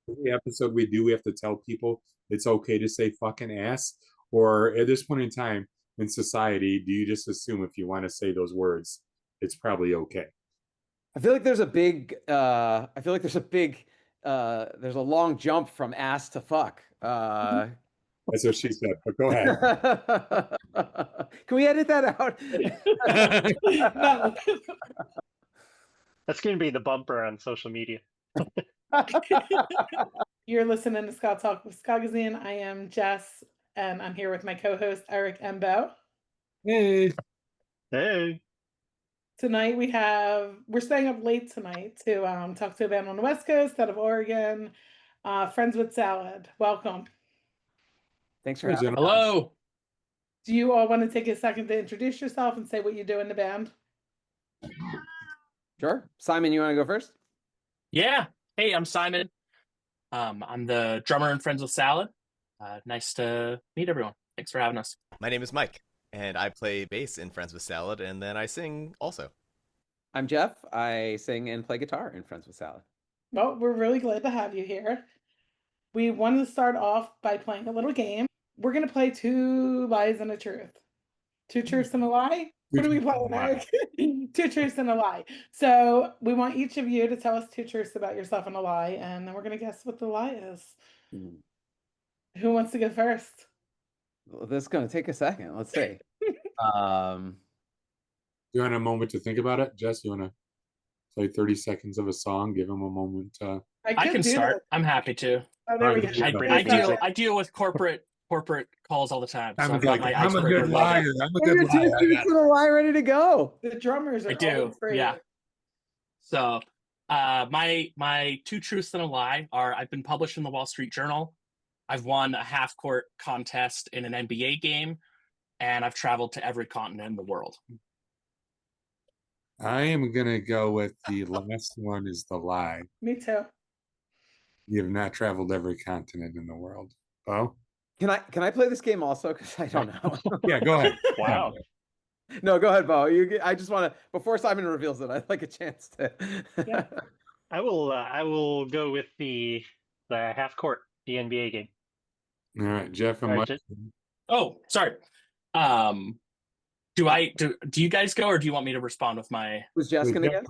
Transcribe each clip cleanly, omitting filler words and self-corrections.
every episode we do, we have to tell people it's okay to say fucking ass? Or at this point in time in society, do you just assume if you want to say those words, it's probably okay? I feel like there's a big I feel like there's a long jump from ass to fuck. That's what she said, but go ahead. Can we edit that out? No. That's going to be the bumper on social media. You're listening to Scott Talk with Skagazine. I am Jess, and I'm here with my co-host Eric Embo. Hey. Hey. Tonight we're staying up late tonight to talk to a band on the West Coast out of Oregon, Friends with Salad. Welcome. Thanks for having us. Hello. Do you all want to take a second to introduce yourself and say what you do in the band? Sure. Simon, you want to go first? Yeah. Hey, I'm Simon. I'm the drummer in Friends with Salad. Nice to meet everyone. Thanks for having us. My name is Mike, and I play bass in Friends with Salad, and then I sing also. I'm Jeff. I sing and play guitar in Friends with Salad. Well, we're really glad to have you here. We wanted to start off by playing a little game. We're going to play Two Lies and a Truth. Two truths and a lie? What are we playing, Eric? Two truths and a lie. So we want each of you to tell us two truths about yourself and a lie, and then we're going to guess what the lie is. Who wants to go first? Well, this is going to take a second. Let's see. You want a moment to think about it? Jess, you want to play 30 seconds of a song? Give them a moment. I can start. I'm happy to. Oh, there we go. I deal with corporate calls all the time. So I'm a icebreaker good ready. liar. I'm a good Two liar. truths and a lie ready to go. The drummers are I do. always free. Yeah. So my two truths and a lie are I've been published in the Wall Street Journal. I've won a half-court contest in an NBA game, and I've traveled to every continent in the world. I am going to go with the last one is the lie. Me too. You have not traveled every continent in the world. Oh? Can I play this game also? Because I don't know. Yeah, go ahead. Wow. No, go ahead, Bo. I just want to, before Simon reveals it, I'd like a chance to. Yeah. I will go with the half court, the NBA game. All right, Jeff and All Mike. right, Oh, sorry. Do you guys go, or do you want me to respond with my? Was Jess going to guess?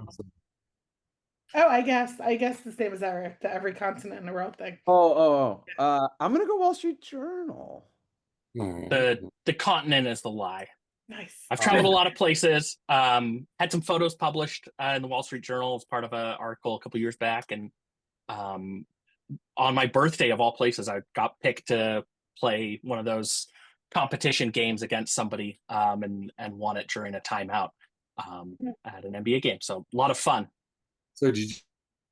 Oh, I guess the same as Eric, to every continent in the world thing. I'm going to go Wall Street Journal. The continent is the lie. Nice. I've traveled a lot of places. Had some photos published in the Wall Street Journal as part of an article a couple years back, and on my birthday of all places, I got picked to play one of those competition games against somebody, and won it during a timeout at an NBA game. So a lot of fun. So did you?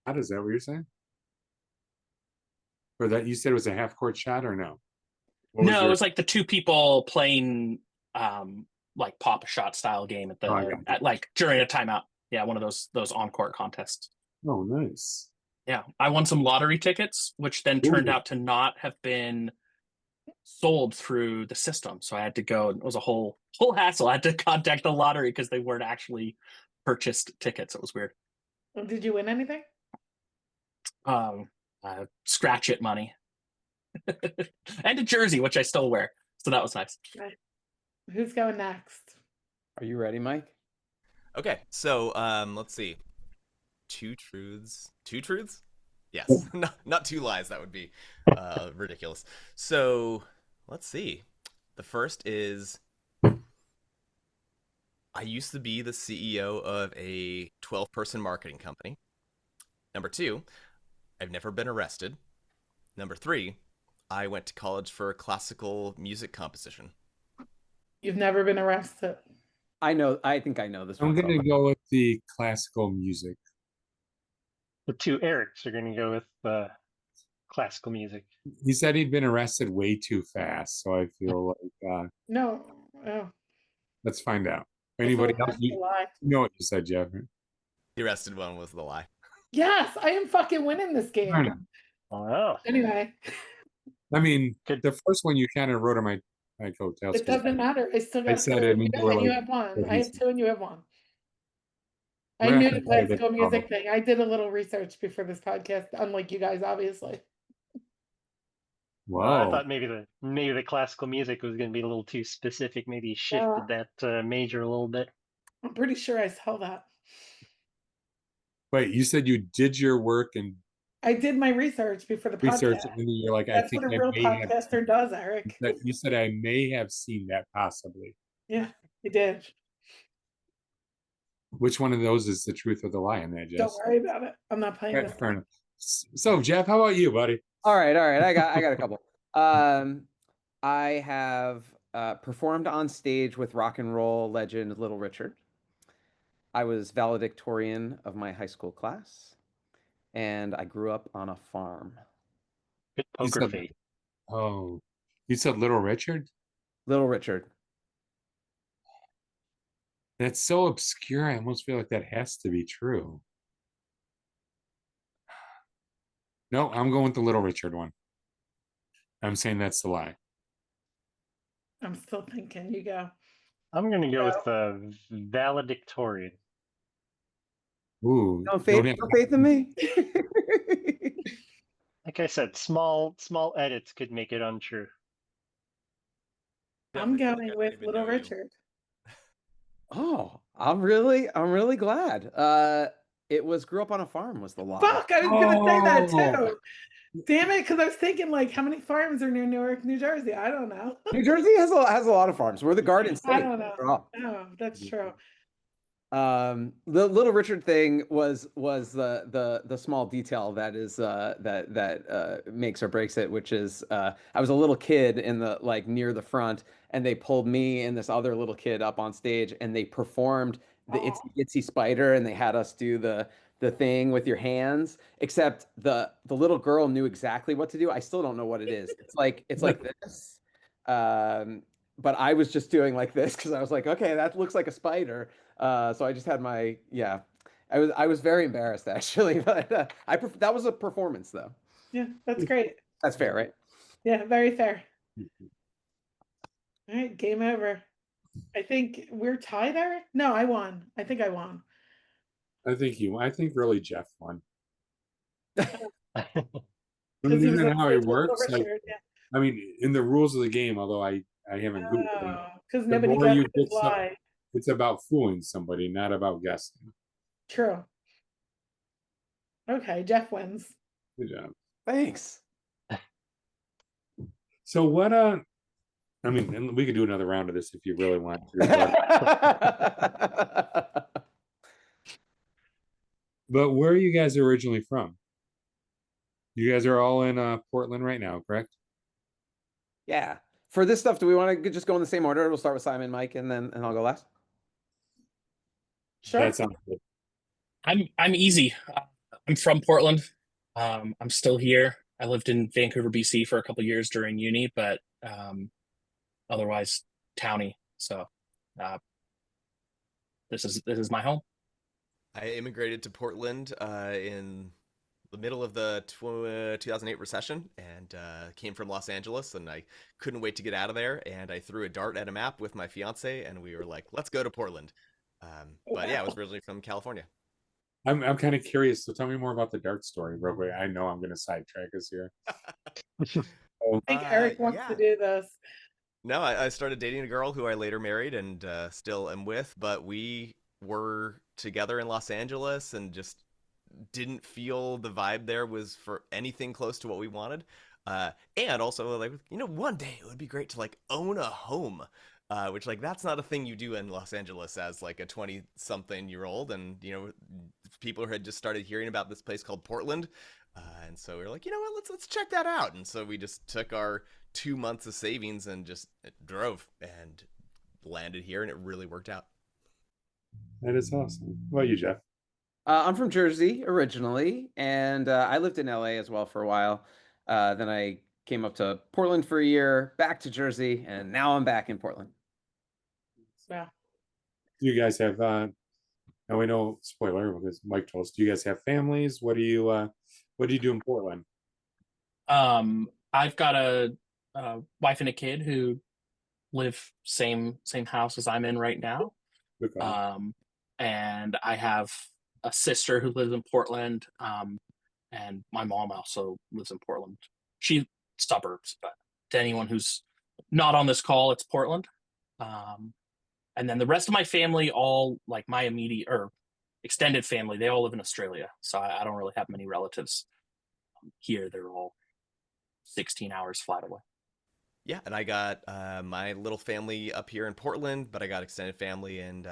How is that what you're saying? Or that you said it was a half court shot or no? No, it was like the two people playing like pop a shot style game at like during a timeout. Yeah, one of those on court contests. Oh, nice. Yeah, I won some lottery tickets, which then turned out to not have been sold through the system. So I had to go. It was a whole hassle. I had to contact the lottery because they weren't actually purchased tickets. It was weird. Did you win anything? Scratch it money. And a jersey, which I still wear. So that was nice. Right. Who's going next? Are you ready, Mike? Okay, so let's see. Two truths? Yes, not two lies. That would be ridiculous. So let's see. The first is I used to be the CEO of a 12-person marketing company. Number two, I've never been arrested. Number three, I went to college for classical music composition. You've never been arrested. I think I know this I'm one. going to go with the classical music. The two Erics are going to go with classical music. He said he'd been arrested way too fast, so I feel like No. Oh. let's find out. Anybody else? You know what you said, Jeff? The arrested one was the lie. Yes, I am fucking winning this game. Wow. Anyway. I mean, the first one you kind of wrote on my coattails. It doesn't matter. I still got I said two. it, and You have one. I have two and you have one. I knew the classical music thing. I did a little research before this podcast, unlike you guys, obviously. Whoa. I thought maybe the classical music was going to be a little too specific. Maybe you shifted that major a little bit. I'm pretty sure I saw that. Wait, you said you did your work and I did my research before the research, podcast. and then you're like, I That's think what a I real may have. podcaster does, Eric. You said I may have seen that possibly. Yeah, you did. Which one of those is the truth or the lie in that, Don't Jess? worry about it. I'm not playing this. Fair enough. So, Jeff, how about you, buddy? All right. I got a couple. I have performed on stage with rock and roll legend Little Richard. I was valedictorian of my high school class, and I grew up on a farm. Good You poker said- face. Oh, you said Little Richard? Little Richard. That's so obscure. I almost feel like that has to be true. No, I'm going with the Little Richard one. I'm saying that's the lie. I'm still thinking. You go. I'm going to go with valedictorian. Ooh, No faith in me. Like I said, small edits could make it untrue. I'm Jeff, I feel like I going don't with even Little know you. Richard. Oh, I'm really glad. It was grew up on a farm was the lie. Fuck, I was gonna say that Oh. too. Damn it, because I was thinking like, how many farms are near Newark, New Jersey? I don't know. New Jersey has a lot of farms. We're the Garden State. I don't know. after all. Oh, that's true. The Little Richard thing was the small detail that is that makes or breaks it, which is I was a little kid in the like near the front, and they pulled me and this other little kid up on stage, and they performed the Itsy Itsy Spider, and they had us do the thing with your hands, except the little girl knew exactly what to do. I still don't know what it is. It's like this. But I was just doing like this because I was like, okay, that looks like a spider. So I just had my I was very embarrassed actually, but that was a performance though. Yeah, that's great. That's fair, right? Yeah, very fair. All right, game over. I think we're tied, Eric. No, I won. I think I won. I think really Jeff won. Because Isn't that how it Little works? Like, Richard, yeah. I mean, in the rules of the game, although I haven't Googled them, Because the nobody more guessed you the get some- lie. it's about fooling somebody, not about guessing. True. Okay, Jeff wins. Good job. Thanks. So what? I mean, and we could do another round of this if you really want to. But where are you guys originally from? You guys are all in Portland right now, correct? Yeah. For this stuff, do we want to just go in the same order? We'll start with Simon, Mike, and I'll go last. Sure. That sounds good. I'm easy. I'm from Portland. I'm still here. I lived in Vancouver, BC for a couple years during uni, but otherwise towny. So this is my home. I immigrated to Portland in the middle of the 2008 recession and came from Los Angeles, and I couldn't wait to get out of there, and I threw a dart at a map with my fiance, and we were like, let's go to Portland. But yeah, I was originally from California. I'm kind of curious. So tell me more about the dart story, real quick. I know I'm going to sidetrack us here. I think Eric wants to do this. No, I started dating a girl who I later married and still am with, but we were together in Los Angeles and just didn't feel the vibe there was for anything close to what we wanted. And also, like, one day it would be great to like own a home, which like that's not a thing you do in Los Angeles as like a 20-something-year-old. And people had just started hearing about this place called Portland, and so we were like, you know what, let's check that out. And so we just took our 2 months of savings and just drove and landed here, and it really worked out. That is awesome. What about you, Jeff? I'm from Jersey originally, and I lived in LA as well for a while. Then I came up to Portland for a year, back to Jersey, and now I'm back in Portland. Yeah. Do you guys have? Now we know, spoiler, because Mike told us. Do you guys have families? What do you do in Portland? I've got a wife and a kid who live same house as I'm in right now. Okay. And I have a sister who lives in Portland, and my mom also lives in Portland. She suburbs. But to anyone who's not on this call, it's Portland. And then the rest of my family, all like my immediate or extended family, they all live in Australia. So I don't really have many relatives here. They're all 16 hours flight away. Yeah, and I got my little family up here in Portland, but I got extended family in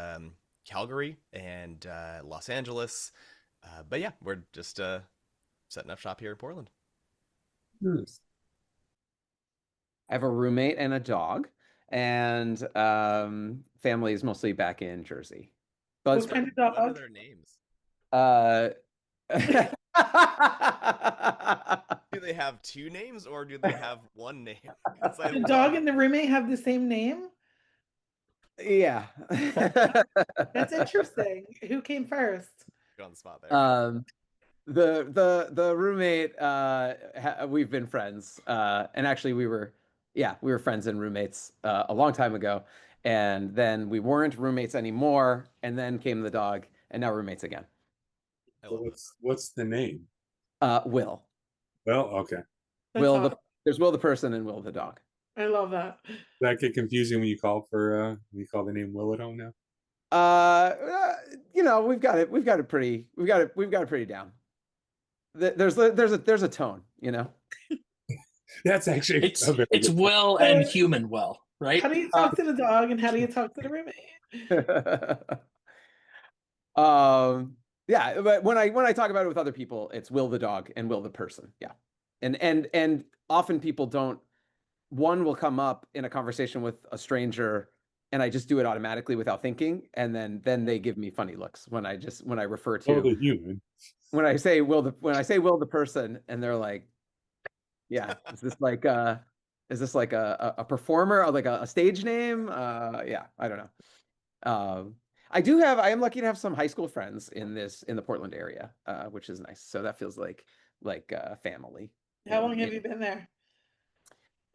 Calgary and Los Angeles. But yeah, we're just setting up shop here in Portland. Nice. I have a roommate and a dog, and family is mostly back in Jersey. But What kind of What are dog? their names? Do they have two names or do they have one name? 'Cause I The love- dog and the roommate have the same name? yeah. That's interesting. Who came first? Put on the spot there. The roommate we've been friends, and actually we were friends and roommates a long time ago, and then we weren't roommates anymore, and then came the dog, and now roommates again. I So love it. what's the name? Will. Well, okay. That's Will awesome. there's Will the person and Will the dog. I love that. Does that get confusing when you call for when you call the name Will at home now? We've got it pretty down. There's a tone, you know. That's actually It's a very it's good- well and human well, right? How do you talk to the dog and how do you talk to the roommate? Yeah, but when I talk about it with other people, it's Will the dog and Will the person. Yeah. And often people don't, one will come up in a conversation with a stranger and I just do it automatically without thinking, and then they give me funny looks when I refer to Oh, the human. when I say Will the person, and they're like, yeah, is this like a performer or like a stage name? Yeah, I don't know. I am lucky to have some high school friends in the Portland area, which is nice. So that feels like family. How long And, have you been there?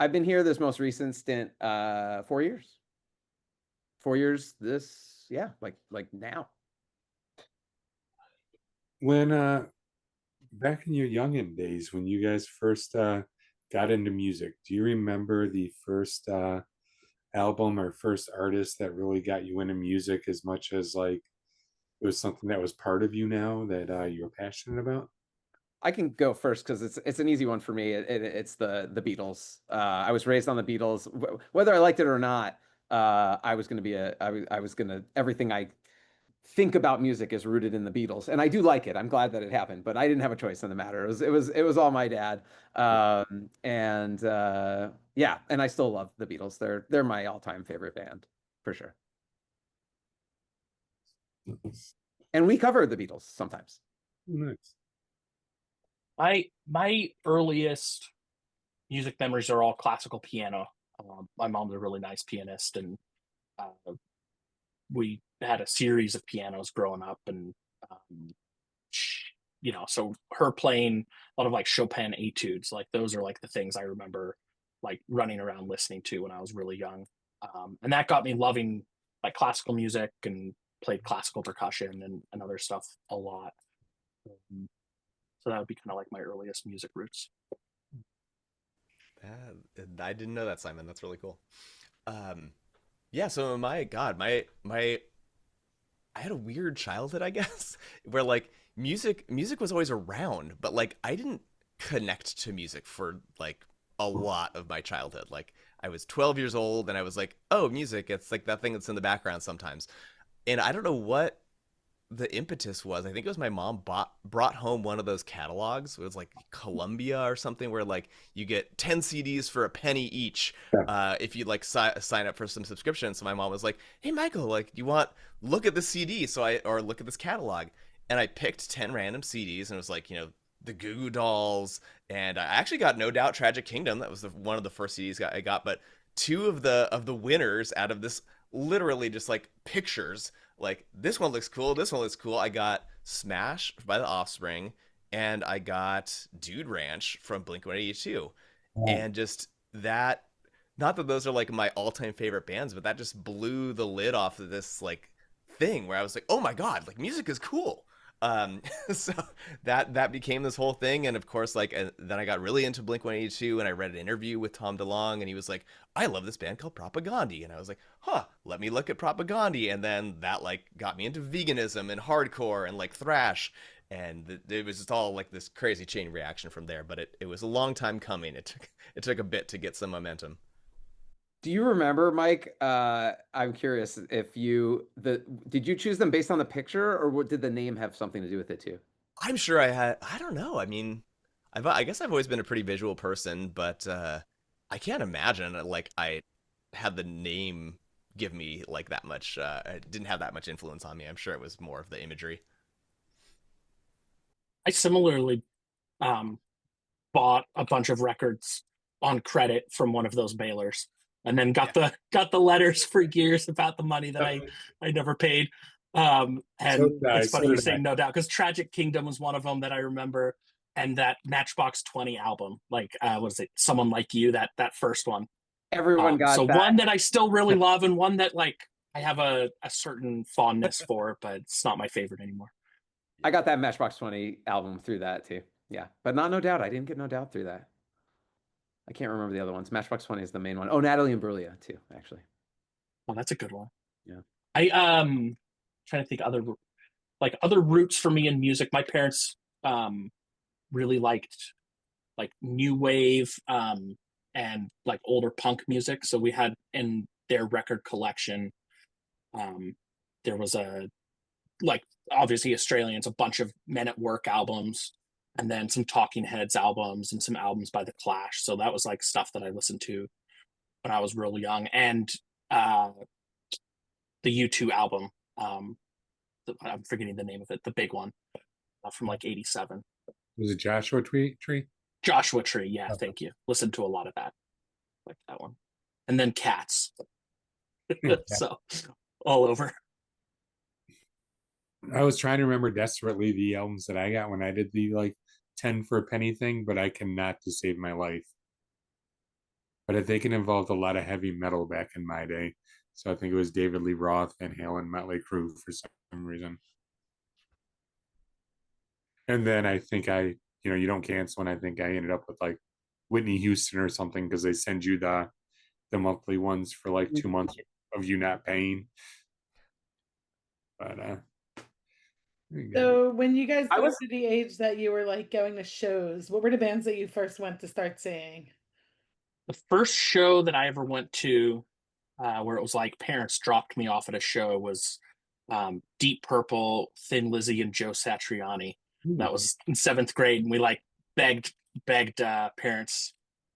I've been here this most recent stint 4 years. 4 years like now. When back in your youngin' days when you guys first got into music, do you remember the first album or first artist that really got you into music as much as like it was something that was part of you now that you're passionate about? I can go first because it's an easy one for me. It's the Beatles. I was raised on the Beatles. Whether I liked it or not, I was going to everything I think about music is rooted in the Beatles, and I do like it. I'm glad that it happened, but I didn't have a choice in the matter. It was all my dad, and yeah, and I still love the Beatles. They're my all-time favorite band for sure. And we cover the Beatles sometimes. Nice. My earliest music memories are all classical piano. My mom's a really nice pianist, and we had a series of pianos growing up, and so her playing a lot of like Chopin etudes, like those are like the things I remember like running around listening to when I was really young, and that got me loving like classical music and played classical percussion and other stuff a lot. So that would be kind of like my earliest music roots. I didn't know that, Simon. That's really cool. Yeah, so I had a weird childhood, I guess, where like music was always around, but like I didn't connect to music for like a lot of my childhood. Like I was 12 years old and I was like, oh, music, it's like that thing that's in the background sometimes. And I don't know what the impetus was. I think it was my mom brought home one of those catalogs. It was like Columbia or something, where like you get 10 CDs for a penny each if you like sign up for some subscription. So my mom was like, hey Michael, like look at the CD. Or look at this catalog. And I picked 10 random CDs and it was like, the Goo Goo Dolls, and I actually got No Doubt Tragic Kingdom. That was one of the first CDs I got, but two of the winners out of this, literally just like pictures, like this one looks cool, this one looks cool. I got Smash by The Offspring, and I got Dude Ranch from Blink-182. And just that, not that those are like my all-time favorite bands, but that just blew the lid off of this like thing where I was like, oh my god, like music is cool. So that became this whole thing, and of course, like then I got really into Blink 182, and I read an interview with Tom DeLonge, and he was like, "I love this band called Propagandhi," and I was like, "Huh, let me look at Propagandhi," and then that like got me into veganism and hardcore and like thrash, and it was just all like this crazy chain reaction from there. But it was a long time coming. It took a bit to get some momentum. Do you remember, Mike? I'm curious if did you choose them based on the picture, or did the name have something to do with it too? I'm sure I don't know. I mean, I guess I've always been a pretty visual person, but I can't imagine like I had the name give me like that much. It didn't have that much influence on me. I'm sure it was more of the imagery. I similarly um, bought a bunch of records on credit from one of those mailers, and then got the letters for years about the money that I never paid. And it's funny you say No Doubt, because Tragic Kingdom was one of them that I remember, and that Matchbox 20 album, like was it Someone Like You, that first one. Everyone got so that. one that I still really love, and one that like I have a certain fondness for, but it's not my favorite anymore. I got that Matchbox 20 album through that too. Yeah, but not No Doubt. I didn't get No Doubt through that. I can't remember the other ones. Matchbox 20 is the main one. Oh, Natalie Imbruglia too, actually. Oh, that's a good one. Yeah. I trying to think other roots for me in music. My parents really liked like new wave and like older punk music. So we had in their record collection, there was a like obviously Australians, a bunch of Men at Work albums, and then some Talking Heads albums and some albums by The Clash. So that was like stuff that I listened to when I was real young. And the U2 album, I'm forgetting the name of it, the big one from like '87. Was it Joshua Tree? Joshua Tree, yeah, thank you. Listened to a lot of that, like that one. And then Cats. So all over. I was trying to remember desperately the albums that I got when I did the like 10 for a penny thing, but I cannot to save my life. But I think it involved a lot of heavy metal back in my day. So I think it was David Lee Roth, Van Halen, Mötley Crüe for some reason. And then I think you don't cancel, and I think I ended up with like Whitney Houston or something, because they send you the monthly ones for like 2 months of you not paying. But so when you guys got to the age that you were like going to shows, what were the bands that you first went to start seeing? The first show that I ever went to, where it was like parents dropped me off at a show, was Deep Purple, Thin Lizzy, and Joe Satriani. That was in 7th grade, and we like begged parents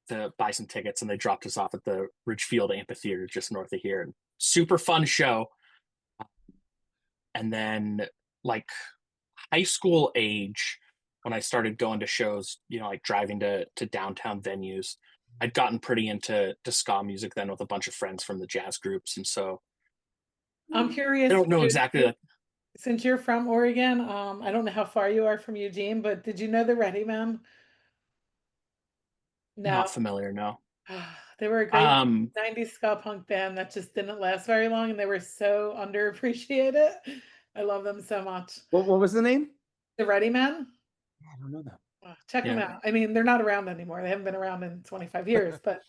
to buy some tickets, and they dropped us off at the Ridgefield Amphitheater just north of here. Super fun show. And then like high school age, when I started going to shows, like driving to downtown venues, I'd gotten pretty into ska music then with a bunch of friends from the jazz groups. And so I'm curious. I don't know exactly. Since you're from Oregon, I don't know how far you are from Eugene, but did you know the Ready Men? No. Not familiar, no. They were a great 90s ska punk band that just didn't last very long, and they were so underappreciated. I love them so much. What was the name? The Ready Men. I don't know that. Check them out. I mean, they're not around anymore. They haven't been around in 25 years, but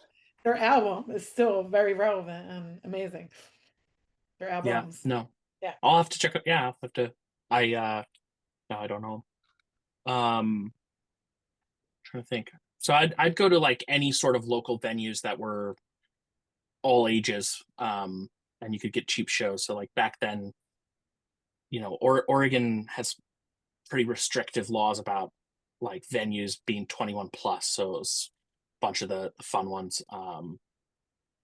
their album is still very relevant and amazing. Their albums. Yeah, no. Yeah. I'll have to check it. Yeah, I'll have to. No, I don't know. Trying to think. So I'd go to like any sort of local venues that were all ages, and you could get cheap shows. So like back then, Oregon has pretty restrictive laws about like venues being 21 plus. So it was a bunch of the fun ones. And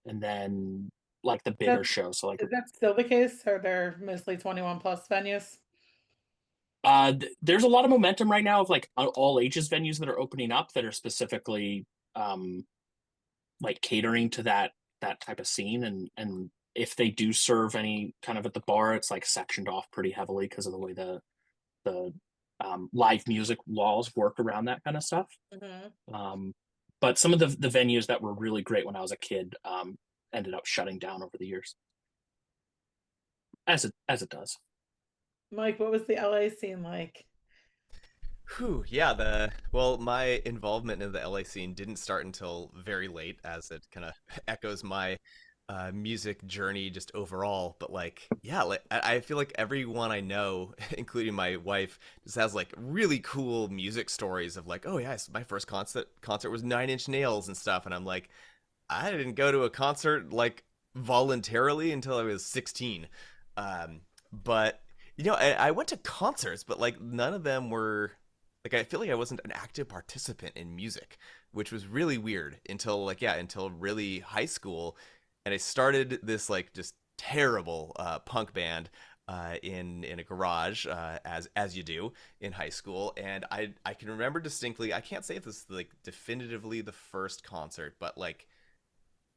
then like the bigger shows. So like, is that still the case? Are there mostly 21 plus venues? There's a lot of momentum right now of like all ages venues that are opening up that are specifically like catering to that type of scene, and if they do serve any kind of at the bar, it's like sectioned off pretty heavily because of the way the live music laws work around that kind of stuff. But some of the venues that were really great when I was a kid ended up shutting down over the years, as it does. Mike, what was the LA scene like? Whew, yeah, my involvement in the LA scene didn't start until very late, as it kind of echoes my music journey just overall. But like, yeah, like I feel like everyone I know, including my wife, just has like really cool music stories of like, oh yeah, my first concert was Nine Inch Nails and stuff, and I'm like, I didn't go to a concert like voluntarily until I was 16. But I went to concerts, but like none of them were like I feel like I wasn't an active participant in music, which was really weird until until really high school, and I started this like just terrible punk band in a garage as you do in high school, and I can remember distinctly. I can't say if this is like definitively the first concert, but like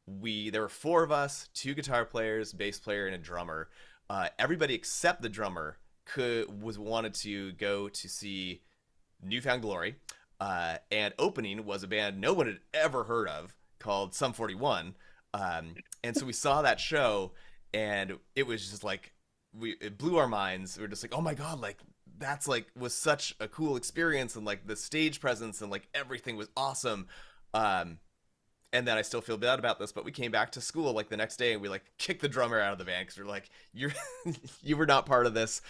there were four of us, two guitar players, bass player, and a drummer. Everybody except the drummer wanted to go to see Newfound Glory, and opening was a band no one had ever heard of called Sum 41. And so we saw that show, and it was just like it blew our minds. We were just like, oh my god, like that's like was such a cool experience, and like the stage presence and like everything was awesome. Um, and then I still feel bad about this, but we came back to school like the next day and we like kicked the drummer out of the band because we're like, you're you were not part of this.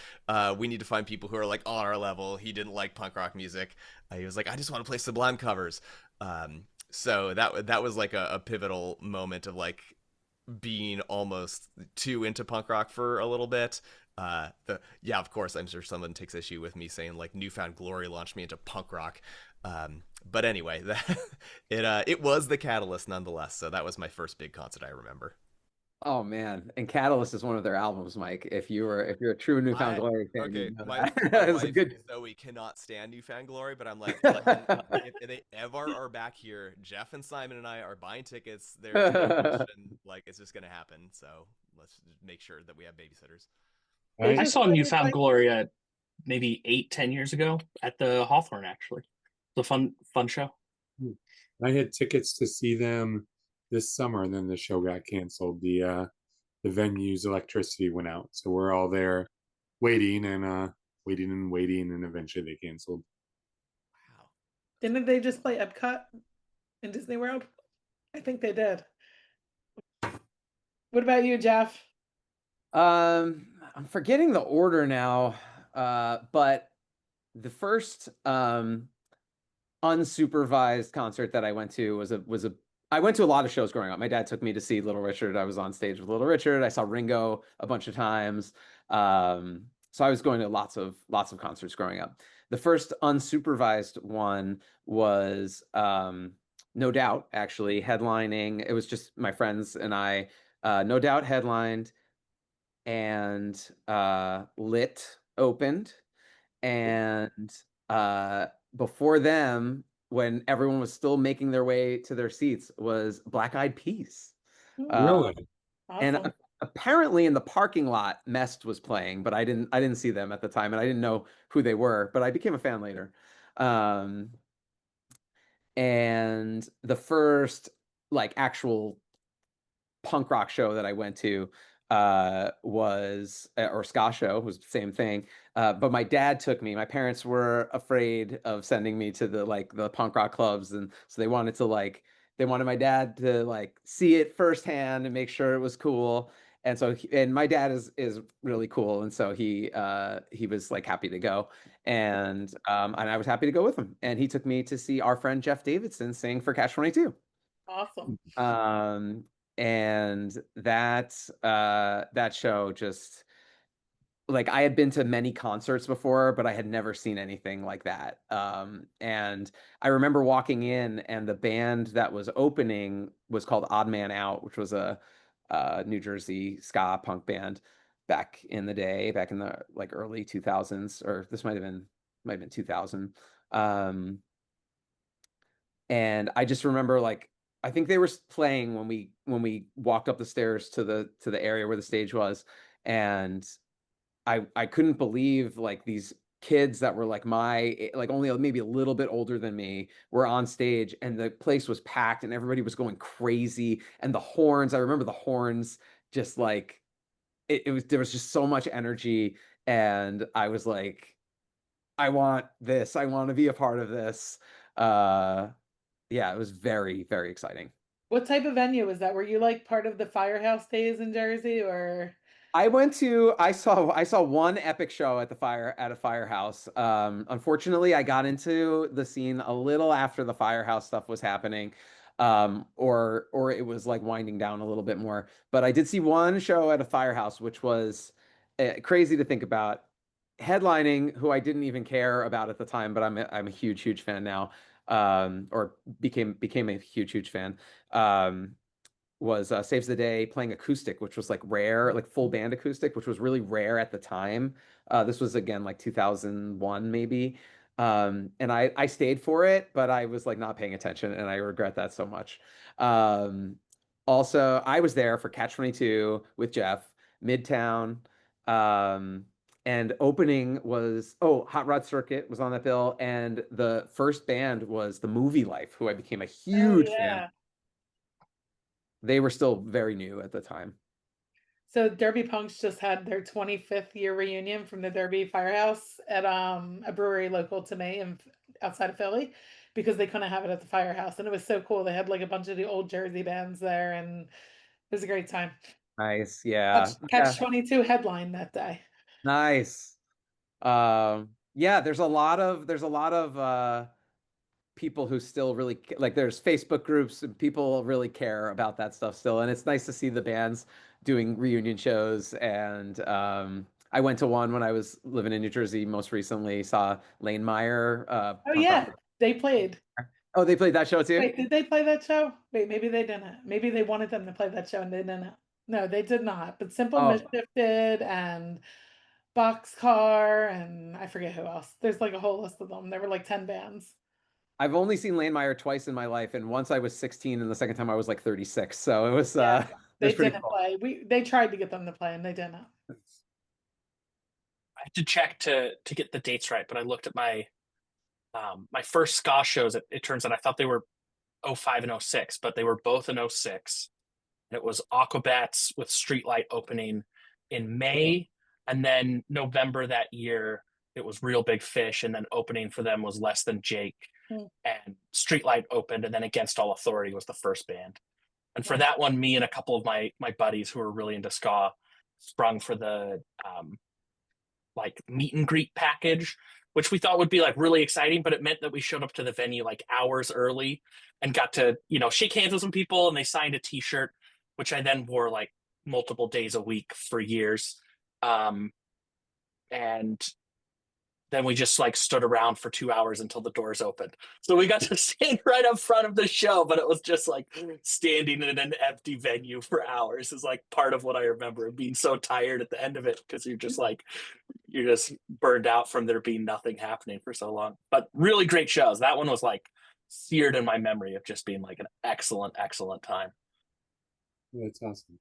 We need to find people who are like on our level. He didn't like punk rock music. He was like, I just want to play Sublime covers. So that was like a pivotal moment of like being almost too into punk rock for a little bit. Of course, I'm sure someone takes issue with me saying like Newfound Glory launched me into punk rock. But anyway, it was the catalyst nonetheless. So that was my first big concert I remember. Oh man, and Catalyst is one of their albums, Mike. If you're a true Newfound Glory fan, Okay, you know my that. It was a wife good. Zoe cannot stand Newfound Glory, but I'm like, if they ever are back here, Jeff and Simon and I are buying tickets. Like it's just gonna happen. So let's just make sure that we have babysitters. They I, I just saw played, Newfound like, Glory maybe 8, 10 years ago at the Hawthorne. Actually, the fun show. I had tickets to see them this summer, and then the show got canceled. The venue's electricity went out, so we're all there waiting and waiting, and eventually they canceled. Wow. didn't they just play Epcot in Disney World? I think they did. What about you, Jeff? I'm forgetting the order now, but the first unsupervised concert that I went to was a I went to a lot of shows growing up. My dad took me to see Little Richard. I was on stage with Little Richard. I saw Ringo a bunch of times. So I was going to lots of concerts growing up. The first unsupervised one was No Doubt, actually headlining. It was just my friends and I. No Doubt headlined, and Lit opened, and before them, when everyone was still making their way to their seats, was Black Eyed Peas. Really? And Awesome. apparently in the parking lot, Mest was playing, but I didn't see them at the time, and I didn't know who they were, but I became a fan later. Um, and the first like actual punk rock show that I went to was or ska show was the same thing. But my dad took me. My parents were afraid of sending me to the punk rock clubs, and so they wanted my dad to like see it firsthand and make sure it was cool. And so and my dad is really cool, and so he was like happy to go, and I was happy to go with him. And he took me to see our friend Jeff Davidson sing for Catch 22. Awesome. Um, and that show just like I had been to many concerts before, but I had never seen anything like that. And I remember walking in, and the band that was opening was called Odd Man Out, which was a New Jersey ska punk band back in the day, back in the like early 2000s, or this might have been 2000. Um, and I just remember like I think they were playing when we walked up the stairs to the area where the stage was, and I couldn't believe like these kids that were like like only maybe a little bit older than me were on stage, and the place was packed and everybody was going crazy, and the horns, I remember the horns just like it was there was just so much energy, and I was like, I want this. I want to be a part of this. Uh, yeah, it was very, very exciting. What type of venue was that? Were you like part of the Firehouse days in Jersey, or? I saw one epic show at a firehouse. Unfortunately, I got into the scene a little after the firehouse stuff was happening. Or it was like winding down a little bit more. But I did see one show at a firehouse, which was crazy to think about. Headlining, who I didn't even care about at the time, but I'm a huge, huge fan now. Or became a huge, huge fan. Was Saves the Day playing acoustic, which was like rare, like full band acoustic, which was really rare at the time. This was again like 2001 maybe. And I stayed for it, but I was like not paying attention, and I regret that so much. Um, Also, I was there for Catch 22 with Jeff, Midtown. Um, and opening was, oh, Hot Rod Circuit was on that bill, and the first band was The Movie Life, who I became a Oh, huge fan. yeah. They were still very new at the time. So Derby Punks just had their 25th year reunion from the Derby Firehouse at a brewery local to me and outside of Philly, because they couldn't have it at the Firehouse, and it was so cool. They had like a bunch of the old Jersey bands there, and it was a great time. Nice, yeah, Catch 22 headline that day. nice. Yeah, there's a lot of people who still really like. There's Facebook groups and people really care about that stuff still, and it's nice to see the bands doing reunion shows. And I went to one when I was living in New Jersey most recently. Saw Lane Meyer. Oh Punk yeah, Rock. they played. Oh, they played that show too. Wait, did they play that show? Wait, maybe they didn't. Maybe they wanted them to play that show and they didn't. No, they did not. But Simple Oh, Mischief did, and Boxcar, and I forget who else. There's like a whole list of them. There were like 10 bands. I've only seen Lane Meyer twice in my life, and once I was 16, and the second time I was like 36. So it was Yeah, it they was pretty didn't cool. play. They tried to get them to play and they didn't. I had to check to get the dates right, but I looked at my my first ska shows. It turns out I thought they were 05 and 06, but they were both in 06. And it was Aquabats with Streetlight opening in May, and then November that year it was Real Big Fish, and then opening for them was Less Than Jake, Mm. and Streetlight opened, and then Against All Authority was the first band. And for Yeah. that one, me and a couple of my buddies who were really into ska sprung for the like meet and greet package, which we thought would be like really exciting, but it meant that we showed up to the venue like hours early and got to, shake hands with some people, and they signed a t-shirt, which I then wore like multiple days a week for years. And then we just like stood around for 2 hours until the doors opened. So we got to stand right up front of the show, but it was just like standing in an empty venue for hours is like part of what I remember, being so tired at the end of it, because you're just burned out from there being nothing happening for so long. But really great shows. That one was like seared in my memory of just being like an excellent, excellent time. That's awesome.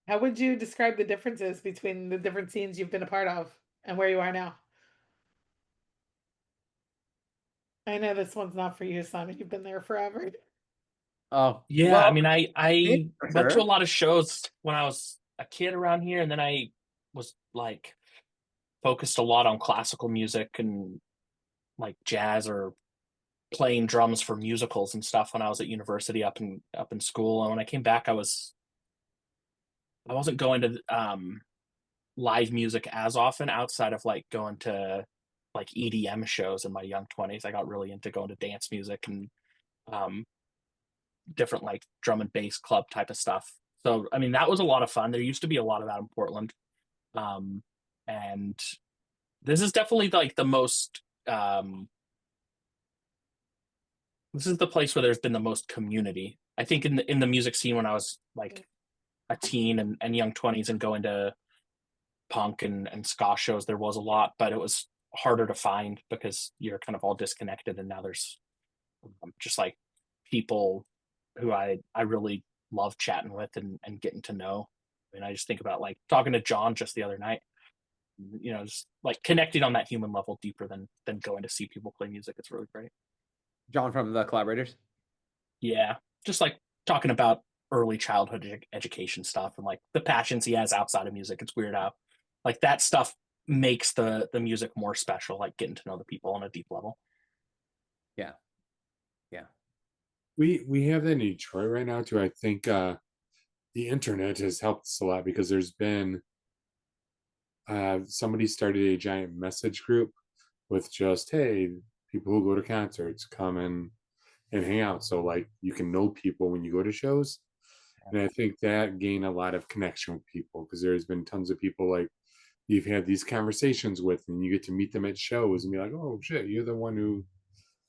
How would you describe the differences between the different scenes you've been a part of and where you are now? I know this one's not for you, Simon. You've been there forever. Oh, Yeah, well, I mean, I for went to sure. a lot of shows when I was a kid around here, and then I was like focused a lot on classical music and like jazz, or playing drums for musicals and stuff when I was at university up in school. And when I came back, I wasn't going to live music as often, outside of like going to like EDM shows in my young 20s. I got really into going to dance music and um, different like drum and bass club type of stuff. So I mean, that was a lot of fun. There used to be a lot of that in Portland, and this is definitely like the most. This is the place where there's been the most community. I think in the music scene when I was like a teen and young 20s and going to punk and ska shows, there was a lot, but it was harder to find because you're kind of all disconnected. And now there's just like people who I really love chatting with and getting to know. I mean, I just think about like talking to John just the other night, just like connecting on that human level deeper than going to see people play music. It's really great. John from the Collaborators. Yeah, just like talking about early childhood education stuff and like the passions he has outside of music. It's weird how like that stuff makes the music more special, like getting to know the people on a deep level. Yeah. Yeah. We have that in Detroit right now too. I think the internet has helped us a lot because there's been somebody started a giant message group with just, hey, people who go to concerts come and hang out. So like you can know people when you go to shows. And I think that gained a lot of connection with people because there's been tons of people like you've had these conversations with and you get to meet them at shows and be like, oh shit, you're the one who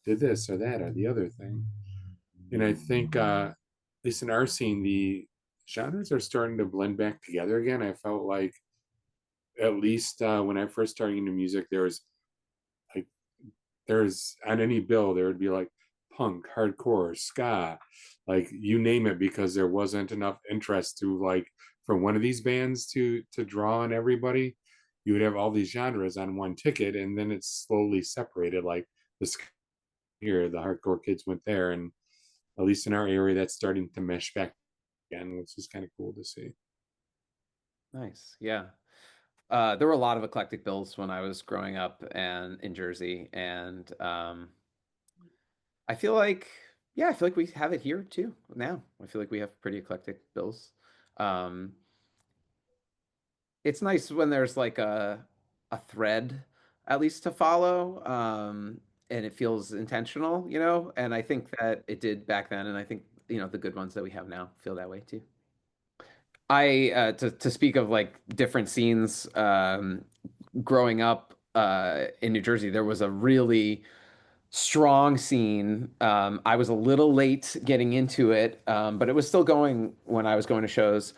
did this or that or the other thing. And I think at least in our scene, the genres are starting to blend back together again. I felt like at least when I first started into music, like there's on any bill there would be like punk, hardcore, ska, like you name it, because there wasn't enough interest to like for one of these bands to draw on everybody. You would have all these genres on one ticket, and then it's slowly separated. Like this here, the hardcore kids went there, and at least in our area, that's starting to mesh back again, which is kind of cool to see. Nice. Yeah. There were a lot of eclectic bills when I was growing up and in Jersey, and I feel like, yeah, I feel like we have it here too now. I feel like we have pretty eclectic bills. Um, it's nice when there's like a thread at least to follow, and it feels intentional, you know. And I think that it did back then, and I think the good ones that we have now feel that way too. I to speak of like different scenes, growing up in New Jersey, there was a really strong scene. I was a little late getting into it, but it was still going when I was going to shows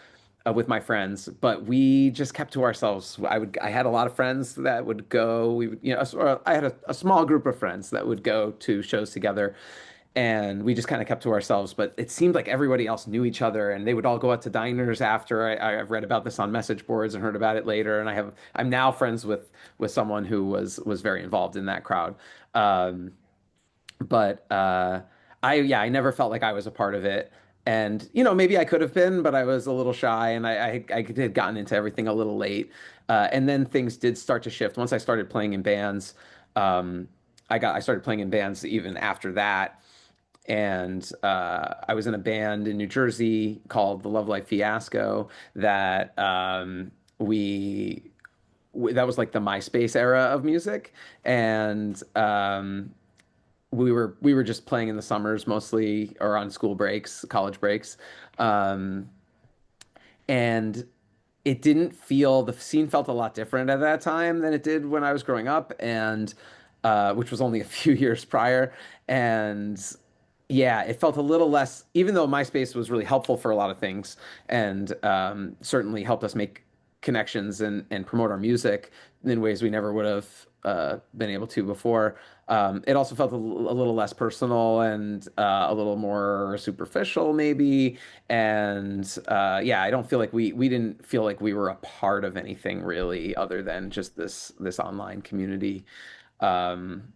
with my friends. But we just kept to ourselves. I had a lot of friends that would go. We would, I had a small group of friends that would go to shows together, and we just kind of kept to ourselves. But it seemed like everybody else knew each other, and they would all go out to diners after. I've read about this on message boards and heard about it later, and I'm now friends with someone who was very involved in that crowd. Um, but I never felt like I was a part of it. And maybe I could have been, but I was a little shy, and I had gotten into everything a little late. And then things did start to shift once I started playing in bands. Um, I started playing in bands even after that, and I was in a band in New Jersey called the Love Life Fiasco that that was like the MySpace era of music, and we were just playing in the summers mostly, or on school breaks, college breaks, um, and the scene felt a lot different at that time than it did when I was growing up, and which was only a few years prior, and yeah, it felt a little less, even though MySpace was really helpful for a lot of things, and certainly helped us make connections and promote our music in ways we never would have been able to before. It also felt a little less personal and a little more superficial, maybe. And yeah, I don't feel like we didn't feel like we were a part of anything really, other than just this online community. Um,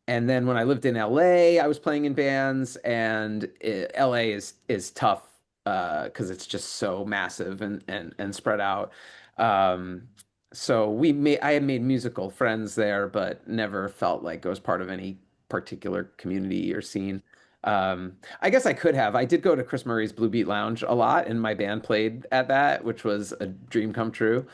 and then when I lived in LA, I was playing in bands, and LA is tough because it's just so massive and spread out. Um, so I had made musical friends there, but never felt like I was part of any particular community or scene. I guess I could have. I did go to Chris Murray's Blue Beat Lounge a lot, and my band played at that, which was a dream come true.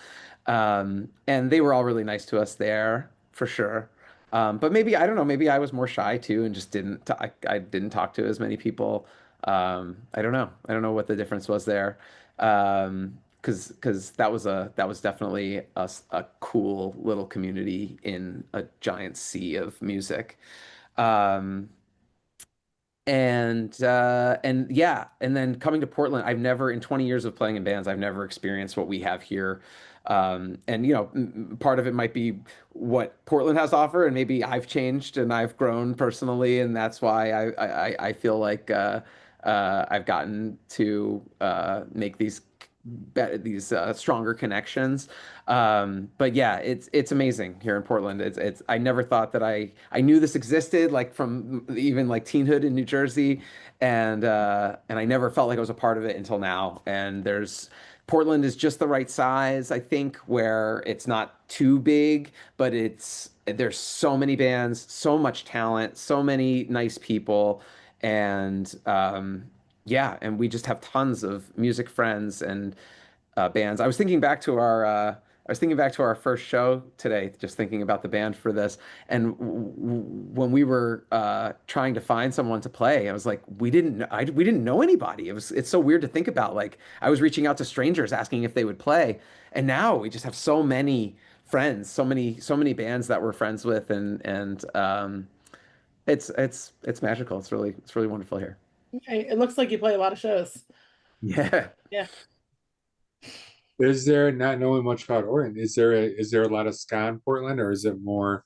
And they were all really nice to us there for sure. But maybe I don't know. Maybe I was more shy too, and just I didn't talk to as many people. I don't know. I don't know what the difference was there. Because that was definitely a cool little community in a giant sea of music. Um, and yeah, and then coming to Portland, I've never, in 20 years of playing in bands, I've never experienced what we have here. And part of it might be what Portland has to offer, and maybe I've changed and I've grown personally, and that's why I feel like I've gotten to make these stronger connections. But yeah, it's amazing here in Portland. It's I never thought that I knew this existed, like from even like teenhood in New Jersey, and I never felt like I was a part of it until now. And Portland is just the right size, I think, where it's not too big, but there's so many bands, so much talent, so many nice people, and yeah, and we just have tons of music friends and bands. I was thinking back to our first show today, just thinking about the band for this. And when we were trying to find someone to play, I was like, we didn't know anybody. It's so weird to think about. Like I was reaching out to strangers asking if they would play, and now we just have so many friends, so many bands that we're friends with, and it's magical. It's really wonderful here. Okay, it looks like you play a lot of shows. Yeah. Yeah. Is there, not knowing much about Oregon, is there a lot of ska in Portland, or is it more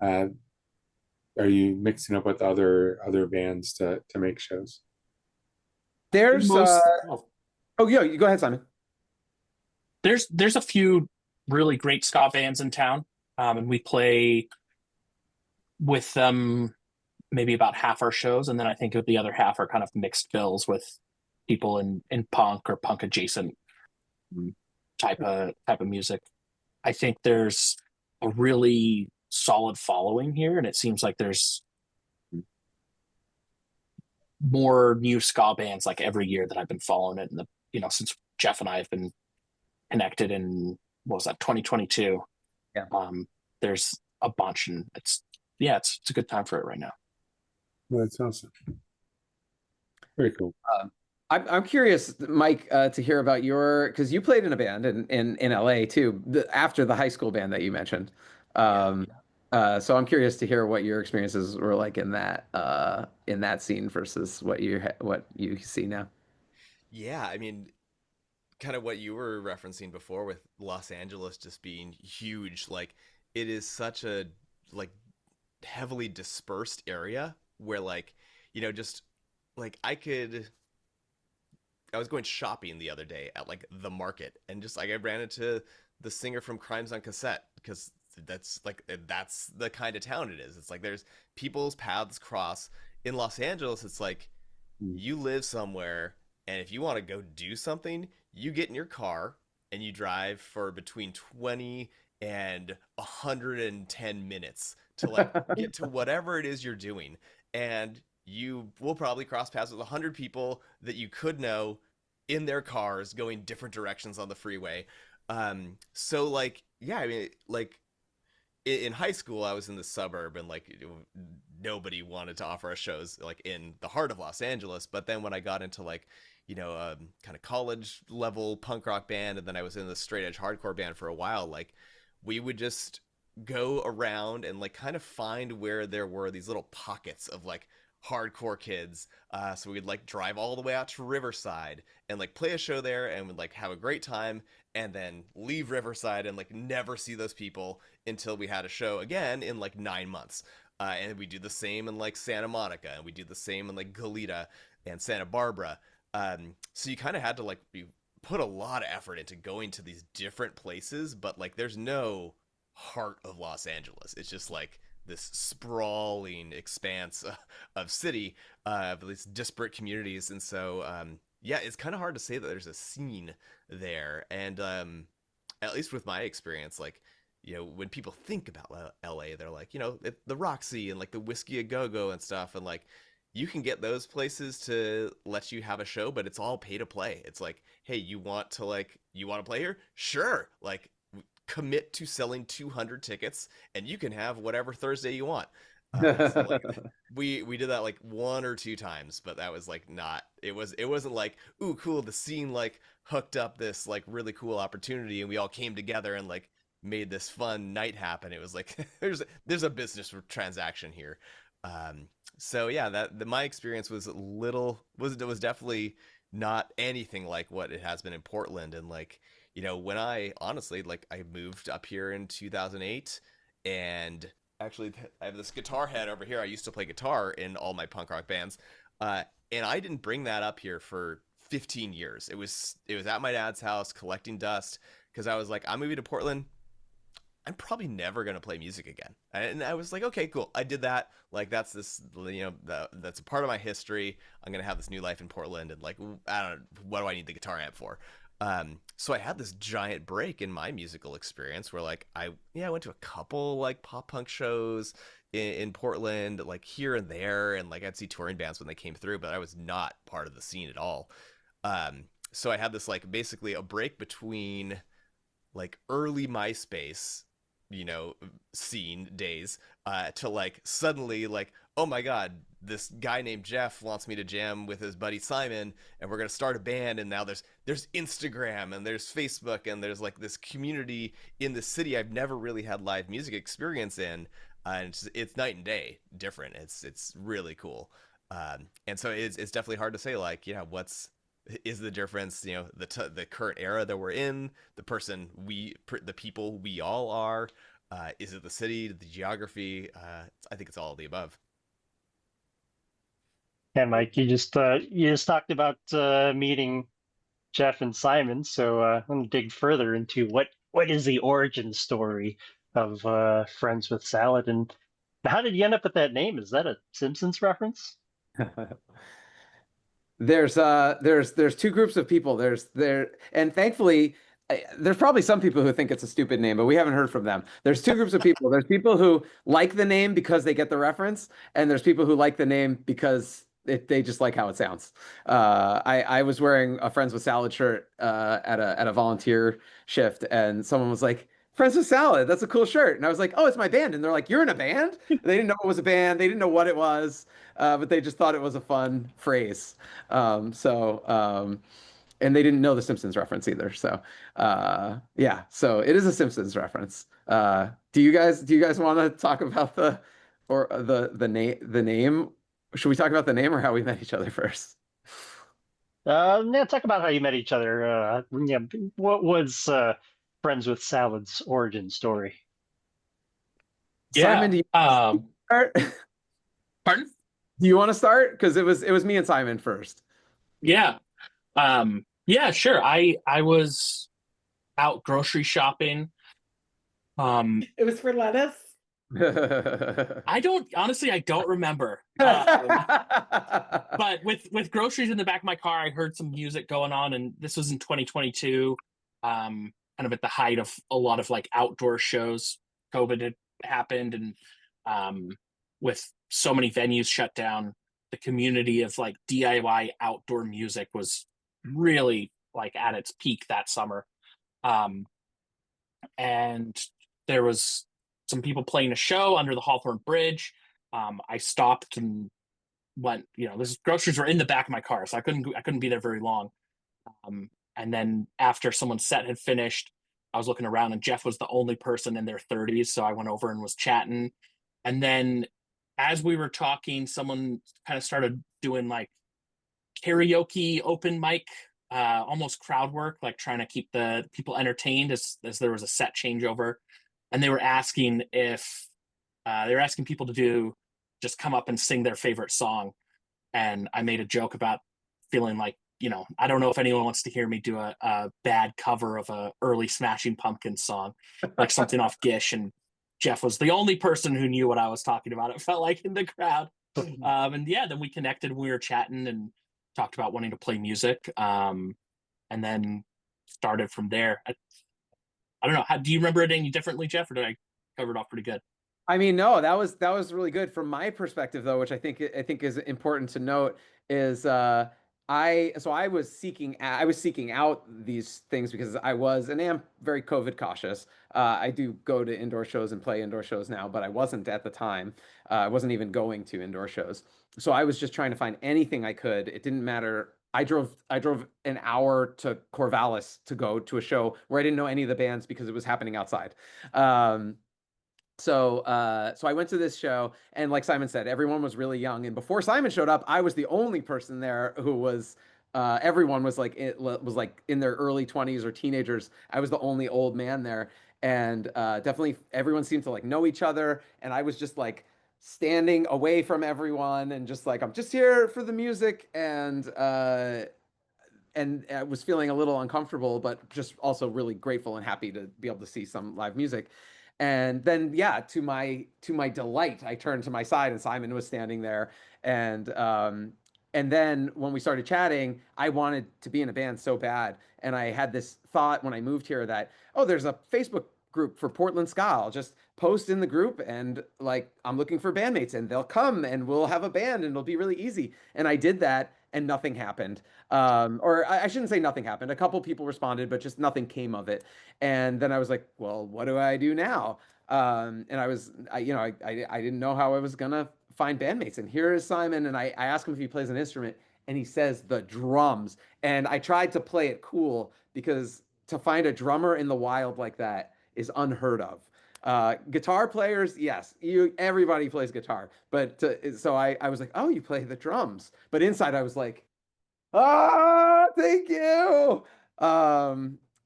uh are you mixing up with other bands to make shows? There's Most, oh yeah, you go ahead, Simon. there's a few really great ska bands in town, and we play with them maybe about half our shows, and then I think the other half are kind of mixed bills with people in punk or punk adjacent type of music. I think there's a really solid following here, and it seems like there's more new ska bands like every year that I've been following it, in the since Jeff and I have been connected in, what was that, 2022. Yeah. There's a bunch, and it's a good time for it right now. Well, that's awesome. Very cool. I'm curious, Mike, to hear about because you played in a band in LA too, after the high school band that you mentioned. So I'm curious to hear what your experiences were like in that scene versus what you see now. Yeah, I mean, kind of what you were referencing before with Los Angeles just being huge. Like, it is such a like heavily dispersed area where just like I was going shopping the other day at like the market, and just like I ran into the singer from Crimes on Cassette, because that's the kind of town it is. It's like there's people's paths cross. In Los Angeles, it's like you live somewhere, and if you want to go do something, you get in your car and you drive for between 20 and 110 minutes to like get to whatever it is you're doing. And you will probably cross paths with 100 people that you could know in their cars going different directions on the freeway. So like, yeah, I mean, like in high school, I was in the suburb, and like nobody wanted to offer us shows like in the heart of Los Angeles. But then when I got into like, kind of college level punk rock band, and then I was in the straight edge hardcore band for a while, like we would just go around and like kind of find where there were these little pockets of like hardcore kids. So we'd like drive all the way out to Riverside and like play a show there, and would like have a great time, and then leave Riverside and like never see those people until we had a show again in like 9 months. And we do the same in like Santa Monica, and we do the same in like Goleta and Santa Barbara. So you kind of had to like put a lot of effort into going to these different places, but like there's no heart of Los Angeles. It's just like this sprawling expanse of city, of these disparate communities. And so, yeah, it's kind of hard to say that there's a scene there. And at least with my experience, like, when people think about LA, they're like, the Roxy and like the Whiskey A Go Go and stuff. And like, you can get those places to let you have a show, but it's all pay to play. It's like, hey, you want to play here? Sure. Like, commit to selling 200 tickets and you can have whatever Thursday you want. So like, we did that like 1 or 2 times, but that was like it wasn't like, ooh, cool, the scene like hooked up this like really cool opportunity and we all came together and like made this fun night happen. It was like there's a business transaction here. So yeah, my experience was definitely not anything like what it has been in Portland. And like, when I honestly, like, I moved up here in 2008, and actually I have this guitar head over here. I used to play guitar in all my punk rock bands. And I didn't bring that up here for 15 years. It was at my dad's house collecting dust, because I was like, I'm moving to Portland. I'm probably never going to play music again. And I was like, okay, cool. I did that. Like, that's that's a part of my history. I'm going to have this new life in Portland. And like, I don't know, what do I need the guitar amp for? So I had this giant break in my musical experience where like I went to a couple like pop punk shows in Portland, like here and there, and like I'd see touring bands when they came through, but I was not part of the scene at all. So I had this like basically a break between like early MySpace, scene days, to like suddenly like, oh my god, this guy named Jeff wants me to jam with his buddy Simon, and we're gonna start a band. And now there's Instagram and there's Facebook and there's like this community in the city I've never really had live music experience in, and it's night and day different. It's really cool, and so it's definitely hard to say like what's is the difference, the current era that we're in, the people we all are, is it the city, the geography? I think it's all of the above. And Mike, you just talked about meeting Jeff and Simon, so I'm gonna dig further into what is the origin story of Friends with Salad, and how did you end up with that name? Is that a Simpsons reference? There's two groups of people. And thankfully, there's probably some people who think it's a stupid name, but we haven't heard from them. There's two groups of people. There's people who like the name because they get the reference, and there's people who like the name because they just like how it sounds. I was wearing a Friends with Salad shirt at a volunteer shift, and someone was like, Friends with Salad, that's a cool shirt. And I was like, oh, it's my band. And they're like, you're in a band? They didn't know it was a band. They didn't know what it was, but they just thought it was a fun phrase. And they didn't know the Simpsons reference either. So yeah, so it is a Simpsons reference. Do you guys want to talk about the name? Should we talk about the name or how we met each other first? Yeah, talk about how you met each other. Yeah, what was Friends with Salad's origin story? Simon, do you start? Pardon? Do you want to start? Because it was me and Simon first. Yeah. Yeah, sure. I was out grocery shopping. It was for lettuce. I don't remember. But with groceries in the back of my car, I heard some music going on, and this was in 2022, kind of at the height of a lot of like outdoor shows. COVID had happened, and with so many venues shut down, the community of like DIY outdoor music was really like at its peak that summer. And there was some people playing a show under the Hawthorne Bridge. I stopped and went, this groceries were in the back of my car, so I couldn't be there very long. And then after someone's set had finished, I was looking around, and Jeff was the only person in their 30s, so I went over and was chatting. And then as we were talking, someone kind of started doing like karaoke open mic, almost crowd work, like trying to keep the people entertained as there was a set changeover. And they were asking people to just come up and sing their favorite song. And I made a joke about feeling like, I don't know if anyone wants to hear me do a bad cover of a early Smashing Pumpkins song, like something off Gish. And Jeff was the only person who knew what I was talking about, it felt like, in the crowd. And yeah, then we connected, we were chatting and talked about wanting to play music. And then started from there. I don't know. Do you remember it any differently, Jeff, or did I cover it off pretty good? I mean, no, that was really good from my perspective, though, which I think is important to note is I was seeking out these things because I was and am very COVID cautious. I do go to indoor shows and play indoor shows now, but I wasn't at the time. I wasn't even going to indoor shows, so I was just trying to find anything I could. It didn't matter. I drove an hour to Corvallis to go to a show where I didn't know any of the bands because it was happening outside. So I went to this show, and like Simon said, everyone was really young. And before Simon showed up, I was the only person there who was. Everyone was like in their early 20s or teenagers. I was the only old man there, and definitely everyone seemed to like know each other. And I was just like standing away from everyone, and just like I'm just here for the music, and I was feeling a little uncomfortable, but just also really grateful and happy to be able to see some live music. And then, yeah, to my delight, I turned to my side, and Simon was standing there, and And then when we started chatting, I wanted to be in a band so bad. And I had this thought when I moved here that, oh, there's a Facebook group for Portland Ska. I'll just post in the group and like, I'm looking for bandmates and they'll come and we'll have a band and it'll be really easy. And I did that and nothing happened. Or I shouldn't say nothing happened. A couple people responded, but just nothing came of it. And then I was like, well, what do I do now? And I didn't know how I was gonna find bandmates. And here is Simon, and I ask him if he plays an instrument, and he says the drums. And I tried to play it cool because to find a drummer in the wild like that is unheard of. Guitar players, yes, everybody plays guitar, but so I was like, oh, you play the drums, but inside I was like, ah, thank you.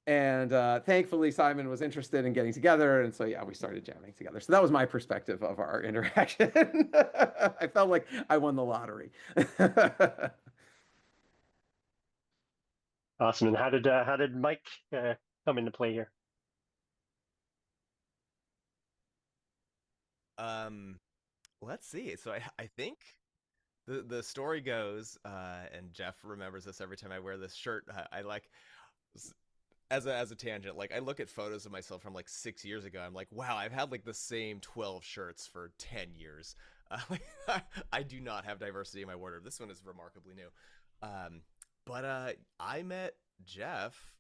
And thankfully Simon was interested in getting together, and so yeah, we started jamming together. So that was my perspective of our interaction. I felt like I won the lottery. Awesome. And how did Mike come into play here? Let's see. So I think the story goes, and Jeff remembers this every time I wear this shirt. I like as a tangent, like I look at photos of myself from like 6 years ago. I'm like, wow, I've had like the same 12 shirts for 10 years. I do not have diversity in my wardrobe. This one is remarkably new. But I met Jeff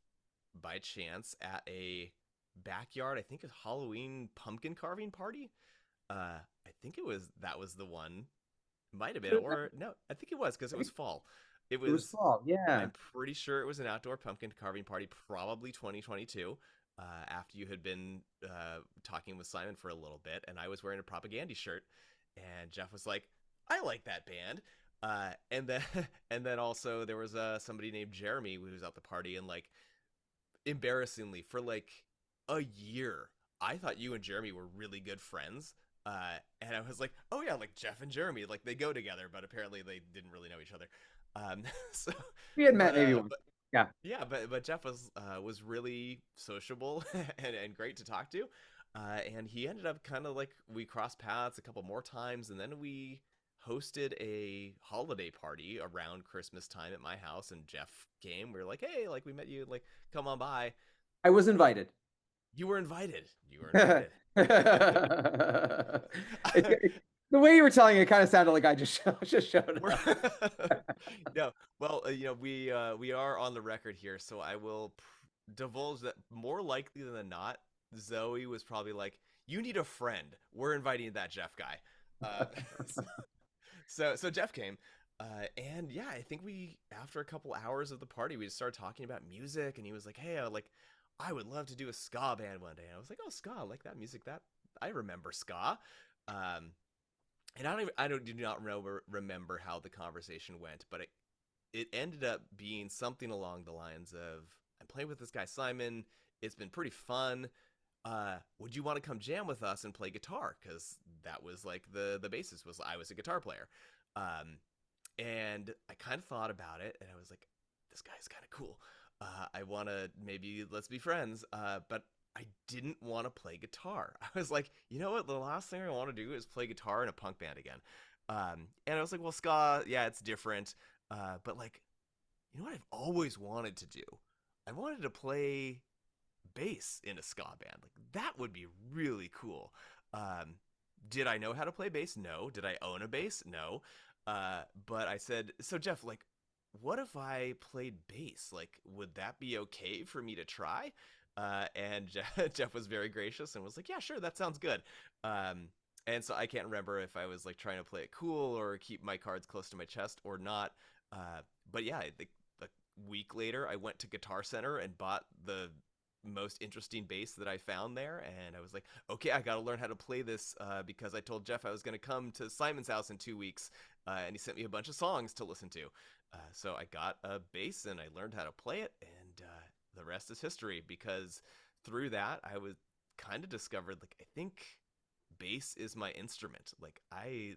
by chance at a backyard, I think, a Halloween pumpkin carving party. I think that was the one. Might have been, or no, I think it was because it was fall. It It was was. fall, yeah. I'm pretty sure it was an outdoor pumpkin carving party, probably 2022. After you had been talking with Simon for a little bit, and I was wearing a Propaganda shirt, and Jeff was like, "I like that band." And then and then also there was somebody named Jeremy who was at the party, and like embarrassingly for like a year, I thought you and Jeremy were really good friends. And I was like, oh yeah, like Jeff and Jeremy, like they go together, but apparently they didn't really know each other. So We had met but maybe once. Yeah. yeah, but Jeff was really sociable and great to talk to. And he ended up kind of like we crossed paths a couple more times, and then we hosted a holiday party around Christmas time at my house, and Jeff came. We were like, hey, like we met you, like come on by. I was invited. You were invited. You were invited. The way you were telling it kind of sounded like I just showed up. No, well, we are on the record here, so I will divulge that more likely than not, Zoe was probably like, "You need a friend. We're inviting that Jeff guy." So Jeff came, and yeah, I think we after a couple hours of the party, we just started talking about music, and he was like, "Hey, I would love to do a ska band one day." And I was like, "Oh, ska, I like that music. That I remember ska." And I do not remember how the conversation went, but it ended up being something along the lines of, "I'm playing with this guy Simon. It's been pretty fun. Would you want to come jam with us and play guitar?" Because that was like the basis was I was a guitar player. And I kind of thought about it, and I was like, this guy's kind of cool. I want to maybe let's be friends. But I didn't want to play guitar. I was like, you know what? The last thing I want to do is play guitar in a punk band again. And I was like, well, ska, yeah, it's different. But like, you know what I've always wanted to do? I wanted to play bass in a ska band. Like that would be really cool. Did I know how to play bass? No. Did I own a bass? No. But I said, so Jeff, like, what if I played bass? Like, would that be okay for me to try? And Jeff was very gracious and was like, yeah, sure, that sounds good. And so I can't remember if I was like trying to play it cool or keep my cards close to my chest or not. But yeah, a week later, I went to Guitar Center and bought the most interesting bass that I found there. And I was like, okay, I got to learn how to play this because I told Jeff I was going to come to Simon's house in 2 weeks. And he sent me a bunch of songs to listen to. So I got a bass and I learned how to play it. And the rest is history, because through that I was kind of discovered like I think bass is my instrument. Like I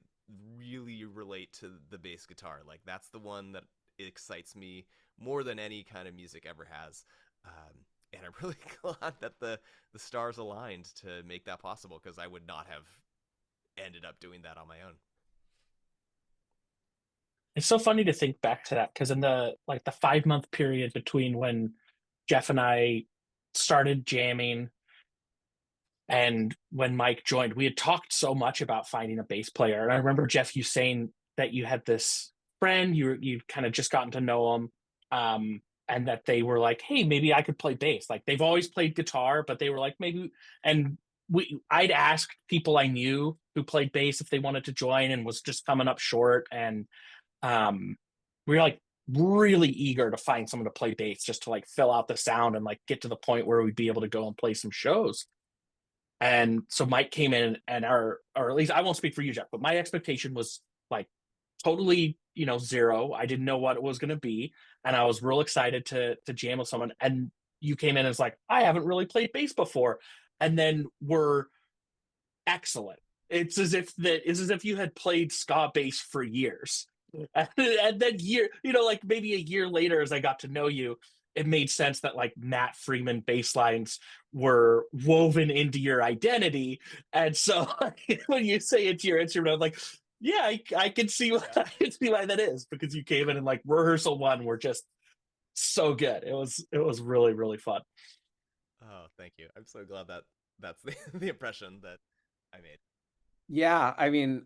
really relate to the bass guitar. Like that's the one that excites me more than any kind of music ever has. And I'm really glad that the stars aligned to make that possible, because I would not have ended up doing that on my own. It's so funny to think back to that because in the 5 month period between when Jeff and I started jamming and when Mike joined, we had talked so much about finding a bass player. And I remember, Jeff, you saying that you had this friend, you'd kind of just gotten to know him, and that they were like, hey, maybe I could play bass. Like they've always played guitar, but they were like, maybe. And I'd asked people I knew who played bass if they wanted to join, and was just coming up short. And we were like really eager to find someone to play bass, just to like fill out the sound and like get to the point where we'd be able to go and play some shows. And so Mike came in, and or at least I won't speak for you, Jeff, but my expectation was like totally, zero. I didn't know what it was going to be, and I was real excited to jam with someone. And you came in and it's like, I haven't really played bass before, and then were excellent. It's as if you had played ska bass for years. And then like maybe a year later, as I got to know you, it made sense that like Matt Freeman bass lines were woven into your identity. And so when you say it's your instrument, I'm like, yeah, I can see I can see why that is, because you came in and like rehearsal one were just so good. It was really, really fun. Oh, thank you. I'm so glad that that's the impression that I made. Yeah, I mean,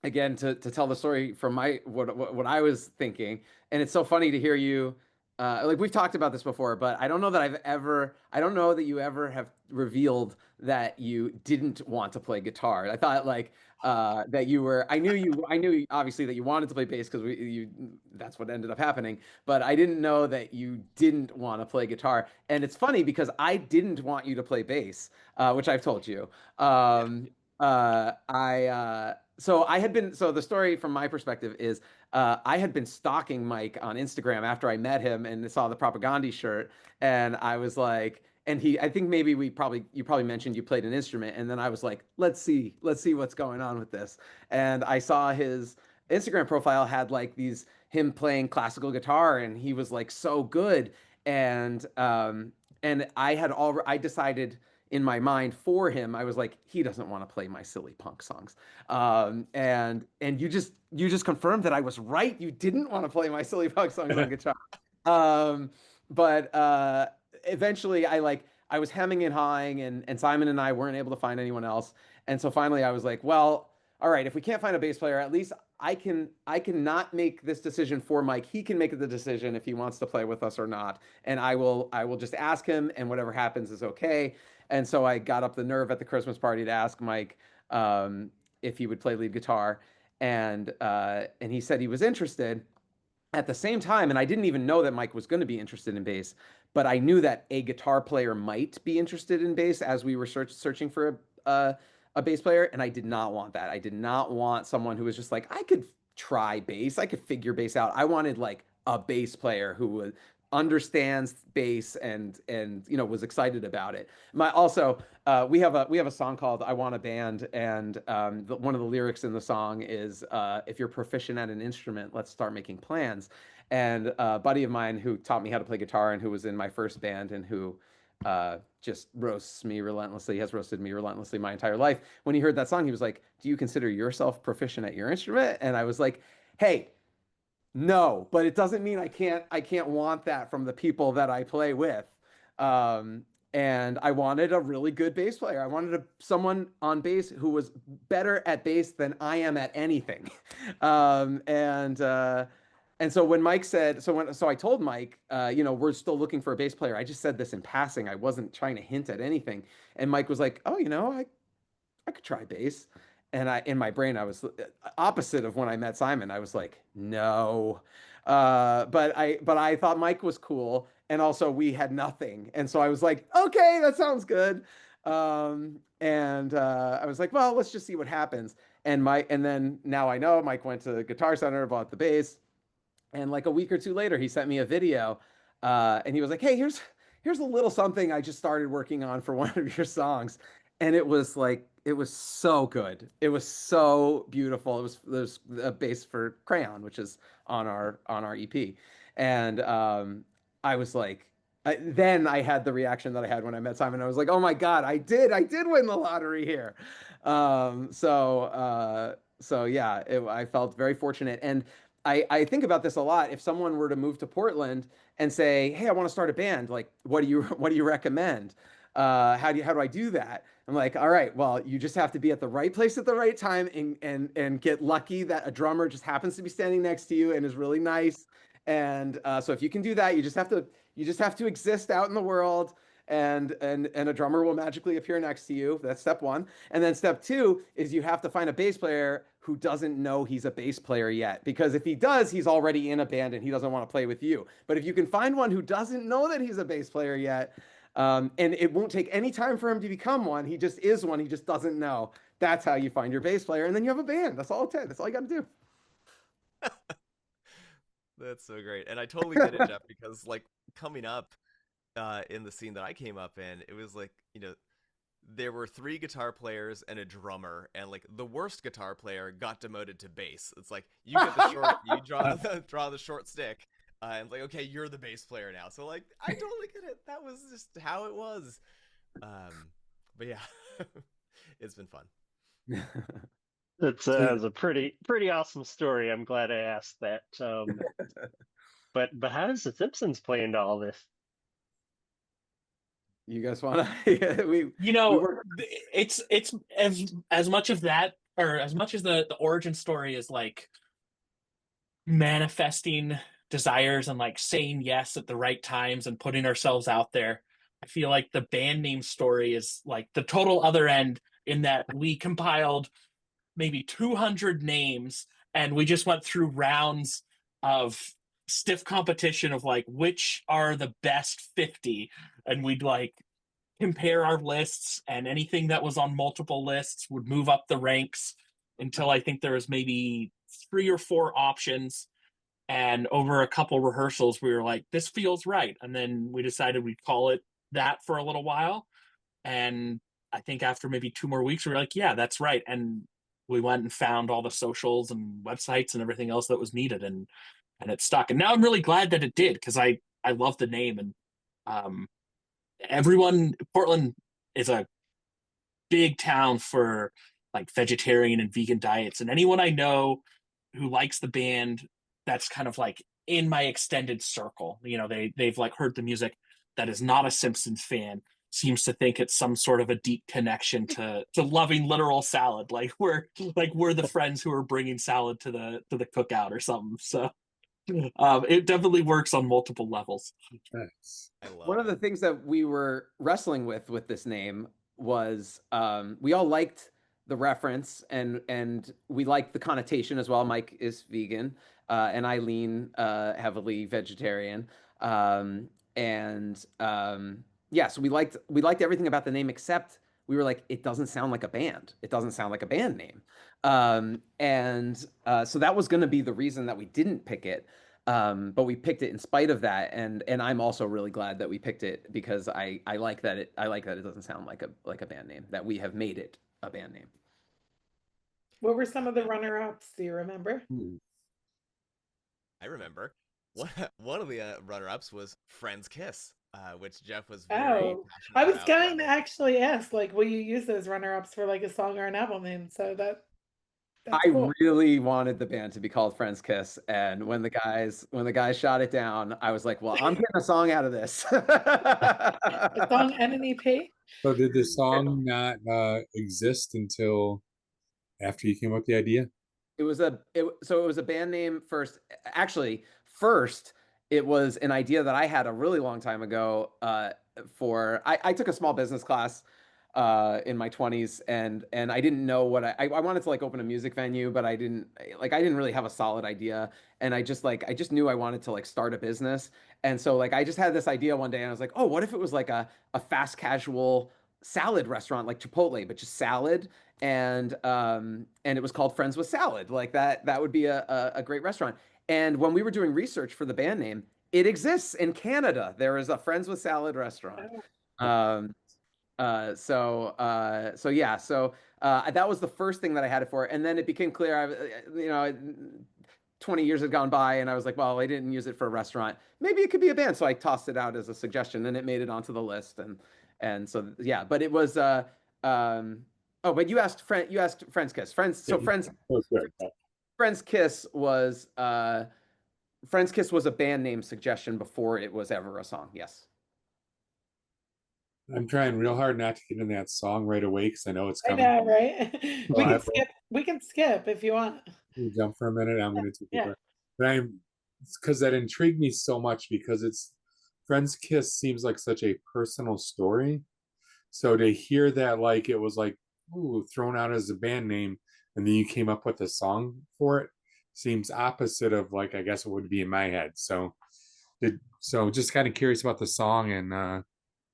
again, to tell the story from what I was thinking, and it's so funny to hear you. Like we've talked about this before, but I don't know that you ever have revealed that you didn't want to play guitar. I thought like that you were. I knew obviously that you wanted to play bass because that's what ended up happening. But I didn't know that you didn't want to play guitar. And it's funny because I didn't want you to play bass, which I've told you. So the story from my perspective is I had been stalking Mike on Instagram after I met him and saw the Propagandhi shirt, and I was like, and I think maybe you probably mentioned you played an instrument, and then I was like, let's see what's going on with this, and I saw his Instagram profile had like him playing classical guitar, and he was like so good, and I decided in my mind for him, I was like, he doesn't want to play my silly punk songs. And you just confirmed that I was right. You didn't want to play my silly punk songs on guitar. But eventually I was hemming and hawing, and Simon and I weren't able to find anyone else. And so finally I was like, well, all right, if we can't find a bass player, at least I can not make this decision for Mike. He can make the decision if he wants to play with us or not. And I will just ask him, and whatever happens is okay. And so I got up the nerve at the Christmas party to ask Mike if he would play lead guitar, and he said he was interested. At the same time, and I didn't even know that Mike was going to be interested in bass, but I knew that a guitar player might be interested in bass as we were searching for a bass player, and I did not want that. I did not want someone who was just like, I could try bass, I could figure bass out. I wanted like a bass player who understands bass and was excited about it. We have a song called "I Want a Band," and one of the lyrics in the song is if you're proficient at an instrument, let's start making plans. And a buddy of mine who taught me how to play guitar and who was in my first band and who just roasts me relentlessly, has roasted me relentlessly my entire life. When he heard that song, he was like, "Do you consider yourself proficient at your instrument?" And I was like, "Hey, no, but it doesn't mean I can't want that from the people that I play with." And I wanted a really good bass player. I wanted someone on bass who was better at bass than I am at anything. And so when Mike said, so I told Mike, we're still looking for a bass player. I just said this in passing. I wasn't trying to hint at anything. And Mike was like, "Oh, I could try bass." And in my brain, I was opposite of when I met Simon. I was like, no. But I thought Mike was cool, and also we had nothing, and so I was like, okay, that sounds good. I was like, well, let's just see what happens. And then now I know Mike went to Guitar Center, bought the bass, and like a week or two later, he sent me a video, and he was like, "Hey, here's a little something I just started working on for one of your songs," and it was so good. It was so beautiful. There's a bass for Crayon, which is on our EP, and I was like, then I had the reaction that I had when I met Simon. I was like, "Oh my God, I did win the lottery here." So so yeah, I felt very fortunate. And I think about this a lot. If someone were to move to Portland and say, "Hey, I want to start a band," like, what do you what do you recommend? How do I do that? I'm like, all right, well, you just have to be at the right place at the right time, and get lucky that a drummer just happens to be standing next to you and is really nice. And so if you can do that, you just have to exist out in the world, and a drummer will magically appear next to you. That's step one. And then step two is you have to find a bass player who doesn't know he's a bass player yet. Because if he does, he's already in a band and he doesn't want to play with you. But if you can find one who doesn't know that he's a bass player yet, and it won't take any time for him to become one, he just is one, he just doesn't know. That's how you find your bass player, and then you have a band. That's all it takes. That's all you got to do. That's so great. And I totally get it, Jeff, because like coming up in the scene that I came up in, it was like, there were 3 guitar players and a drummer, and like the worst guitar player got demoted to bass. It's like you get the short, you draw the short stick, and it's like, okay, you're the bass player now. So like, I totally get it. That was just how it was. But yeah, it's been fun. It's a pretty awesome story. I'm glad I asked that. But how does the Simpsons play into all this? You guys want to? It's as much of that, or as much as the origin story is like manifesting desires and like saying yes at the right times and putting ourselves out there. I feel like the band name story is like the total other end, in that we compiled maybe 200 names and we just went through rounds of stiff competition of like which are the best 50, and we'd like compare our lists, and anything that was on multiple lists would move up the ranks until I think there was maybe 3 or 4 options. And over a couple rehearsals we were like, this feels right, and then we decided we'd call it that for a little while. And I think after maybe 2 more weeks we were like, yeah, that's right. And we went and found all the socials and websites and everything else that was needed, and it stuck. And now I'm really glad that it did, because I love the name. And Portland is a big town for like vegetarian and vegan diets, and anyone I know who likes the band, that's kind of like in my extended circle, they've like heard the music, that is not a Simpsons fan, seems to think it's some sort of a deep connection to loving literal salad, like we're the friends who are bringing salad to the cookout or something. So it definitely works on multiple levels. Nice. I love One of the it. things that we were wrestling with this name was, we all liked the reference, and we liked the connotation as well. Mike is vegan, and I lean heavily vegetarian. Yeah, so we liked everything about the name, except we were like, it doesn't sound like a band. It doesn't sound like a band name. So that was going to be the reason that we didn't pick it. But we picked it in spite of that, and I'm also really glad that we picked it, because I like that it doesn't sound like a band name, that we have made it a band name. What were some of the runner-ups? Do you remember? I remember. One of the runner-ups was Friends Kiss, which Jeff was very passionate I was about. going to actually ask, like, will you use those runner-ups for like a song or an album name? So that's I cool. really wanted the band to be called Friends Kiss, and when the guys shot it down, I was like, well, I'm getting a song out of this. A song and an EP? So did the song not exist until after you came up with the idea? It was a band name first. Actually, first it was an idea that I had a really long time ago. I took a small business class in my 20s, and I didn't know what I wanted to like open a music venue, but I didn't really have a solid idea, and I just knew I wanted to like start a business. And so like I just had this idea one day, and I was like, oh, what if it was like a fast casual salad restaurant, like Chipotle, but just salad. And it was called Friends with Salad. Like that would be a great restaurant. And when we were doing research for the band name, it exists in Canada. There is a Friends with Salad restaurant. So that was the first thing that I had it for. And then it became clear, 20 years had gone by, and I was like, well, I didn't use it for a restaurant. Maybe it could be a band. So I tossed it out as a suggestion, and it made it onto the list. And so, yeah, but it was, Oh, but you asked Friends Kiss. Yeah, was good. Friends Kiss was a band name suggestion before it was ever a song. Yes. I'm trying real hard not to get in that song right away because I know it's I coming. know, right? Well, I will. We can skip if you want. Can we jump for a minute? I'm going to take a Yeah. breath. But it's because that intrigued me so much because Friends Kiss seems like such a personal story. So to hear that, like, it was like, ooh, thrown out as a band name, and then you came up with a song for it, seems opposite of, like, I guess it would be in my head. So just kind of curious about the song and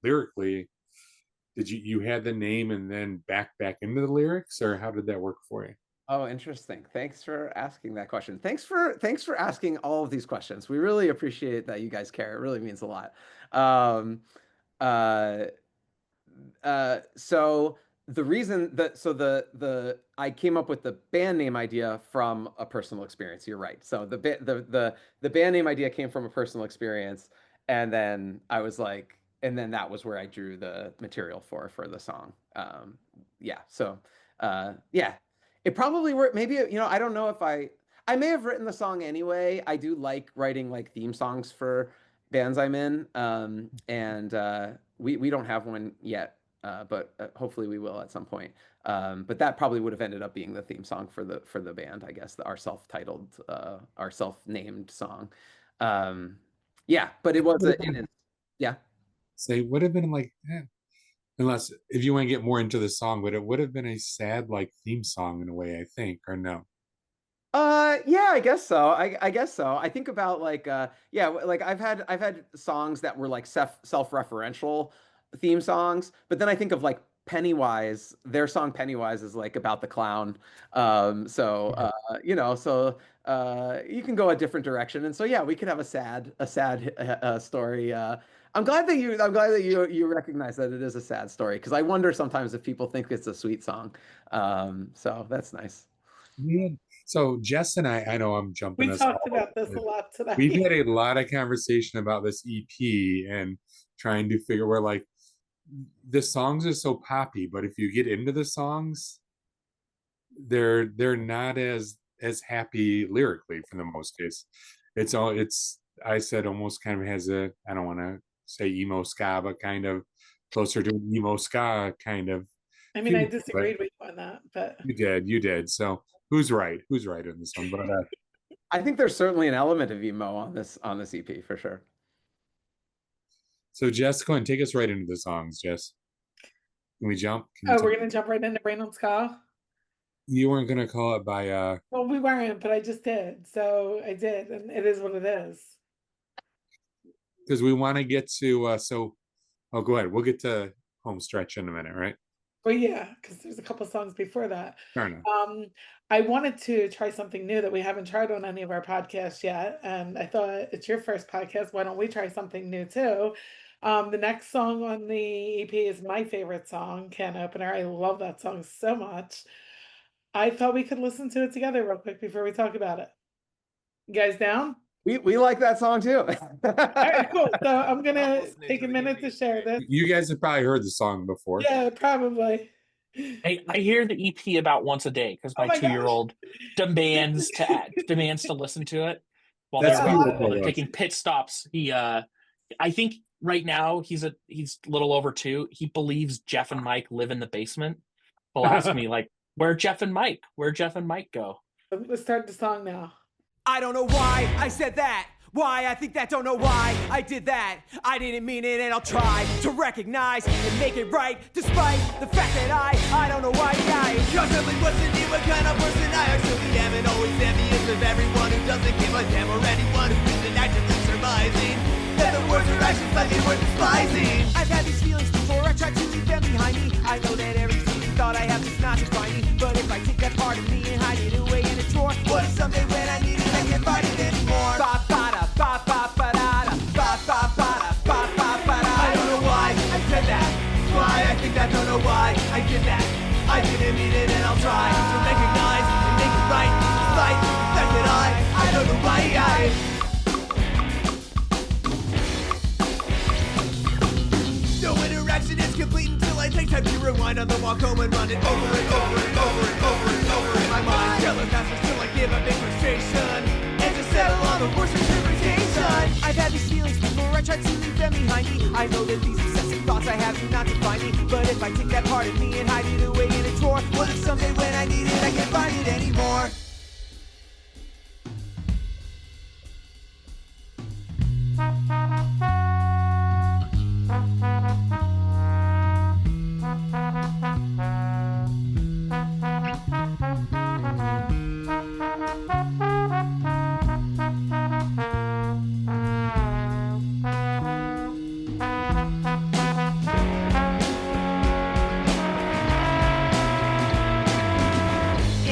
lyrically, did you had the name and then back into the lyrics, or how did that work for you? Oh, interesting. Thanks for asking that question. Thanks for asking all of these questions. We really appreciate that you guys care. It really means a lot. So the reason that I came up with the band name idea from a personal experience. You're right. So the band name idea came from a personal experience, and then I was like, and then that was where I drew the material for the song. Yeah. So yeah, it probably worked. Maybe I don't know if I may have written the song anyway. I do like writing like theme songs for bands I'm in, and we don't have one yet, but hopefully we will at some point. But that probably would have ended up being the theme song for the band, I guess, our self-titled, our self-named song. Yeah, but it was yeah. Say would have been like, unless if you want to get more into the song, but it would have been a sad like theme song in a way, I think, or no? Yeah, I guess so. I guess so. I think about like yeah, like I've had songs that were like self-referential theme songs, but then I think of like Pennywise. Their song Pennywise is like about the clown. So you can go a different direction. And so yeah, we could have a sad story. I'm glad that you recognize that it is a sad story, because I wonder sometimes if people think it's a sweet song. So that's nice. Yeah. So Jess and I know I'm jumping. We talked about this a lot today. We've had a lot of conversation about this EP and trying to figure where, like, the songs are so poppy, but if you get into the songs, they're not as happy lyrically for the most case. I said almost kind of has a, I don't want to say emo ska, but kind of closer to emo ska kind of. I mean, I disagreed with you on that, but you did. So who's right in this one? But I think there's certainly an element of emo on this EP for sure. So Jess, go ahead and take us right into the songs, Jess. Can we jump? We're gonna jump right into Rain on Ska. You weren't gonna call it by Well, we weren't, but I just did. So I did, and it is what it is. Because we want to get to go ahead. We'll get to Home Stretch in a minute, right? Well, yeah, because there's a couple songs before that. Fair enough. I wanted to try something new that we haven't tried on any of our podcasts yet, and I thought it's your first podcast. Why don't we try something new too? The next song on the EP is my favorite song, Can Opener. I love that song so much. I thought we could listen to it together real quick before we talk about it. You guys down? We like that song too. All right, cool. So I'm gonna take a minute to share this. You guys have probably heard the song before. Yeah, probably. I hear the EP about once a day because my 2-year-old demands to listen to it while they're taking pit stops. He I think right now he's a little over 2. He believes Jeff and Mike live in the basement. He'll ask me like, where'd Jeff and Mike go? Let's start the song now. I don't know why I said that. Why I think that, don't know why I did that. I didn't mean it, and I'll try to recognize and make it right, despite the fact that I don't know why I constantly questioning what kind of person I actually am, and always envious of everyone who doesn't give a damn, or anyone who isn't actively surmising that the words or actions might be worth despising. I've had these feelings before, I tried to leave them behind me. I know that every season thought I have this not just find me, but if I take that part of me and hide it away in a drawer, what if someday when I need it I can't find it anymore? I don't know why I said that. Why I think I don't know why I did that. I didn't mean it, and I'll try to recognize and make it right, despite the fact that I don't know why No mind on the walk home and run it over and over and over and over and over in my mind. Yellow passes till I give up in frustration and to settle on the worst interpretation. I've had these feelings before, I tried to leave them behind me. I know that these obsessive thoughts I have do not define me, but if I take that part of me and hide it away in a drawer, what if someday when I need it I can't find it anymore?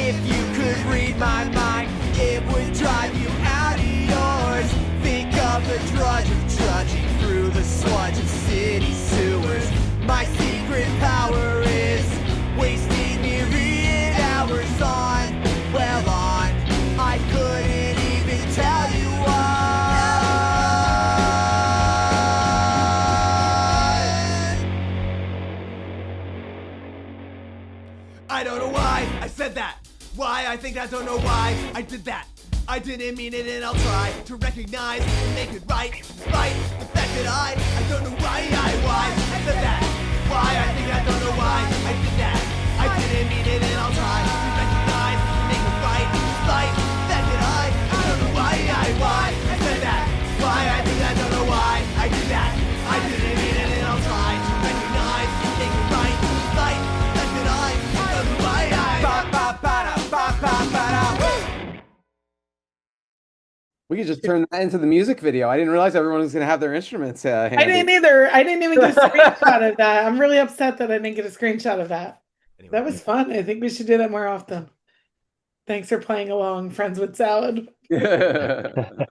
If you could read my mind, it would drive you out of yours. Think of the drudge of trudging through the sludge of city sewers. My secret power is wasting myriad hours on, well on, I couldn't even tell you why. I don't know why I said that. Why I think I don't know why I did that. I didn't mean it and I'll try to recognize and make it right, despite the fact that I don't know why I said that. Why I think I don't know why I did that. I didn't mean it and I'll try to recognize and make it right, despite the fact that I don't know why I said that. Why I think I don't know why I did that. I didn't mean it and I'll try to recognize and make it right, despite the fact that I don't know why We could just turn that into the music video. I didn't realize everyone was going to have their instruments handy. I didn't either. I didn't even get a screenshot of that. I'm really upset that I didn't get a screenshot of that. Anyway, That was fun. I think we should do that more often. Thanks for playing along, Friends with Salad. So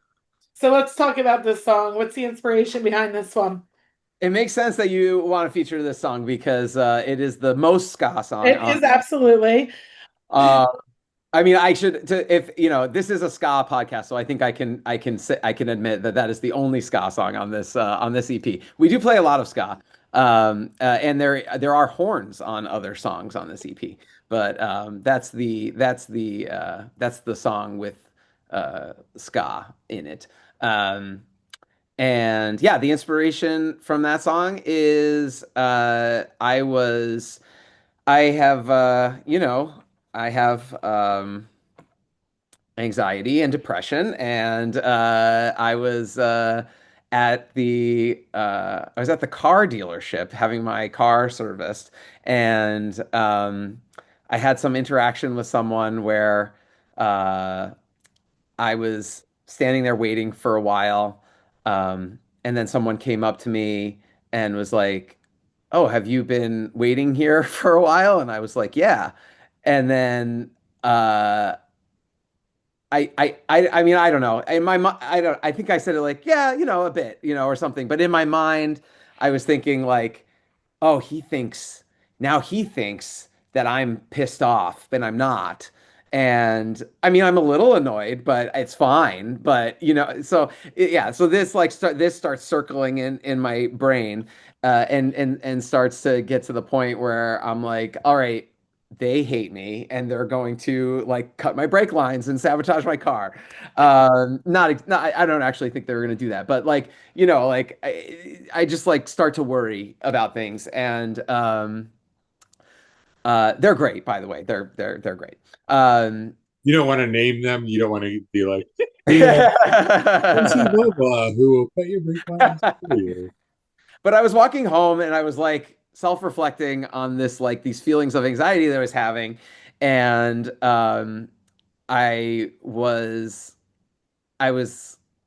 let's talk about this song. What's the inspiration behind this one? It makes sense that you want to feature this song because it is the most ska song. It is absolutely. I mean, I should if you know this is a ska podcast, so I think I can admit that is the only ska song on this EP. We do play a lot of ska, and there are horns on other songs on this EP, but that's the song with ska in it. And yeah, the inspiration from that song is I have anxiety and depression, and I was at the car dealership having my car serviced, and I had some interaction with someone where I was standing there waiting for a while, and then someone came up to me and was like, "Oh, have you been waiting here for a while?" And I was like, "Yeah." And then I mean, I don't know. In my mind, I think I said it like, yeah, a bit, or something. But in my mind, I was thinking like, oh, he thinks that I'm pissed off, but I'm not. And I mean, I'm a little annoyed, but it's fine. But so yeah, so this starts circling in my brain, and starts to get to the point where I'm like, all right, they hate me and they're going to like cut my brake lines and sabotage my car. Not I don't actually think they're going to do that, but like, like I just like start to worry about things, and they're great, by the way. They're great. You don't want to name them. You don't want to be like, hey, who will put your brake lines for you. But I was walking home and I was like self-reflecting on this, like these feelings of anxiety that I was having. And I was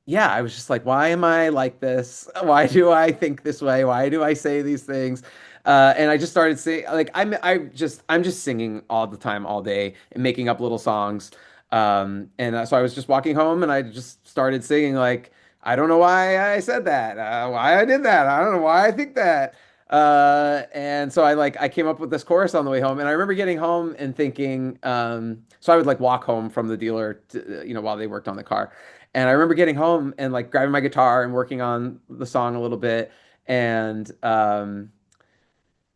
just like, why am I like this? Why do I think this way? Why do I say these things? And I just started saying, like, I'm just singing all the time, all day, and making up little songs. So I was just walking home, and I just started singing, like, I don't know why I said that, why I did that, I don't know why I think that. And so I came up with this chorus on the way home, and I remember getting home and thinking, so I would like walk home from the dealer while they worked on the car. And I remember getting home and like grabbing my guitar and working on the song a little bit. And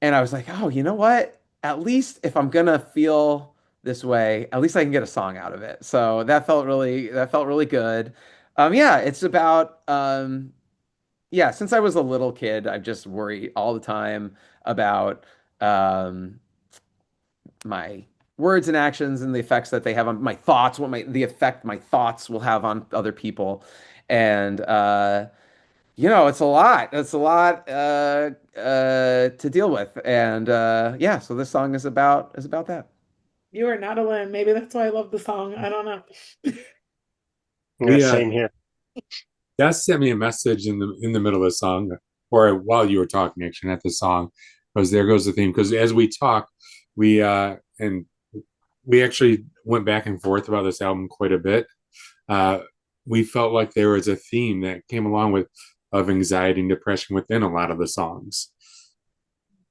And I was like, oh, you know what? At least if I'm gonna feel this way, at least I can get a song out of it. So that felt really good. Yeah, it's about yeah, since I was a little kid, I've just worried all the time about um my words and actions and the effects that they have on my thoughts, the effect my thoughts will have on other people. And it's a lot. It's a lot to deal with. And yeah, so this song is about that. You are not alone. Maybe that's why I love the song. I don't know. Yeah, We same here. Jess sent me a message in the middle of the song, or while you were talking, actually, not the song, because there goes the theme. Because as we talk, and we actually went back and forth about this album quite a bit. Uh, we felt like there was a theme that came along with of anxiety and depression within a lot of the songs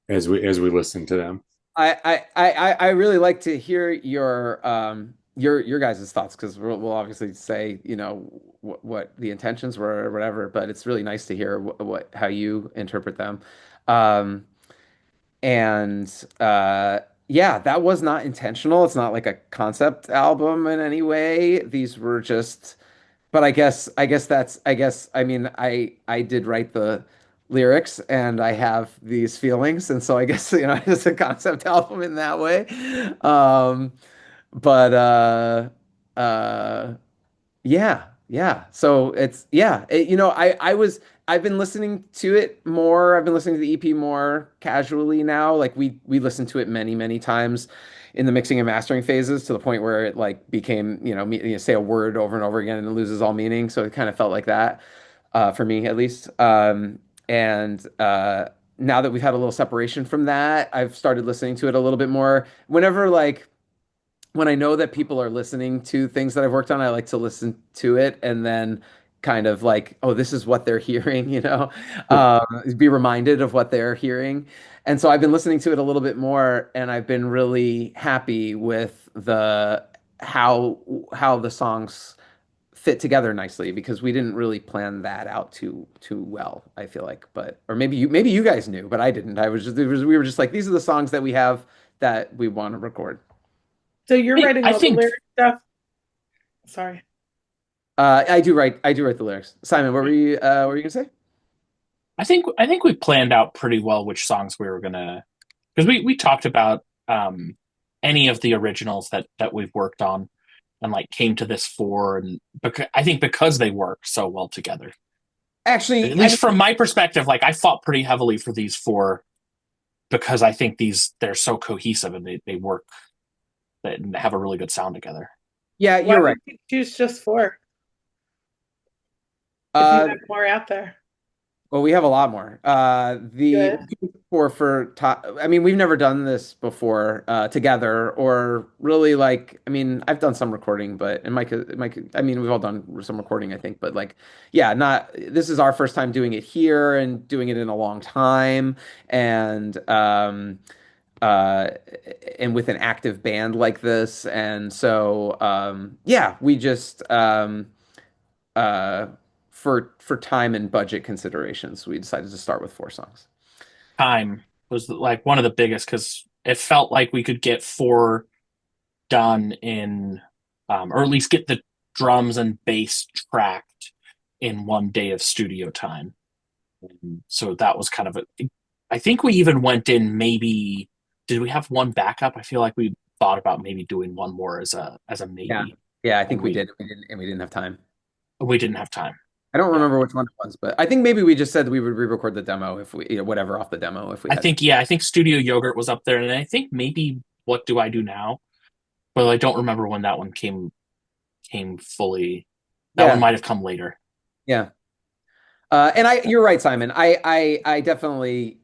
as we listened to them. I really like to hear your guys' thoughts because we'll obviously say what the intentions were or whatever, but it's really nice to hear how you interpret them. Um, and yeah, that was not intentional. It's not like a concept album in any way. These were just, but I mean I did write the lyrics and I have these feelings, and so I guess it's a concept album in that way. Um, but uh yeah, yeah. So I've been listening to it more. I've been listening to the EP more casually now. Like we listened to it many, many times in the mixing and mastering phases to the point where it like became, say a word over and over again and it loses all meaning. So it kind of felt like that, for me at least. And now that we've had a little separation from that, I've started listening to it a little bit more. When I know that people are listening to things that I've worked on, I like to listen to it and then kind of like, oh, this is what they're hearing, be reminded of what they're hearing. And so I've been listening to it a little bit more, and I've been really happy with the how the songs fit together nicely because we didn't really plan that out too well, I feel like. But or maybe you guys knew, but I didn't. We were just like, these are the songs that we have that we want to record. So you're writing I all the think lyric stuff. Sorry. I do write the lyrics. Simon, what were you gonna say? I think we planned out pretty well which songs we were gonna, because we talked about any of the originals that we've worked on and like came to this for, and because I think because they work so well together. Actually, At least from my perspective, like I fought pretty heavily for these four because I think they're so cohesive and they work and have a really good sound together. yeah, Why you're right. would you choose just four if you Uh, have more out there? well, we have a lot more. The Good. I mean, we've never done this before together, or really like. I mean, I've done some recording, but and Mike. I mean, we've all done some recording, I think, but like, yeah, not. This is our first time doing it here and doing it in a long time, and uh, and with an active band like this, and so yeah, we just uh, for time and budget considerations, we decided to start with four songs. Time was like one of the biggest because it felt like we could get four done in, or at least get the drums and bass tracked in one day of studio time. And so that was kind of a. I think we even went in maybe. Did we have one backup? I feel like we thought about maybe doing one more as a Yeah, maybe. yeah, I think And we did. We didn't have time. we didn't have time. I don't Yeah. remember which one it was, but I think maybe we just said that we would re-record the demo if we, whatever off the demo if we I had. think I think Studio Yogurt was up there, and I think maybe What Do I Do Now? But I don't remember when that one came fully. That one Yeah, might have come later. yeah. You're right, Simon. I definitely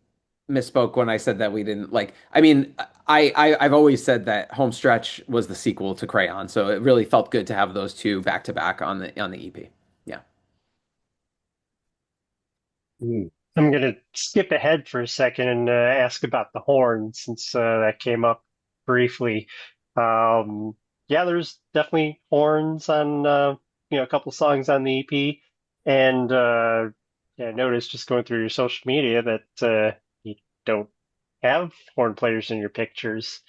misspoke when I said that we didn't like. I mean, I've always said that Homestretch was the sequel to Crayon, so it really felt good to have those two back to back on the EP. Yeah. Ooh. I'm going to skip ahead for a second and ask about the horn since that came up briefly. Yeah, there's definitely horns on a couple songs on the EP, and yeah, I noticed just going through your social media that you don't have horn players in your pictures,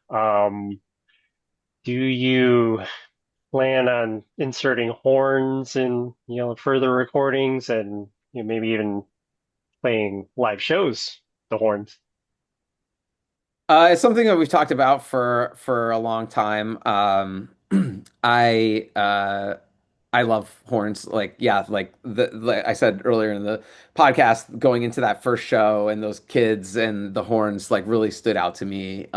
um, do you plan on inserting horns in, further recordings and maybe even playing live shows, the horns? It's something that we've talked about for a long time. I I love horns. Like, yeah, like I said earlier in the podcast, going into that first show and those kids and the horns like really stood out to me,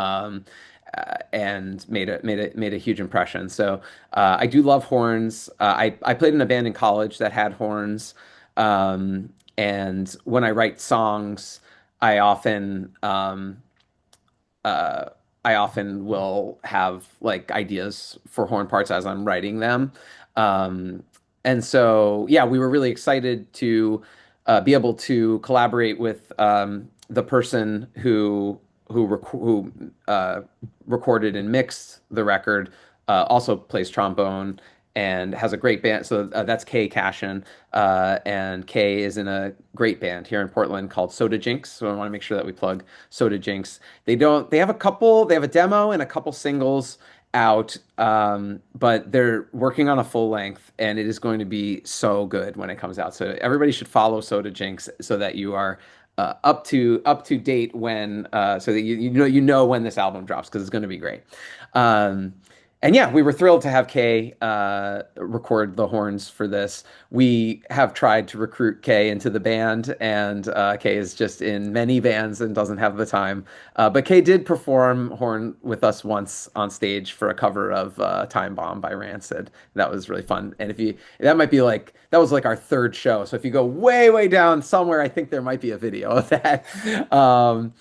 and made a huge impression. So I do love horns. I played in a band in college that had horns, and when I write songs, I often uh, I often will have like ideas for horn parts as I'm writing them. Um, and so, yeah, we were really excited to be able to collaborate with the person who recorded and mixed the record. Also plays trombone and has a great band. So that's Kay Cashin, and Kay is in a great band here in Portland called Soda Jinx. So I want to make sure that we plug Soda Jinx. They have a demo and a couple singles out, but they're working on a full length and it is going to be so good when it comes out. So everybody should follow Soda Jinx so that you are up to date when so that you know when this album drops because it's going to be great. Um, and yeah, we were thrilled to have Kay record the horns for this. We have tried to recruit Kay into the band, and Kay is just in many bands and doesn't have the time. But Kay did perform horn with us once on stage for a cover of "Time Bomb" by Rancid. That was really fun. And if you that might be like that was like our third show. So if you go way way down somewhere, I think there might be a video of that. Um,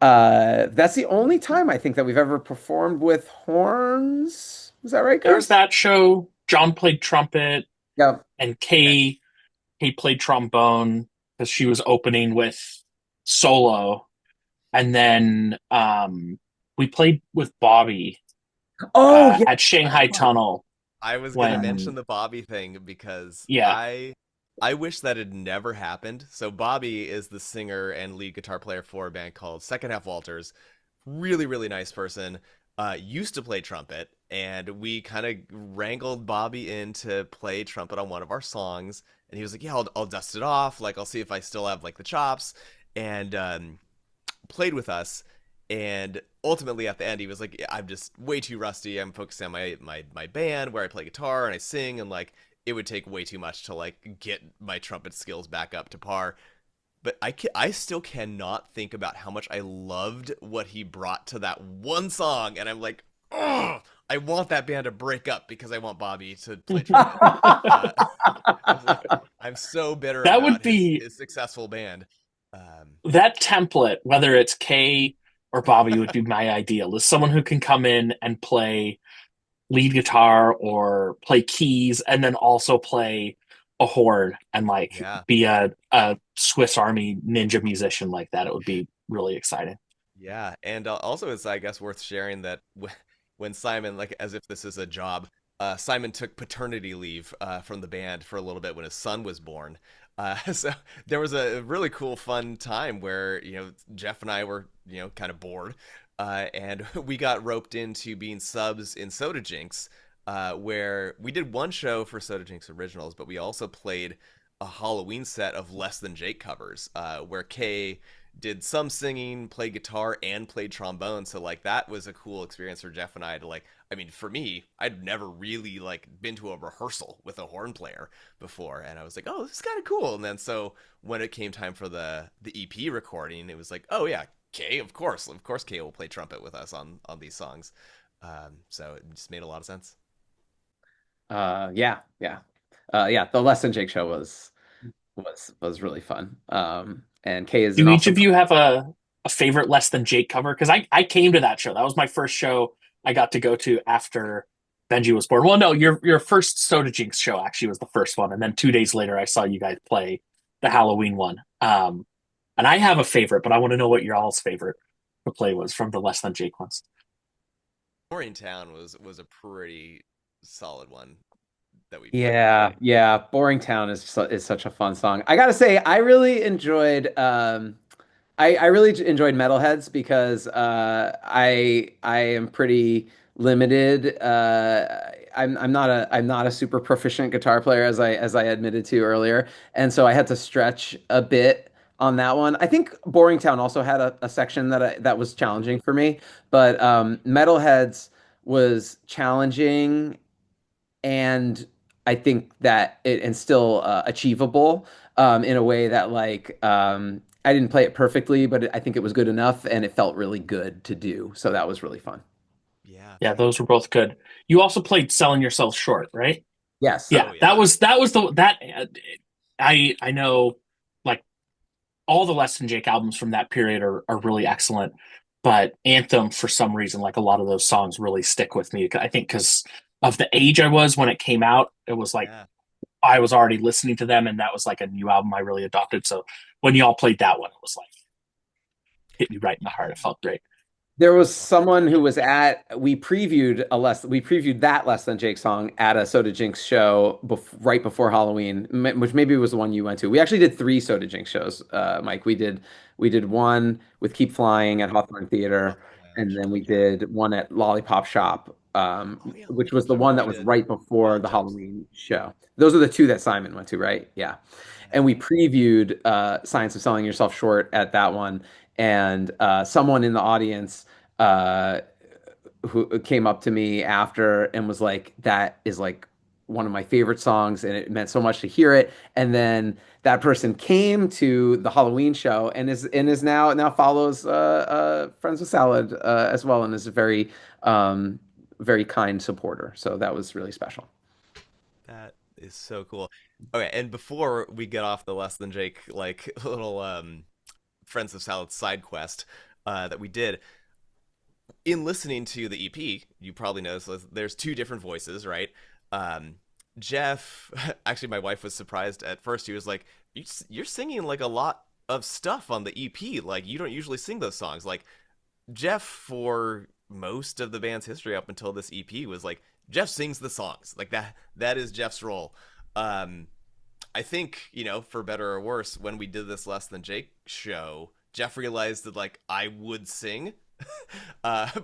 that's the only time I think that we've ever performed with horns. Was that right, There's guys? that show. John played trumpet, Yeah. and Kay played trombone because she was opening with solo, and then we played with Bobby Oh, yeah. at Shanghai Tunnel I was gonna mention when the Bobby thing because yeah. I wish that had never happened. So Bobby is the singer and lead guitar player for a band called Second Half Walters. Really, really nice person. Used to play trumpet, and we kind of wrangled Bobby in to play trumpet on one of our songs. And he was like, "Yeah, I'll dust it off. Like, I'll see if I still have like the chops." And played with us. And ultimately, at the end, he was like, "I'm just way too rusty. I'm focusing on my band where I play guitar and I sing, and like it would take way too much to like get my trumpet skills back up to par." But I still cannot think about how much I loved what he brought to that one song, and I'm like, oh, I want that band to break up because I want Bobby to play trumpet. Uh, I'm so bitter That would about be his successful band. Um, that template, whether it's Kay or Bobby, would be my ideal. Is someone who can come in and play lead guitar or play keys and then also play a horn and like yeah, be a Swiss Army ninja musician like that. It would be really exciting. yeah, and also it's I guess worth sharing that when Simon, like as if this is a job, Simon took paternity leave from the band for a little bit when his son was born. So there was a really cool, fun time where Jeff and I were kind of bored, and we got roped into being subs in Soda Jinx, where we did one show for Soda Jinx Originals, but we also played a Halloween set of Less Than Jake covers, where Kay did some singing, played guitar, and played trombone. So like that was a cool experience for Jeff and I to like. I mean, for me, I'd never really like been to a rehearsal with a horn player before, and I was like, oh, this is kind of cool. And then so when it came time for the EP recording, it was like, oh yeah, Kay, of course, Kay will play trumpet with us on these songs. So it just made a lot of sense. Yeah, yeah, yeah. The Less Than Jake show was really fun. And Kay is an Do each awesome. of you have a favorite Less Than Jake cover? Because I came to that show. That was my first show I got to go to after Benji was born. Well, no, your first Soda Jinx show actually was the first one, and then 2 days later I saw you guys play the Halloween one. And I have a favorite, but I want to know what your all's favorite to play was from the Less Than Jake ones. Boring Town was a pretty solid one that we played. Yeah, yeah. Boring Town is such a fun song. I gotta say, I really enjoyed. I really enjoyed Metalheads because I am pretty limited. I'm not a super proficient guitar player as I admitted to earlier, and so I had to stretch a bit on that one. I think Boring Town also had a section that was challenging for me, but Metalheads was challenging, and I think that it and still achievable in a way that I didn't play it perfectly, but I think it was good enough and it felt really good to do. So that was really fun. Yeah. Yeah, those were both good. You also played Selling Yourself Short, right? Yes. Yeah, Oh, yeah. that was the that I know like all the Less Than Jake albums from that period are really excellent, but Anthem for some reason like a lot of those songs really stick with me. I think because of the age I was when it came out, it was like Yeah. I was already listening to them, and that was like a new album I really adopted. So when y'all played that one, it was like hit me right in the heart. It felt great. There was someone who was we previewed that Less Than Jake song at a Soda Jinx show right before Halloween, which maybe was the one you went to. We actually did three Soda Jinx shows, Mike. We did one with Keep Flying at Hawthorne Theater, and then we did one at Lollipop Shop, Oh, yeah, which was the Lollipop one Shop. that We was did right before Wild the Gems. Halloween show. Those are the two that Simon went to, right? Yeah. And we previewed Science of Selling Yourself Short at that one, and someone in the audience uh, who came up to me after and was like, "That is like one of my favorite songs," and it meant so much to hear it. And then that person came to the Halloween show and is now follows Friends with Salad as well, and is a very kind supporter. So that was really special. That is so cool. Okay, and before we get off the Less Than Jake like little Friends of Salad side quest that we did, in listening to the EP, you probably noticed there's two different voices, right? Um, Jeff, actually, my wife was surprised at first. He was like, "You're singing like a lot of stuff on the EP. Like you don't usually sing those songs." Like Jeff, for most of the band's history up until this EP, was like Jeff sings the songs. Like that is Jeff's role. Um, I think, for better or worse, when we did this Less Than Jake show, Jeff realized that like I would sing.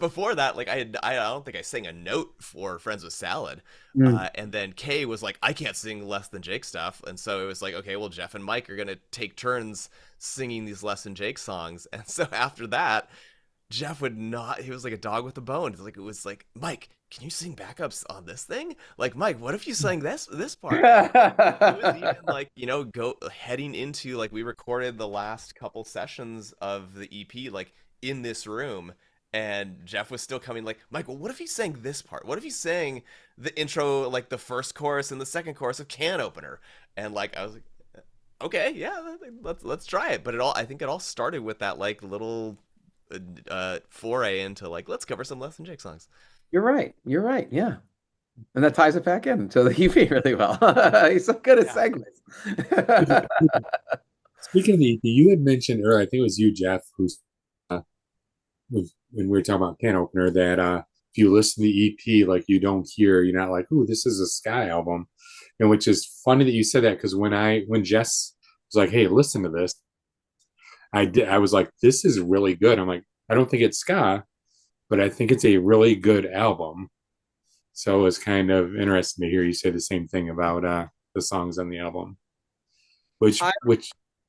Before that, like I don't think I sang a note for Friends with Salad. And then Kay was like, I can't sing Less Than Jake stuff, and so it was like, okay, well, Jeff and Mike are gonna take turns singing these Less Than Jake songs. And so after that, Jeff would not. He was like a dog with a bone. It was like, Mike, can you sing backups on this thing? Like, Mike, what if you sang this part? It was even like, go heading into like we recorded the last couple sessions of the EP like in this room, and Jeff was still coming like, Michael, what if he sang this part? What if he sang the intro, like the first chorus and the second chorus of Can Opener? And like I was like, okay, yeah, let's try it. But I think it all started with that like little foray into like, let's cover some Less Than Jake songs. You're right. You're right. Yeah. And that ties it back in to the EP really well. He's so good at segments. Speaking of the EP, you had mentioned earlier, I think it was you, Jeff, who's when we were talking about Can Opener, that if you listen to the EP, like you're not like, ooh, this is a ska album. And which is funny that you said that, because when Jess was like, hey, listen to this, I was like, this is really good. I'm like, I don't think it's ska, but I think it's a really good album. So it was kind of interesting to hear you say the same thing about the songs on the album. Which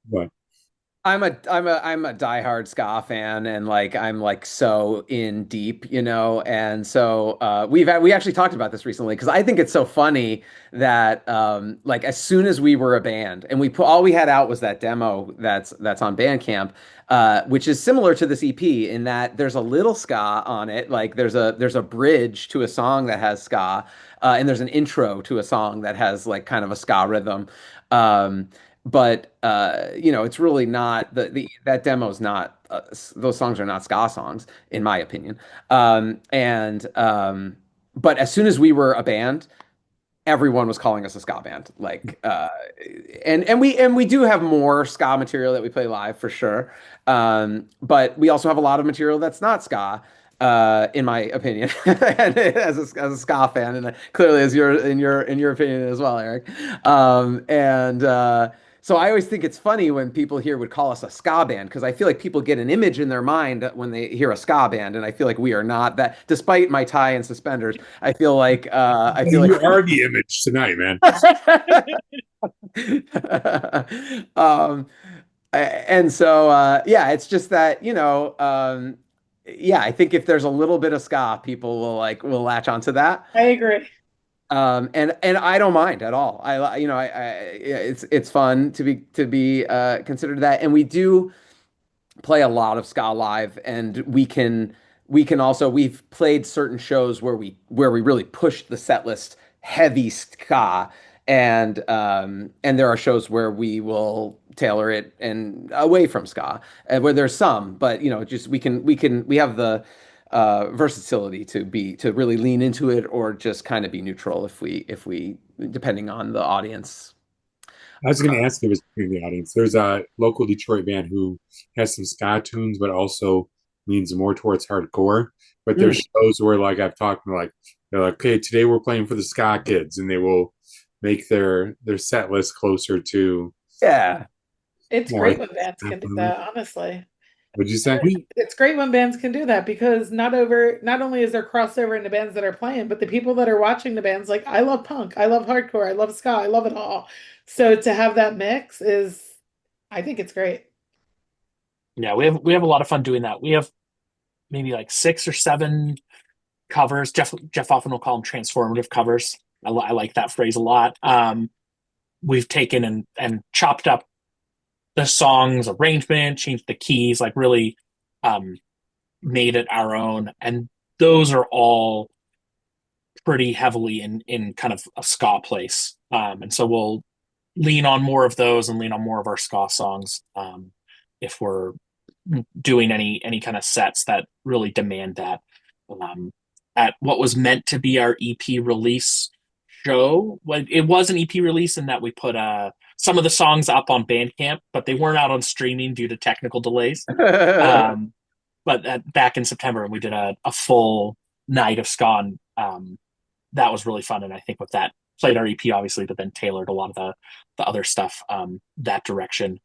what? I'm a diehard ska fan, and like I'm like so in deep, and so we actually talked about this recently because I think it's so funny that like as soon as we were a band and all we had out was that demo that's on Bandcamp, which is similar to this EP in that there's a little ska on it, like there's a bridge to a song that has ska, and there's an intro to a song that has like kind of a ska rhythm. But it's really not that demo's not those songs are not ska songs in my opinion. But as soon as we were a band, everyone was calling us a ska band. Like and we do have more ska material that we play live for sure. But we also have a lot of material that's not ska. In my opinion, and as a ska fan, and clearly as in your opinion as well, Eric. So I always think it's funny when people here would call us a ska band because I feel like people get an image in their mind when they hear a ska band, and I feel like we are not that. Despite my tie and suspenders, I feel like You are the image tonight, man. And so yeah, it's just that, yeah, I think if there's a little bit of ska, people will latch onto that. I agree. And I don't mind at all. It's fun to be considered that, and we do play a lot of ska live, and we can also, we've played certain shows where we really pushed the set list heavy ska, and there are shows where we will tailor it and away from ska, where there's some, but just we have the versatility to really lean into it or just kind of be neutral if we depending on the audience. I was going to ask if it was between the audience. There's a local Detroit band who has some ska tunes, but also leans more towards hardcore. But there's shows where, like, I've talked to, like, they're like, okay, today we're playing for the ska kids, and they will make their set list closer to. Yeah, It's great when bands can do that, honestly. What'd you say? It's great when bands can do that because not only is there crossover into bands that are playing, but the people that are watching the bands, like, I love punk, I love hardcore, I love ska, I love it all. So to have that mix I think it's great. Yeah, we have a lot of fun doing that. We have maybe like 6 or 7 covers. Jeff often will call them transformative covers. I like that phrase a lot. We've taken and chopped up the song's arrangement, changed the keys, like really made it our own. And those are all pretty heavily in kind of a ska place. And so we'll lean on more of those and lean on more of our ska songs if we're doing any kind of sets that really demand that. At what was meant to be our EP release show, it was an EP release in that we put some of the songs up on Bandcamp, but they weren't out on streaming due to technical delays. But back in September, we did a full night of ska, and that was really fun. And I think with that, played our EP obviously, but then tailored a lot of the other stuff that direction.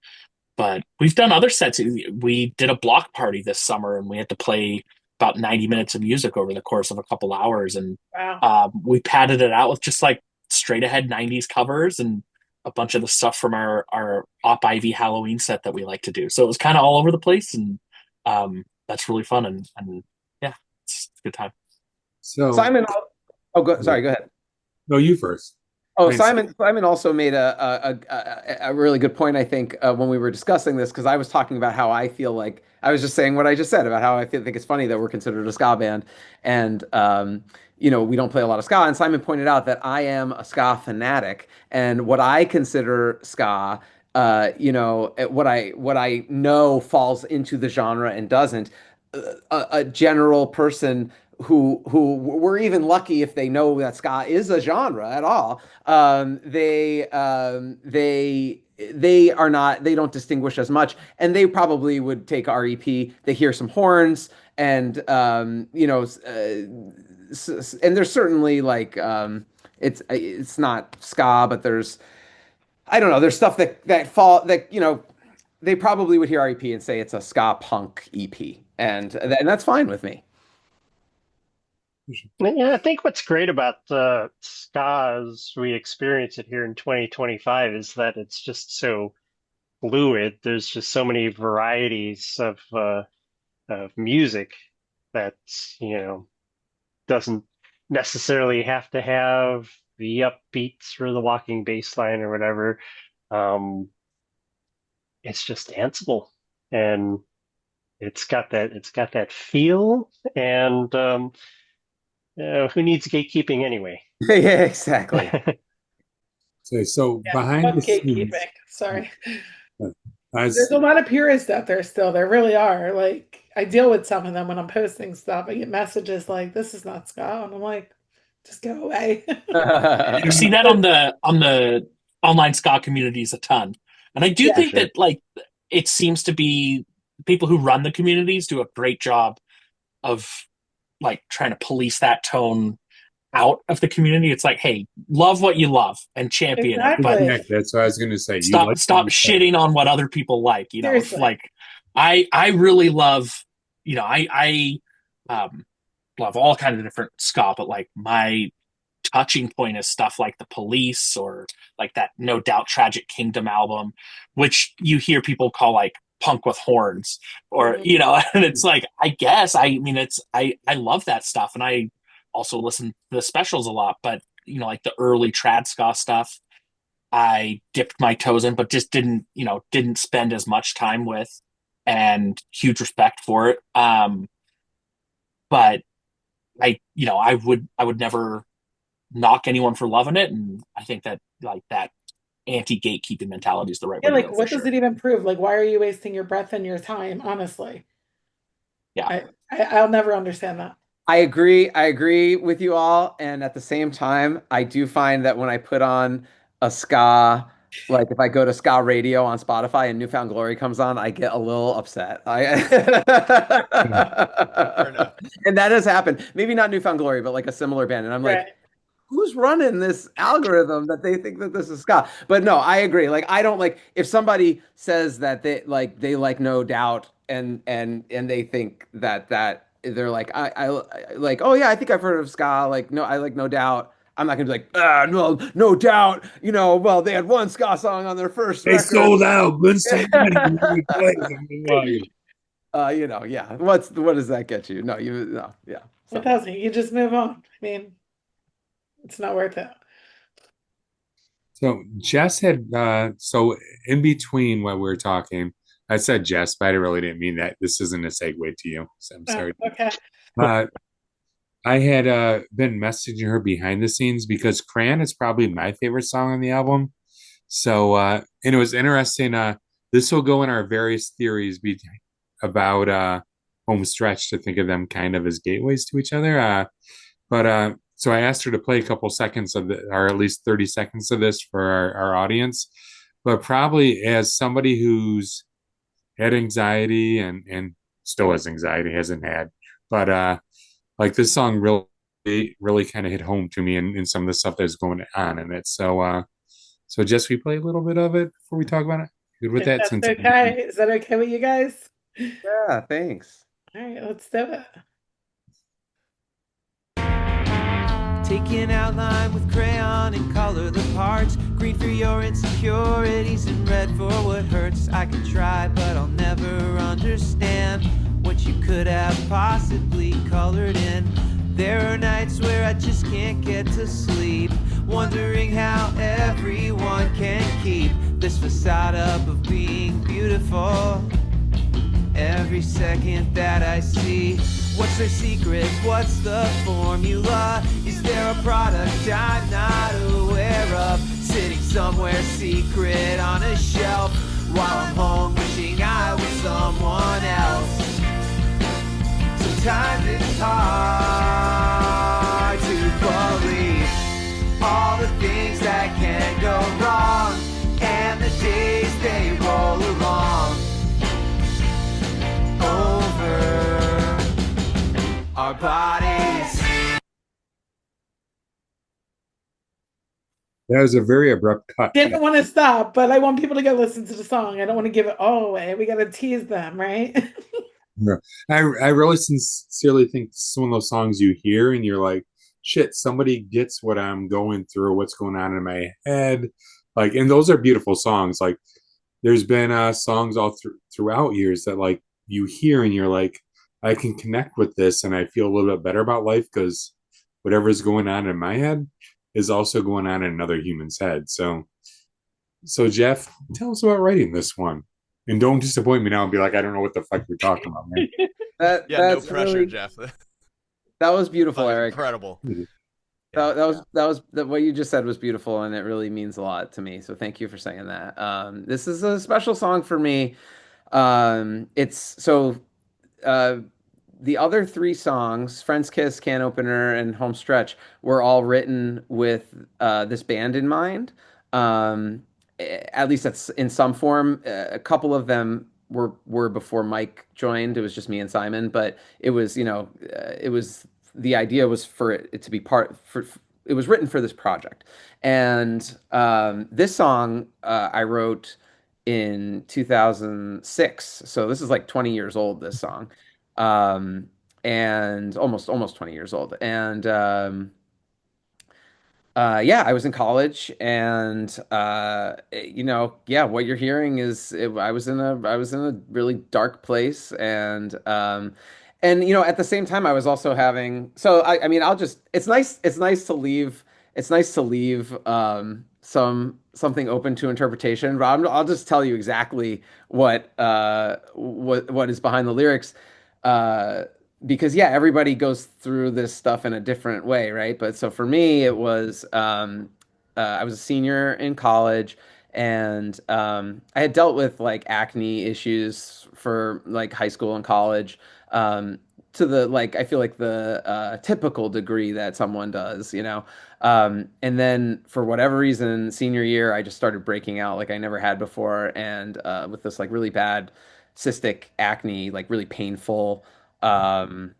But we've done other sets. We did a block party this summer, and we had to play about 90 minutes of music over the course of a couple hours. And Wow. we padded it out with just like straight ahead 90s covers and a bunch of the stuff from our Op Ivy Halloween set that we like to do. So it was kind of all over the place, and that's really fun. And yeah, it's a good time. So Simon, sorry, go ahead. No, you first. Oh, Thanks. Simon also made a really good point, I think, when we were discussing this, because I was talking about how I feel like I was just saying what I just said about how I think it's funny that we're considered a ska band, and we don't play a lot of ska. And Simon pointed out that I am a ska fanatic, and what I consider ska, what I know falls into the genre and doesn't. A general person who we're even lucky if they know that ska is a genre at all. They are not, they don't distinguish as much, and they probably would take our EP. They hear some horns, and and there's certainly like it's not ska, but there's, I don't know, there's stuff that they probably would hear our EP and say it's a ska punk EP, and that's fine with me. Yeah, I think what's great about ska as we experience it here in 2025 is that it's just so fluid. There's just so many varieties of music that doesn't necessarily have to have the upbeats or the walking bass line or whatever. It's just danceable, and it's got that feel, and who needs gatekeeping anyway? Yeah, exactly. So Yeah, behind fuck the scenes, gatekeeping. Sorry. as There's a lot of purists out there still. There really are. Like, I deal with some of them when I'm posting stuff. I get messages like, "This is not ska," and I'm like, "Just go away." You see that on the online ska communities a ton, and I do Yeah, think sure. that like it seems to be people who run the communities do a great job of like trying to police that tone out of the community. It's like, hey, love what you love and champion it, but Exactly. That's what I was gonna say. You stop like stop what you said. shitting on what other people like. You know, it's Seriously. like I really love, you know, I love all kinds of different ska, but like my touching point is stuff like The Police or like that No Doubt Tragic Kingdom album, which you hear people call like punk with horns, or Mhm. you know, and it's like, I guess, I mean, it's I love that stuff, and I also listen to the Specials a lot, but you know, like the early trad ska stuff I dipped my toes in, but just didn't spend as much time with, and huge respect for it. But I would never knock anyone for loving it, and I think that like that anti gatekeeping mentality is the right Yeah, way to like go. what For does sure. it even prove? Like, why are you wasting your breath and your time? Honestly, Yeah. I'll never understand that. I agree with you all, and at the same time, I do find that when I put on a ska, like if I go to ska radio on Spotify and Newfound Glory comes on, I get a little upset. enough. And that has happened. Maybe not Newfound Glory, but like a similar band. And I'm like, Right. who's running this algorithm that they think that this is ska? But no, I agree. Like I don't like if somebody says that they like No Doubt and they think that they're like I like, oh yeah, I think I've heard of ska. Like no, I like No Doubt. I'm not gonna be like, no doubt. You know, well, they had one ska song on their first They record. sold out. Gwen Stefani really plays them. You know, yeah. What does that get you? No, yeah. So. It doesn't. You just move on. I mean, it's not worth it. So Jess had so in between what we were talking, I said Jess, but I really didn't mean that. This isn't a segue to you. So I'm Oh, sorry. okay. I had been messaging her behind the scenes because Cran is probably my favorite song on the album. So and it was interesting. This will go in our various theories about home stretch to think of them kind of as gateways to each other. But so I asked her to play a couple seconds of or at least 30 seconds of this for our audience. But probably as somebody who's had anxiety and still has anxiety, hasn't had, but like this song really kind of hit home to me in some of the stuff that's going on in it. So just we play a little bit of it before we talk about it. Good with If that? that's Since okay. Is that okay with you guys? Yeah, thanks. All right, let's do it. Take an outline with crayon and color the parts. Green for your insecurities and red for what hurts. I can try, but I'll never understand what you could have possibly colored in. There are nights where I just can't get to sleep, wondering how everyone can keep this facade up of being beautiful. Every second that I see, what's their secret? What's the formula? Is there a product I'm not aware of? Sitting somewhere secret on a shelf, while I'm home wishing I was someone else. Sometimes it's hard to believe all the things that can go wrong, and the days they roll along over our bodies. that was a very abrupt cut. Didn't want to stop, but I want people to go listen to the song. I don't want to give it all away. We got to tease them, right? Yeah. I really sincerely think this is one of those songs you hear and you're like, shit, somebody gets what I'm going through, what's going on in my head. Like, and those are beautiful songs. Like, there's been songs all throughout years that like you hear and you're like, I can connect with this and I feel a little bit better about life because whatever's going on in my head is also going on in another human's head. So Jeff, tell us about writing this one. And don't disappoint me now and be like, I don't know what the fuck you're talking about, man. Yeah, No pressure, really, Jeff. that was beautiful, Eric. Incredible. That was what you just said was beautiful, and it really means a lot to me. So thank you for saying that. This is a special song for me. It's so the other three songs, Friend's Kiss, Can Opener, and Home Stretch, were all written with this band in mind. At least that's in some form. A couple of them were before Mike joined. It was just me and Simon, but it was, it was the idea was for it to be it was written for this project. And this song I wrote in 2006. So this is like 20 years old, this song. Um, and almost 20 years old. And yeah, I was in college, and yeah, what you're hearing is I was in a really dark place, and at the same time, I was also having. So I mean, it's nice to leave. It's nice to leave something open to interpretation. But I'll just tell you exactly what is behind the lyrics. Uh, because yeah, everybody goes through this stuff in a different way, right? But so for me, it was I was a senior in college, and I had dealt with like acne issues for like high school and college, um, to the like I feel like the typical degree that someone does. And then for whatever reason, senior year, I just started breaking out like I never had before, and with this like really bad cystic acne, like really painful. Um,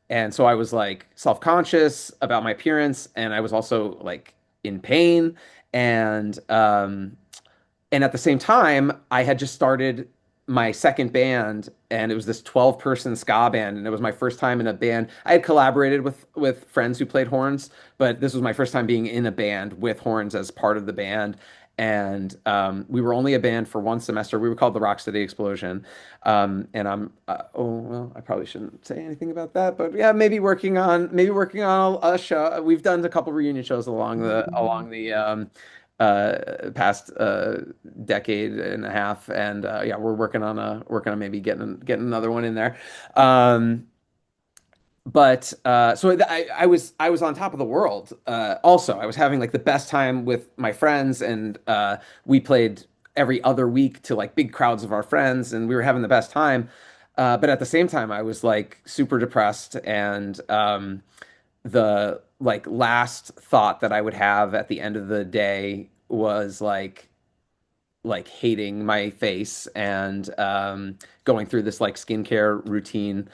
and so I was like self-conscious about my appearance, and I was also like in pain. And at the same time, I had just started my second band, and it was this 12-person ska band, and it was my first time in a band. I had collaborated with friends who played horns, but this was my first time being in a band with horns as part of the band. And we were only a band for one semester. We were called the Rocksteady Explosion. And oh well, I probably shouldn't say anything about that, but yeah, maybe working on a show. We've done a couple reunion shows along the past decade and a half, and yeah, we're working on maybe getting another one in there. Um, but so I was on top of the world. Also, I was having like the best time with my friends, and we played every other week to like big crowds of our friends, and we were having the best time. But at the same time, I was like super depressed, and the like last thought that I would have at the end of the day was like hating my face, and going through this like skincare routine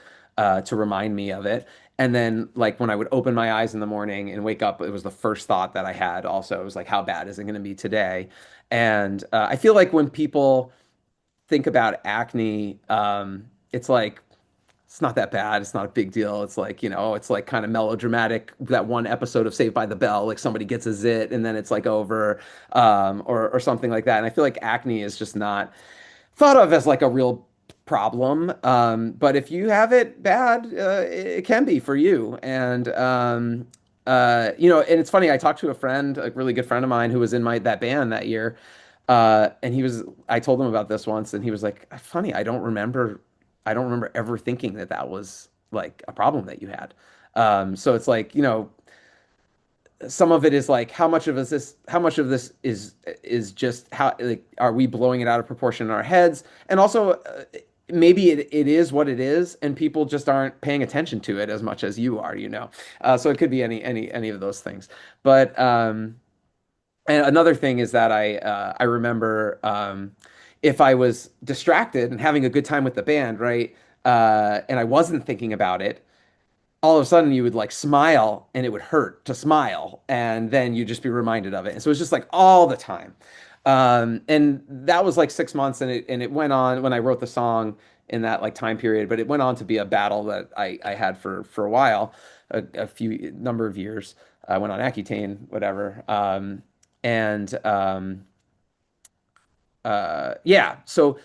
to remind me of it. And then like when I would open my eyes in the morning and wake up, it was the first thought that I had. Also, it was like, how bad is it going to be today? And I feel like when people think about acne, it's like it's not that bad. It's not a big deal. It's like, it's like kind of melodramatic. That one episode of Saved by the Bell, like somebody gets a zit and then it's like over, or something like that. And I feel like acne is just not thought of as like a real problem. But if you have it bad, it can be for you. And it's funny. I talked to a friend, a really good friend of mine, who was in that band that year. And I told him about this once, and he was like, funny, I don't remember ever thinking that was like a problem that you had. So it's like, some of it is like how much of this is just how, like, are we blowing it out of proportion in our heads? And also, maybe it is what it is, and people just aren't paying attention to it as much as you are. So it could be any of those things. But and another thing is that I remember, if I was distracted and having a good time with the band, right, and I wasn't thinking about it, all of a sudden you would like smile, and it would hurt to smile, and then you'd just be reminded of it. And so it's just like all the time. And that was like 6 months, and it went on when I wrote the song in that like time period, but it went on to be a battle that I had for a while, a few number of years. I went on Accutane, whatever. And Yeah, so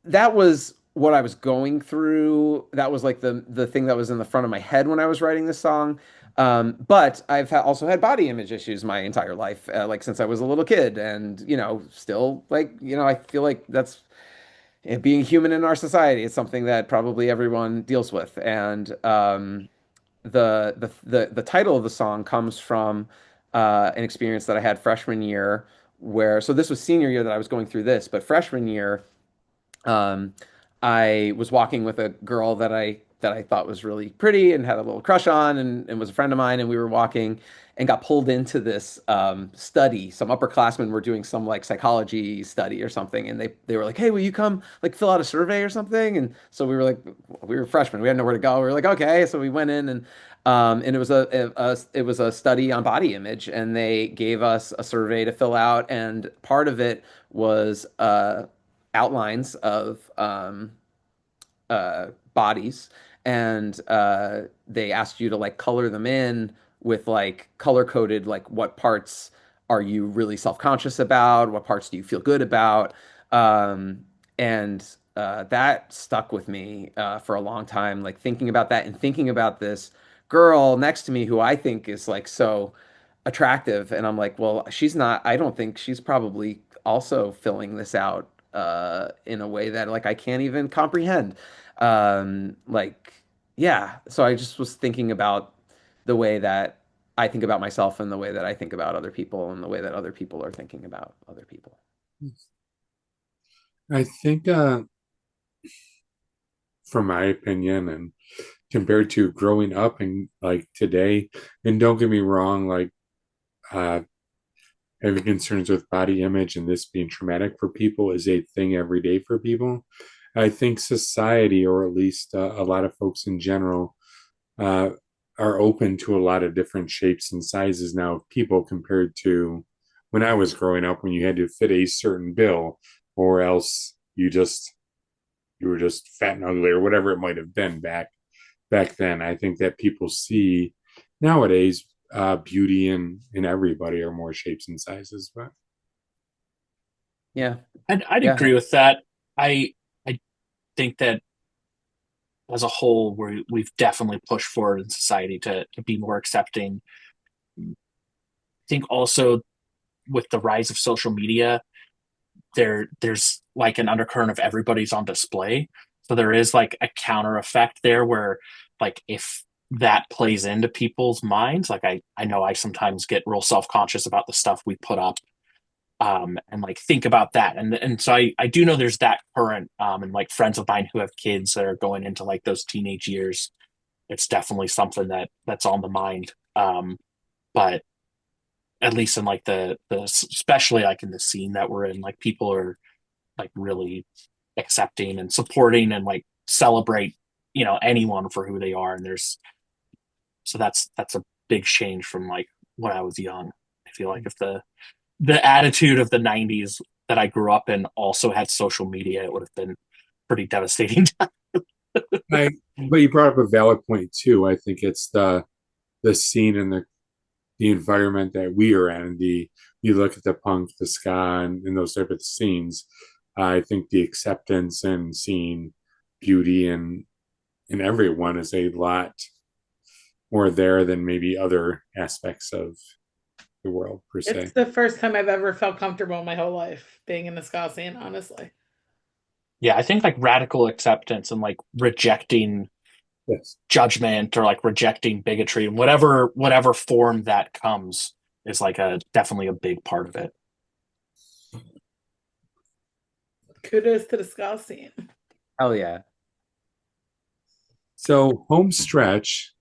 that was what I was going through. That was like the thing that was in the front of my head when I was writing this song. But also had body image issues my entire life, like since I was a little kid, and still like I feel like that's being human in our society. It's something that probably everyone deals with. And the title of the song comes from an experience that I had freshman year, where so this was senior year that I was going through this, but freshman year, um, I was walking with a girl that I I thought was really pretty and had a little crush on, and was a friend of mine, and we were walking and got pulled into this study. Some upperclassmen were doing some like psychology study or something, and they were like, "Hey, will you come like fill out a survey or something?" And so we were like, we were freshmen, we had nowhere to go. We were like, "Okay," so we went in, and it was a study on body image, and they gave us a survey to fill out, and part of it was outlines of bodies, and they asked you to like color them in with like color coded, like what parts are you really self-conscious about, what parts do you feel good about, and that stuck with me for a long time, like thinking about that and thinking about this girl next to me who I think is like so attractive, and I'm like, well, she's not, I don't think she's probably also filling this out in a way that like I can't even comprehend. Like, yeah, so I just was thinking about the way that I think about myself and the way that I think about other people and the way that other people are thinking about other people. I think, from my opinion, and compared to growing up and like today, and don't get me wrong, like uh, having concerns with body image and this being traumatic for people is a thing every day for people. I think society, or at least a lot of folks in general, uh, are open to a lot of different shapes and sizes now of people compared to when I was growing up, when you had to fit a certain bill, or else you were just fat and ugly, or whatever it might have been back then. I think that people see nowadays beauty in everybody, or more shapes and sizes. But Yeah. I'd Yeah. agree with that. I think that as a whole, we've definitely pushed forward in society to be more accepting. I think also with the rise of social media, there's like an undercurrent of everybody's on display. So there is like a counter effect there where like if that plays into people's minds, like I know I sometimes get real self-conscious about the stuff we put up, and like think about that, and so I do know there's that current, and like friends of mine who have kids that are going into like those teenage years, it's definitely something that's on the mind. But at least in like the especially like in the scene that we're in, like people are like really accepting and supporting and like celebrate, anyone for who they are, and so that's a big change from like when I was young. I feel like if the attitude of the 90s that I grew up in also had social media, it would have been pretty devastating. but you brought up a valid point too. I think it's the scene and the environment that we are in. You look at the punk, the ska, and those type of scenes. I think the acceptance and seeing beauty in everyone is a lot more there than maybe other aspects of the world per se. It's the first time I've ever felt comfortable in my whole life being in the ska scene, honestly. Yeah, I think like radical acceptance and like rejecting judgment, or like rejecting bigotry, and whatever form that comes is like definitely a big part of it. Kudos to the ska scene. Hell yeah. So home stretch,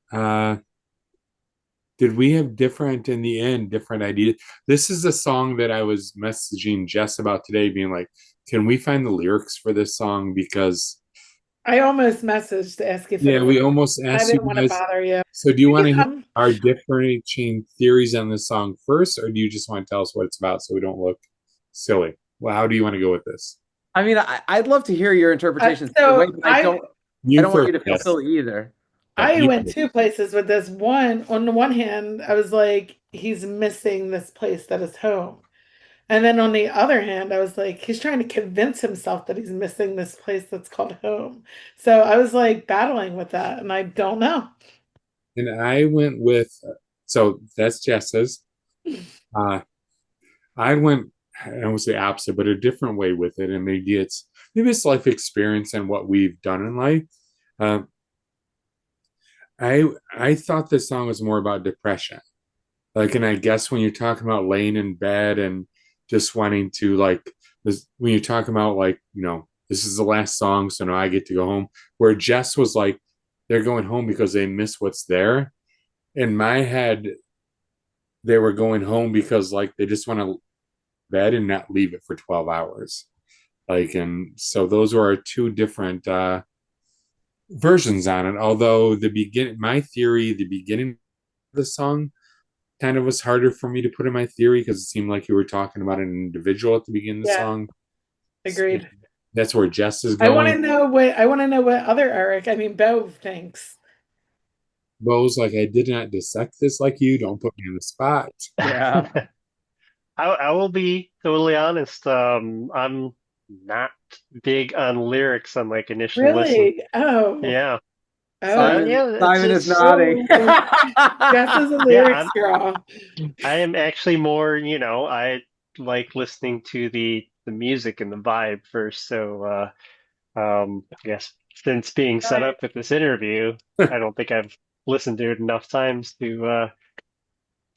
did we have different ideas? This is a song that I was messaging Jess about today, being like, can we find the lyrics for this song? Because I almost messaged to ask if we almost I asked didn't you want to guys. bother you. So do you want to hear Um, our differentiating theories on this song first, or do you just want to tell us what it's about so we don't look silly? Well, how do you want to go with this? I mean, I'd love to hear your interpretations. so Wait, but I don't want you to feel Yes. silly either. I you went first. two places with this. One, on the one hand, I was like, he's missing this place that is home. And then on the other hand, I was like, he's trying to convince himself that he's missing this place that's called home. So I was like battling with that, and I don't know. And I went with, so that's Jess's. I went, I don't want to say opposite, but a different way with it. And maybe it's life experience and what we've done in life. I thought this song was more about depression. Like, and I guess when you're talking about laying in bed and just wanting to like this, when you're talking about like, this is the last song, so now I get to go home. Where Jess was like, they're going home because they miss what's there. In my head, they were going home because like they just want to bed and not leave it for 12 hours. Like, and so those were our two different versions on it. Although my theory, the beginning of the song kind of was harder for me to put in my theory because it seemed like you were talking about an individual at the beginning of the Yeah. song. Agreed. That's where Jess is I going. want to know what other Eric, I mean, Beau thinks. Bo's like, I did not dissect this like you. Don't put me on the spot. Yeah. I will be totally honest. I'm not big on lyrics on like initial listen. Really? Oh. Yeah. Simon, yeah, it's Simon is just- nodding. Jess is a lyrics I'm- girl. I am actually more, I like listening to the music and the vibe first. So, I guess since being set Right. up with this interview, I don't think I've listened to it enough times to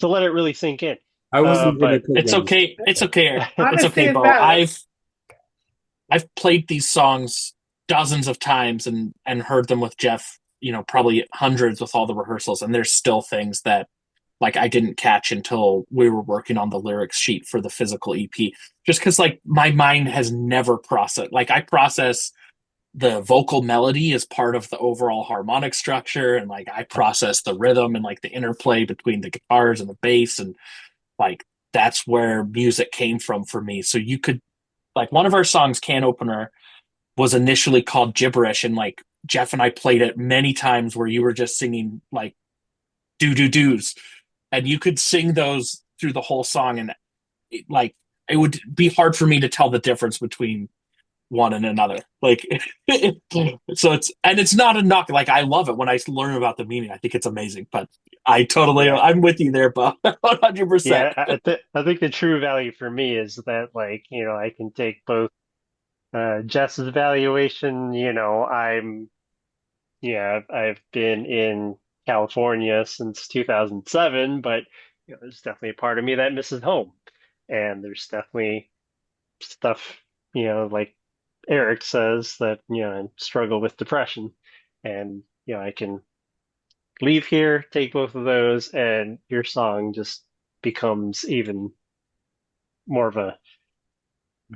let it really sink in. I wasn't gonna But put It's that- okay. It's okay. Eric. It's Honesty okay, is Bo. valid. I've played these songs dozens of times and heard them with Jeff, probably hundreds with all the rehearsals, and there's still things that like I didn't catch until we were working on the lyrics sheet for the physical EP. Just because like my mind has never processed. Like I process the vocal melody as part of the overall harmonic structure, and like I process the rhythm and like the interplay between the guitars and the bass, and like that's where music came from for me. So you could like one of our songs, Can Opener, was initially called Gibberish, and like Jeff and I played it many times where you were just singing like do do's, and you could sing those through the whole song, and it would be hard for me to tell the difference between one and another. Like so it's not a knock. Like I love it when I learn about the meaning. I think it's amazing. But I'm with you there, Bob. 100%. yeah, I think the true value for me is that like, I can take both Jess's evaluation, I've been in California since 2007, but there's definitely a part of me that misses home. And there's definitely stuff, like Eric says that, I struggle with depression. And, I can leave here, take both of those, and your song just becomes even more of a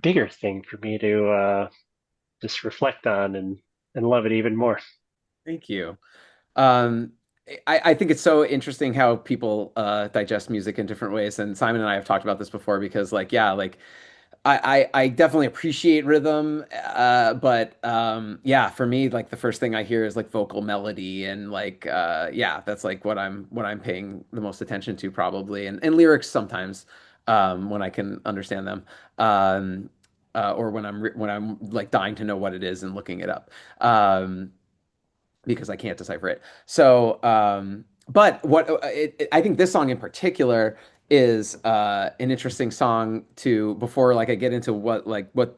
bigger thing for me to just reflect on and love it even more. Thank you. I think it's so interesting how people digest music in different ways. And Simon and I have talked about this before because like, yeah, like I definitely appreciate rhythm. But yeah, for me, like the first thing I hear is like vocal melody and like, yeah, that's like what I'm paying the most attention to probably. And lyrics sometimes, when I can understand them. Or when I'm like dying to know what it is and looking it up. Because I can't decipher it. So, but I think this song in particular is an interesting song to before like I get into what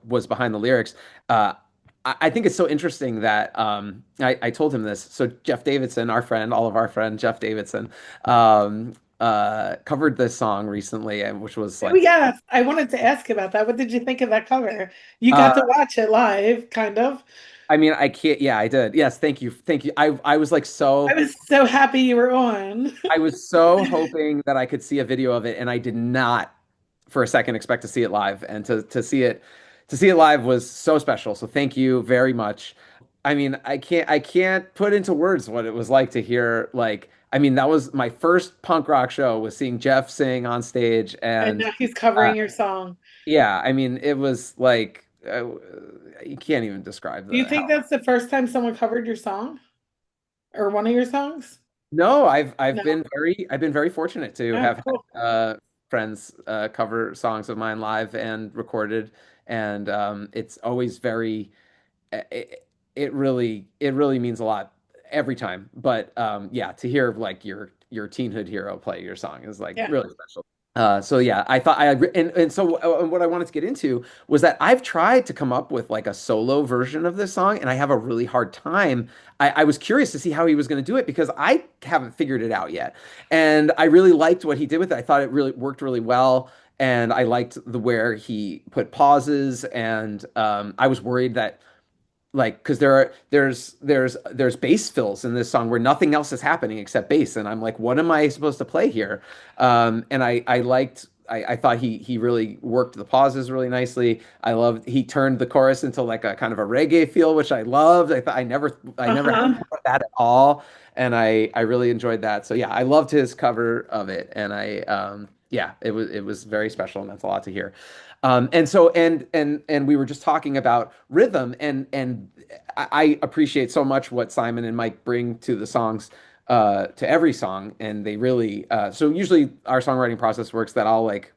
was behind the lyrics. I think it's so interesting that I told him this. So Jeff Davidson, our friend, all of our friend Jeff Davidson, covered this song recently, and which was like, Oh, yeah, I wanted to ask about that. What did you think of that cover? You got to watch it live, kind of. I mean, I can't. Yeah, I did. Yes, thank you. I was like so. I was so happy you were on. I was so hoping that I could see a video of it, and I did not, for a second, expect to see it live. And to see it live was so special. So thank you very much. I mean, I can't put into words what it was like to hear like. I mean, that was my first punk rock show was seeing Jeff sing on stage, And and now he's covering your song. yeah, I mean, it was like you can't even describe Do you think that's the first time someone covered your song? Or one of your songs? No, I've No? been very fortunate to Oh, have cool. had friends cover songs of mine live and recorded, and it's always very it really means a lot every time. But yeah, to hear like your teenhood hero play your song is like Yeah. really special. So yeah, I thought and so what I wanted to get into was that I've tried to come up with like a solo version of this song, and I have a really hard time. I was curious to see how he was going to do it because I haven't figured it out yet, and I really liked what he did with it. I thought it really worked really well, and I liked the where he put pauses, and I was worried that like because there's bass fills in this song where nothing else is happening except bass, and I'm like, what am I supposed to play here? And I thought he really worked the pauses really nicely. I loved he turned the chorus into like a kind of a reggae feel, which I loved. I never had that at all, and I really enjoyed that. So yeah, I loved his cover of it, and yeah, it was very special, and that's a lot to hear. And so and we were just talking about rhythm, and I appreciate so much what Simon and Mike bring to the songs, to every song, and they really so usually our songwriting process works that I'll like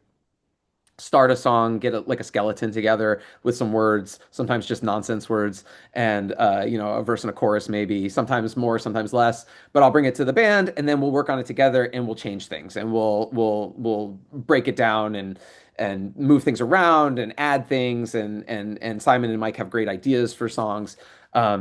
start a song, get like a skeleton together with some words, sometimes just nonsense words, and a verse and a chorus maybe, sometimes more, sometimes less. But I'll bring it to the band, and then we'll work on it together, and we'll change things, and we'll break it down and move things around and add things, and Simon and Mike have great ideas for songs.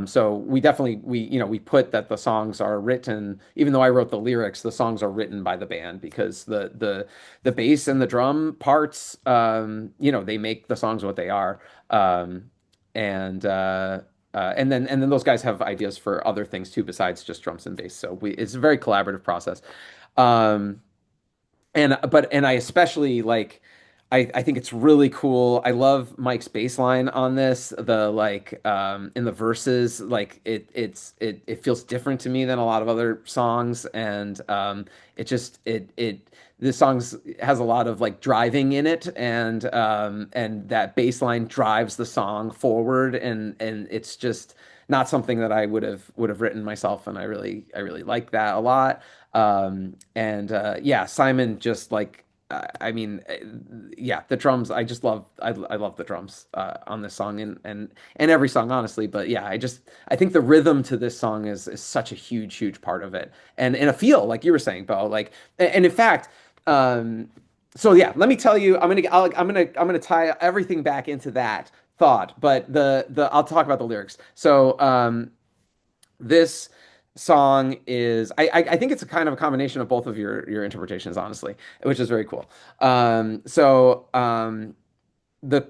So we definitely we put that the songs are written, even though I wrote the lyrics, the songs are written by the band because the bass and the drum parts, they make the songs what they are. And then those guys have ideas for other things too besides just drums and bass. So it's a very collaborative process. Um, and I especially like I think it's really cool. I love Mike's bass line on this. The like in the verses, like it feels different to me than a lot of other songs, and it this songs has a lot of like driving in it, and that bass line drives the song forward, and it's just not something that I would have written myself, and I really like that a lot. And yeah, Simon just like I mean, yeah, the drums. I love the drums on this song, and every song, honestly. But yeah, I think the rhythm to this song is such a huge part of it, and a feel like you were saying, Bo. Like, and in fact, so yeah, let me tell you, I'm gonna tie everything back into that thought, but the I'll talk about the lyrics. So this song is I think it's a kind of a combination of both of your interpretations, honestly, which is very cool. The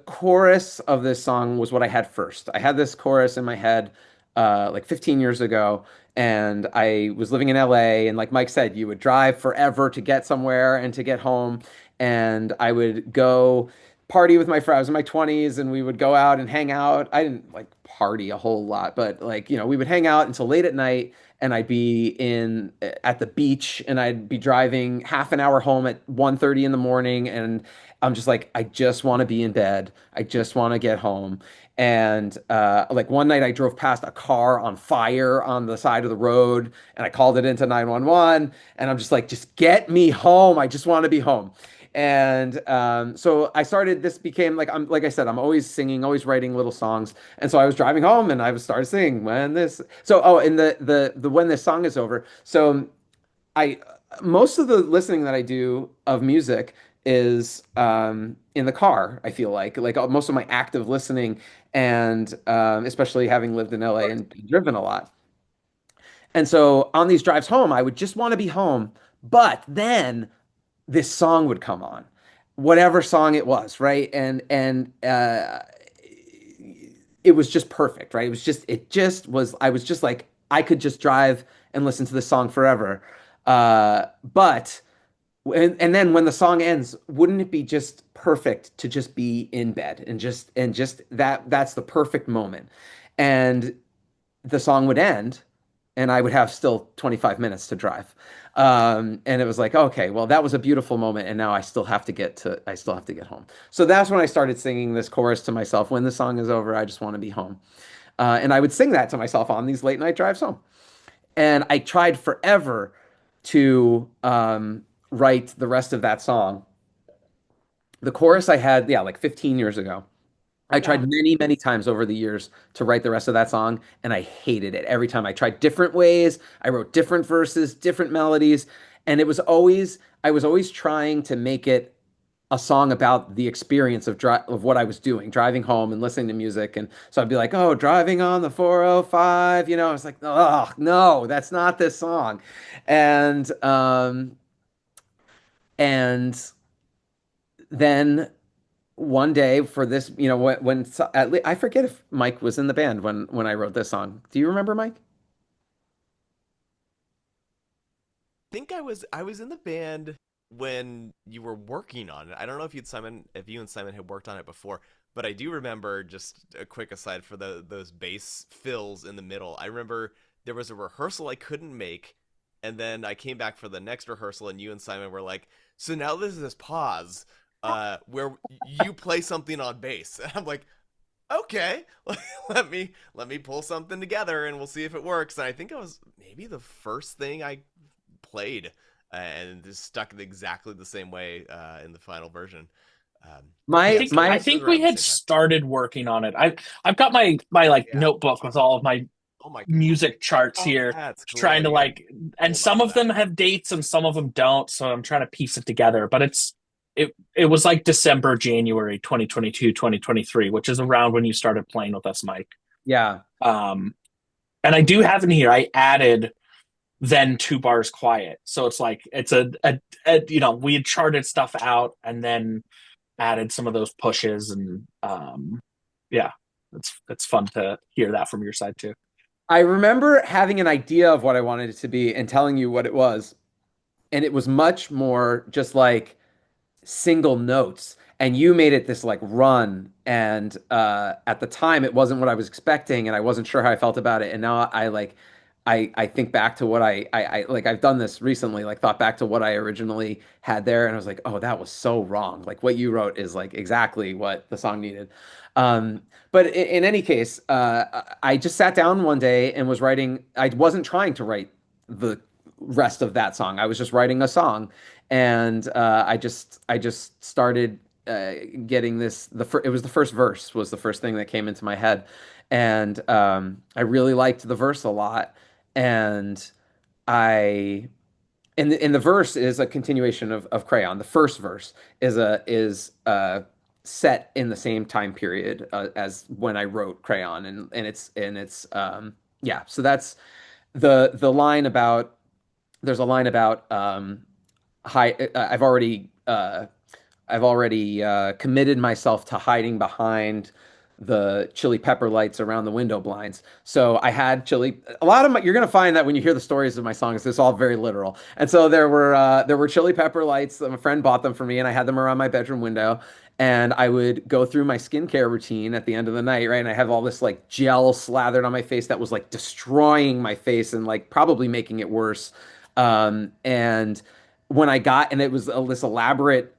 chorus of this song was what I had first. I had this chorus in my head like 15 years ago, and I was living in LA, and like Mike said, you would drive forever to get somewhere and to get home, and I would go party with my friends. I was in my 20s, and we would go out and hang out. I didn't like party a whole lot, but like, we would hang out until late at night, and I'd be in at the beach, and I'd be driving half an hour home at 1:30 in the morning, and I'm just like, I just want to be in bed. I just want to get home. And like one night I drove past a car on fire on the side of the road, and I called it into 911, and I'm just like, just get me home. I just want to be home. And so I started, this became like, like I said, I'm always singing, always writing little songs. And so I was driving home, and I started singing and the when this song is over. So I most of the listening that I do of music is in the car. I feel like most of my active listening, and especially having lived in LA and driven a lot. And so on these drives home, I would just want to be home, but then this song would come on, whatever song it was, right? And it was just perfect, right? I was just like, I could just drive and listen to this song forever. But and then when the song ends, wouldn't it be just perfect to just be in bed and just that's the perfect moment. And the song would end, and I would have still 25 minutes to drive. And it was like, okay, well, that was a beautiful moment, and now I still have to get home. So that's when I started singing this chorus to myself. When the song is over, I just want to be home. And I would sing that to myself on these late night drives home. And I tried forever to write the rest of that song. The chorus I had, yeah, like 15 years ago. I tried many times over the years to write the rest of that song, and I hated it. Every time I tried different ways, I wrote different verses, different melodies, and I was always trying to make it a song about the experience of what I was doing, driving home and listening to music. And so I'd be like, "Oh, driving on the 405," I was like, "Oh, no, that's not this song." And then one day for this, I forget if Mike was in the band when I wrote this song. Do you remember, Mike? Think I was in the band when you were working on it. I don't know if you and Simon had worked on it before, but I do remember, just a quick aside for those bass fills in the middle. I remember there was a rehearsal I couldn't make, and then I came back for the next rehearsal, and you and Simon were like, "So now this is this pause where you play something on bass," and I'm like, "Okay, let me pull something together, and we'll see if it works." And I think it was maybe the first thing I played, and just stuck in exactly the same way in the final version. Um, but My yeah, think so I my it was think we around the had same time. started working on it. I've got my like Yeah. notebook with all of my Oh my, music charts here, that's cool. trying to You got to like, and hold on some to of that. them have dates and some of them don't. So I'm trying to piece it together. But it was like December, January 2022, 2023, which is around when you started playing with us, Mike. Yeah. Um, and I do have in here. I added then 2 bars quiet, so it's like it's we had charted stuff out and then added some of those pushes and yeah, it's fun to hear that from your side too. I remember having an idea of what I wanted it to be and telling you what it was. And it was much more just like single notes. And you made it this like run. And at the time, it wasn't what I was expecting, and I wasn't sure how I felt about it. And now I like, I think back to what I like. I've done this recently, like thought back to what I originally had there, and I was like, oh, that was so wrong. Like what you wrote is like exactly what the song needed. But in any case, I just sat down one day and was writing. I wasn't trying to write the rest of that song. I was just writing a song, and I just started getting this. It was the first verse was the first thing that came into my head, and I really liked the verse a lot, and I and the verse is a continuation of Crayon. The first verse is set in the same time period as when I wrote Crayon, and it's yeah. So that's the line about. There's a line about hi I've already committed myself to hiding behind the chili pepper lights around the window blinds. So I had chili. A lot of my, you're gonna find that when you hear the stories of my songs, it's all very literal. And so there were chili pepper lights. My friend bought them for me, and I had them around my bedroom window. And I would go through my skincare routine at the end of the night, right? And I have all this like gel slathered on my face that was like destroying my face and like probably making it worse. And when I got, and it was this elaborate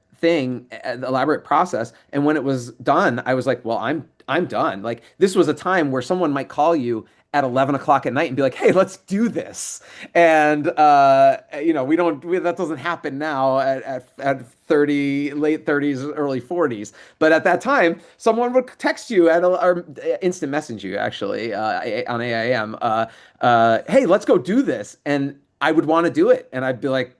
process. And when it was done, I was like, well, I'm done. Like this was a time where someone might call you at 11 o'clock at night and be like, hey, let's do this. And that doesn't happen now at 30, late 30s, early 40s. But at that time, someone would text you or instant message you actually on AIM, hey, let's go do this. And I would want to do it. And I'd be like,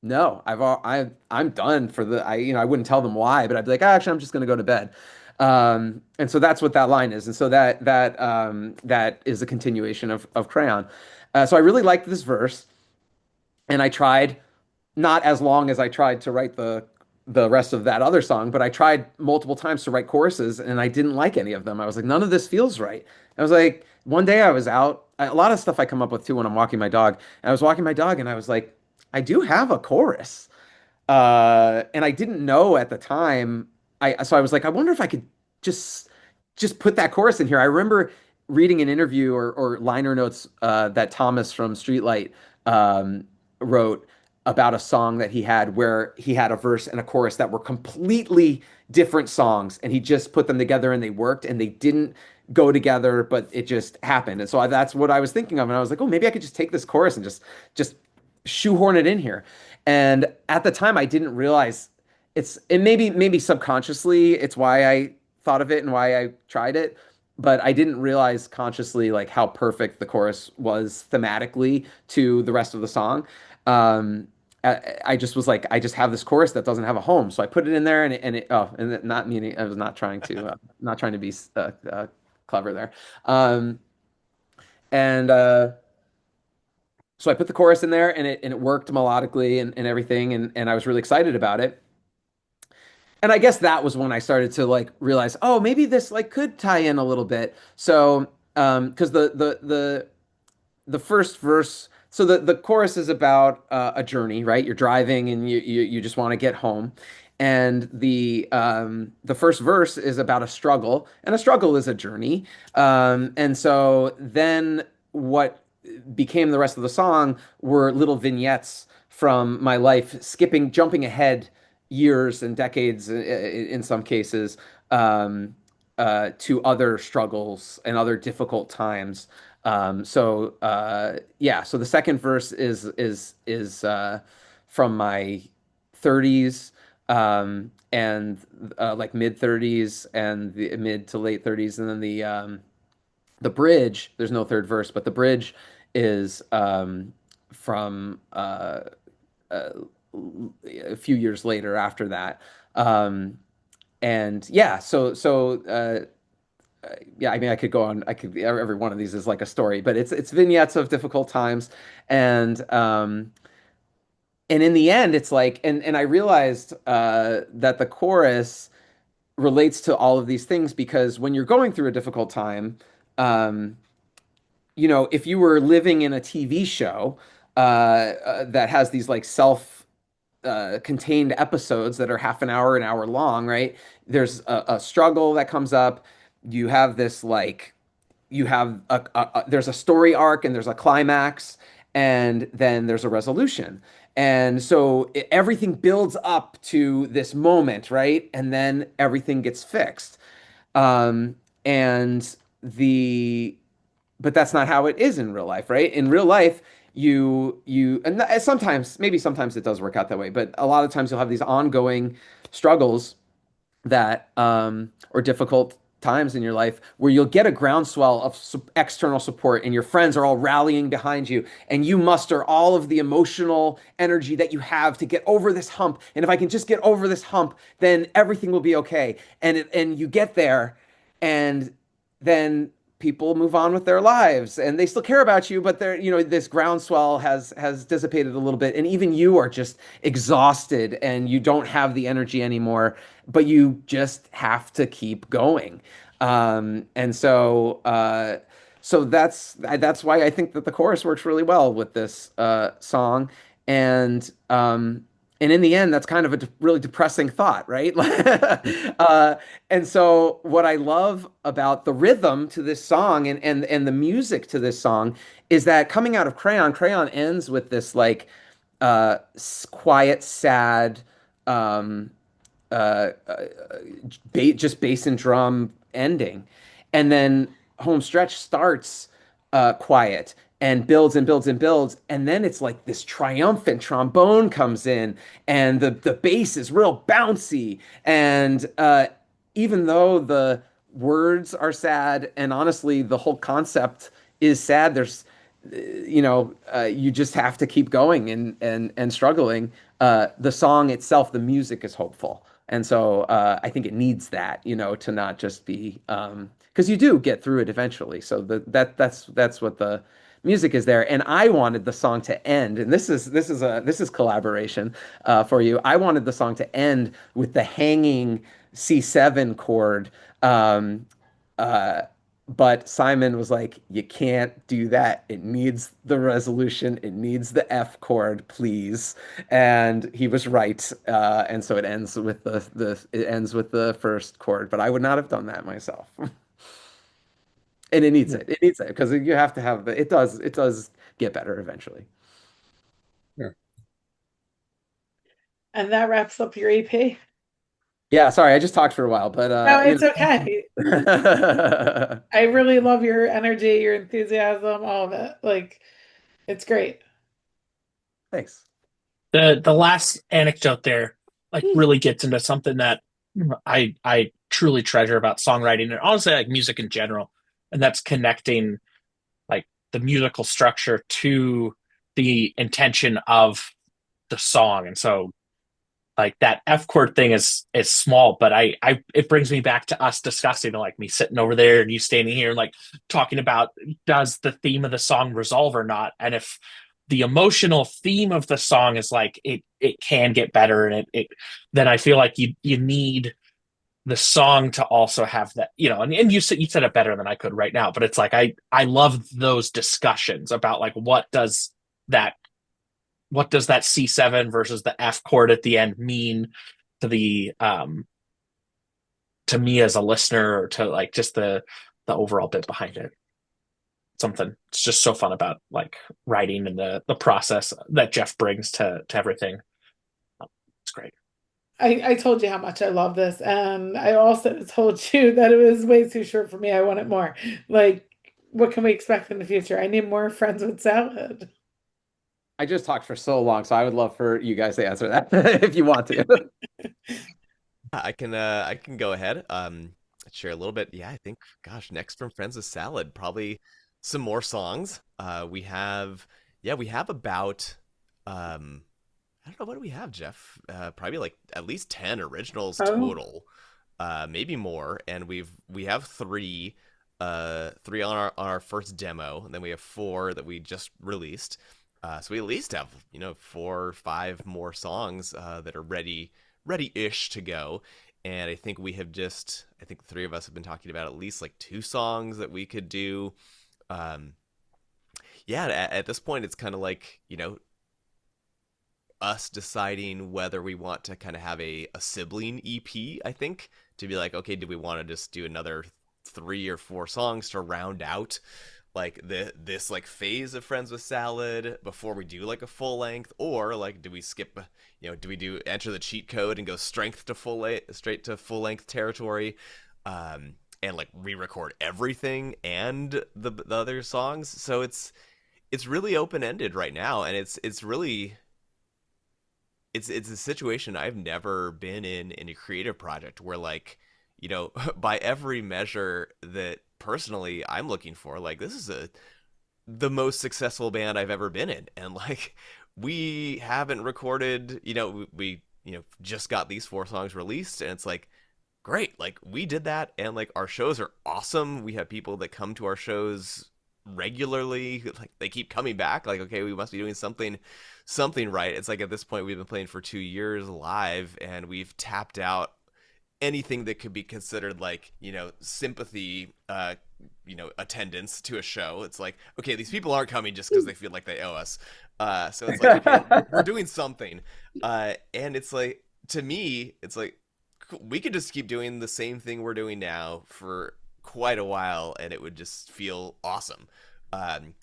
no, I'm done for I wouldn't tell them why, but I'd be like, actually, I'm just going to go to bed. And so that's what that line is. And so that is a continuation of Crayon. So I really liked this verse, and I tried not as long as I tried to write the rest of that other song, but I tried multiple times to write choruses, and I didn't like any of them. I was like, none of this feels right. I was like, one day I was out. A lot of stuff I come up with too when I'm walking my dog. And I was walking my dog, and I was like, I do have a chorus. And I didn't know at the time. So I was like, I wonder if I could just just put that chorus in here. I remember reading an interview or liner notes that Thomas from Streetlight wrote about a song that he had where he had a verse and a chorus that were completely different songs, and he just put them together and they worked, and they didn't go together, but it just happened. And so that's what I was thinking of, and I was like, oh, maybe I could just take this chorus and just shoehorn it in here. And at the time, I didn't realize it maybe subconsciously it's why I thought of it and why I tried it, but I didn't realize consciously like how perfect the chorus was thematically to the rest of the song. I just was like, I just have this chorus that doesn't have a home, so I put it in there, not meaning I was not trying to be clever there, and so I put the chorus in there, and it worked melodically and everything, and I was really excited about it. and I guess that was when I started to like realize, oh, maybe this like could tie in a little bit. So, because the first verse, so the chorus is about a journey, right? You're driving and you just want to get home. And the first verse is about a struggle, and a struggle is a journey. And so then what became the rest of the song were little vignettes from my life, jumping ahead years and decades in some cases, to other struggles and other difficult times. Yeah, so the second verse is from my 30s, and like mid 30s and the mid to late 30s, and then the bridge, there's no third verse, but the bridge is from a few years later after that. And yeah, yeah, I mean, I could go on. I could every one of these is like a story, but it's vignettes of difficult times, and in the end, it's like, and I realized that the chorus relates to all of these things because when you're going through a difficult time, um, if you were living in a TV show that has these like self contained episodes that are half an hour long, right? There's a struggle that comes up. You have this like you have there's a story arc and there's a climax and then there's a resolution. And so everything builds up to this moment, right? And then everything gets fixed. And the but that's not how it is in real life, right? In real life, and sometimes it does work out that way, but a lot of times you'll have these ongoing struggles that or difficult times in your life where you'll get a groundswell of external support and your friends are all rallying behind you and you muster all of the emotional energy that you have to get over this hump, and if I can just get over this hump, then everything will be okay. And you get there, and then people move on with their lives and they still care about you, but this groundswell has dissipated a little bit, and even you are just exhausted and you don't have the energy anymore, but you just have to keep going. So that's why I think that the chorus works really well with this song. And in the end, that's kind of a really depressing thought, right? And so what I love about the rhythm to this song and the music to this song is that coming out of Crayon ends with this like quiet, sad, just bass and drum ending. And then Home Stretch starts quiet and builds and builds and builds, and then it's like this triumphant trombone comes in and the bass is real bouncy, and even though the words are sad and honestly the whole concept is sad, there's you just have to keep going and struggling. The song itself, the music is hopeful, and so I think it needs that, to not just be because you do get through it eventually. So that's what the music is there. And I wanted the song to end, and this is collaboration for you. I wanted the song to end with the hanging C7 chord. But Simon was like, you can't do that. It needs the resolution. It needs the F chord, please. And he was right. And so it ends with the first chord. But I would not have done that myself. And it needs it. It needs it because you have to have it does get better eventually. Yeah. And that wraps up your EP. Yeah, sorry, I just talked for a while, but no, it's okay. I really love your energy, your enthusiasm, all of it. Like, it's great. Thanks. The last anecdote there like really gets into something that I truly treasure about songwriting and honestly like music in general, and that's connecting like the musical structure to the intention of the song. And so like that F chord thing is small, but it brings me back to us discussing, like me sitting over there and you standing here and like talking about does the theme of the song resolve or not, and if the emotional theme of the song is like it can get better, and it then I feel like you need the song to also have that, and you said it better than I could right now, but it's like I love those discussions about like what does that C7 versus the F chord at the end mean to the to me as a listener, or to like just the overall bit behind it. Something it's just so fun about like writing and the process that Jeff brings to everything. It's great. I told you how much I love this, and I also told you that it was way too short for me. I wanted more. Like, what can we expect in the future? I need more Friends with Salad. I just talked for so long, so I would love for you guys to answer that if you want to. I can go ahead. Share a little bit. Yeah, I think, gosh, next from Friends with Salad, probably some more songs. We have about I don't know, what do we have, Jeff? Probably like at least 10 originals total, maybe more. And we have three on our first demo, and then we have 4 that we just released. So we at least have 4 or 5 more songs that are ready-ish to go. And I think I think the 3 of us have been talking about at least like 2 songs that we could do. Yeah, at this point, it's kind of like, us deciding whether we want to kind of have a sibling EP, I think, to be like, okay, do we want to just do another 3 or 4 songs to round out like this like phase of Friends with Salad before we do like a full length, or like do we skip, do we do Enter the Cheat Code and go straight to full length territory, and like re-record everything and the other songs. So it's really open-ended right now, and it's really it's a situation I've never been in a creative project where, like, by every measure that personally I'm looking for, like, this is the most successful band I've ever been in. And like, we haven't recorded, we just got these 4 songs released, and it's like, great, like, we did that, and like, our shows are awesome. We have people that come to our shows regularly, like, they keep coming back, like, okay, we must be doing something right. It's like, at this point, we've been playing for 2 years live, and we've tapped out anything that could be considered like, sympathy, attendance to a show. It's like, okay, these people aren't coming just because they feel like they owe us. So it's like, okay, we're doing something. And it's like, to me, it's like, we could just keep doing the same thing we're doing now for quite a while, and it would just feel awesome.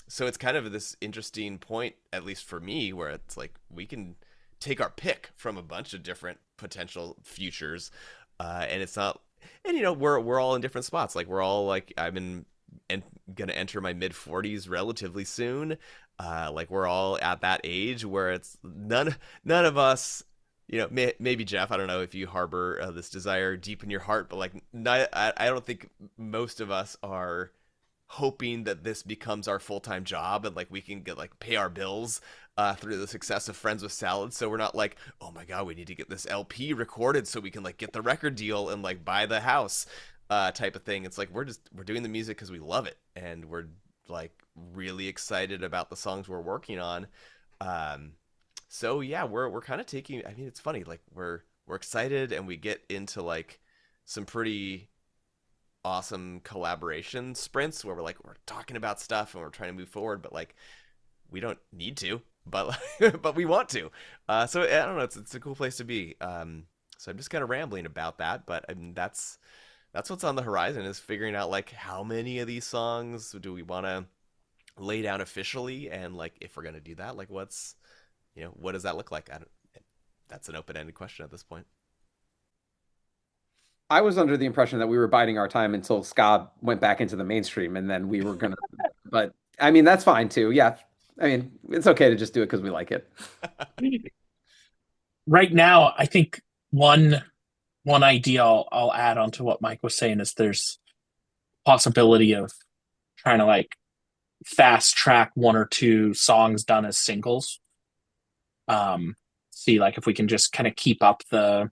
So it's kind of this interesting point, at least for me, where it's like, we can take our pick from a bunch of different potential futures. And it's not, and we're all in different spots. Like, we're all like, gonna enter my mid 40s relatively soon. Like, we're all at that age where it's none of us, maybe Jeff, I don't know if you harbor this desire deep in your heart, but like, I don't think most of us are hoping that this becomes our full-time job and like we can get like pay our bills through the success of Friends with Salad. So we're not like, oh my god, we need to get this LP recorded so we can like get the record deal and like buy the house type of thing. It's like, we're doing the music because we love it, and we're like really excited about the songs we're working on. So yeah, we're kind of taking, I mean, it's funny, like, we're excited, and we get into like some pretty awesome collaboration sprints where we're talking about stuff and we're trying to move forward, but like, we don't need to, but but we want to. So I don't know, it's a cool place to be. So I'm just kind of rambling about that, but I mean, that's what's on the horizon, is figuring out like, how many of these songs do we want to lay down officially, and like, if we're going to do that, like, what does that look like? That's an open-ended question at this point. I was under the impression that we were biding our time until ska went back into the mainstream, and then we were gonna. But I mean, that's fine too. Yeah, I mean, it's okay to just do it because we like it. Right now, I think one idea I'll add on to what Mike was saying is there's possibility of trying to like fast track 1 or 2 songs done as singles. See like if we can just kind of keep up the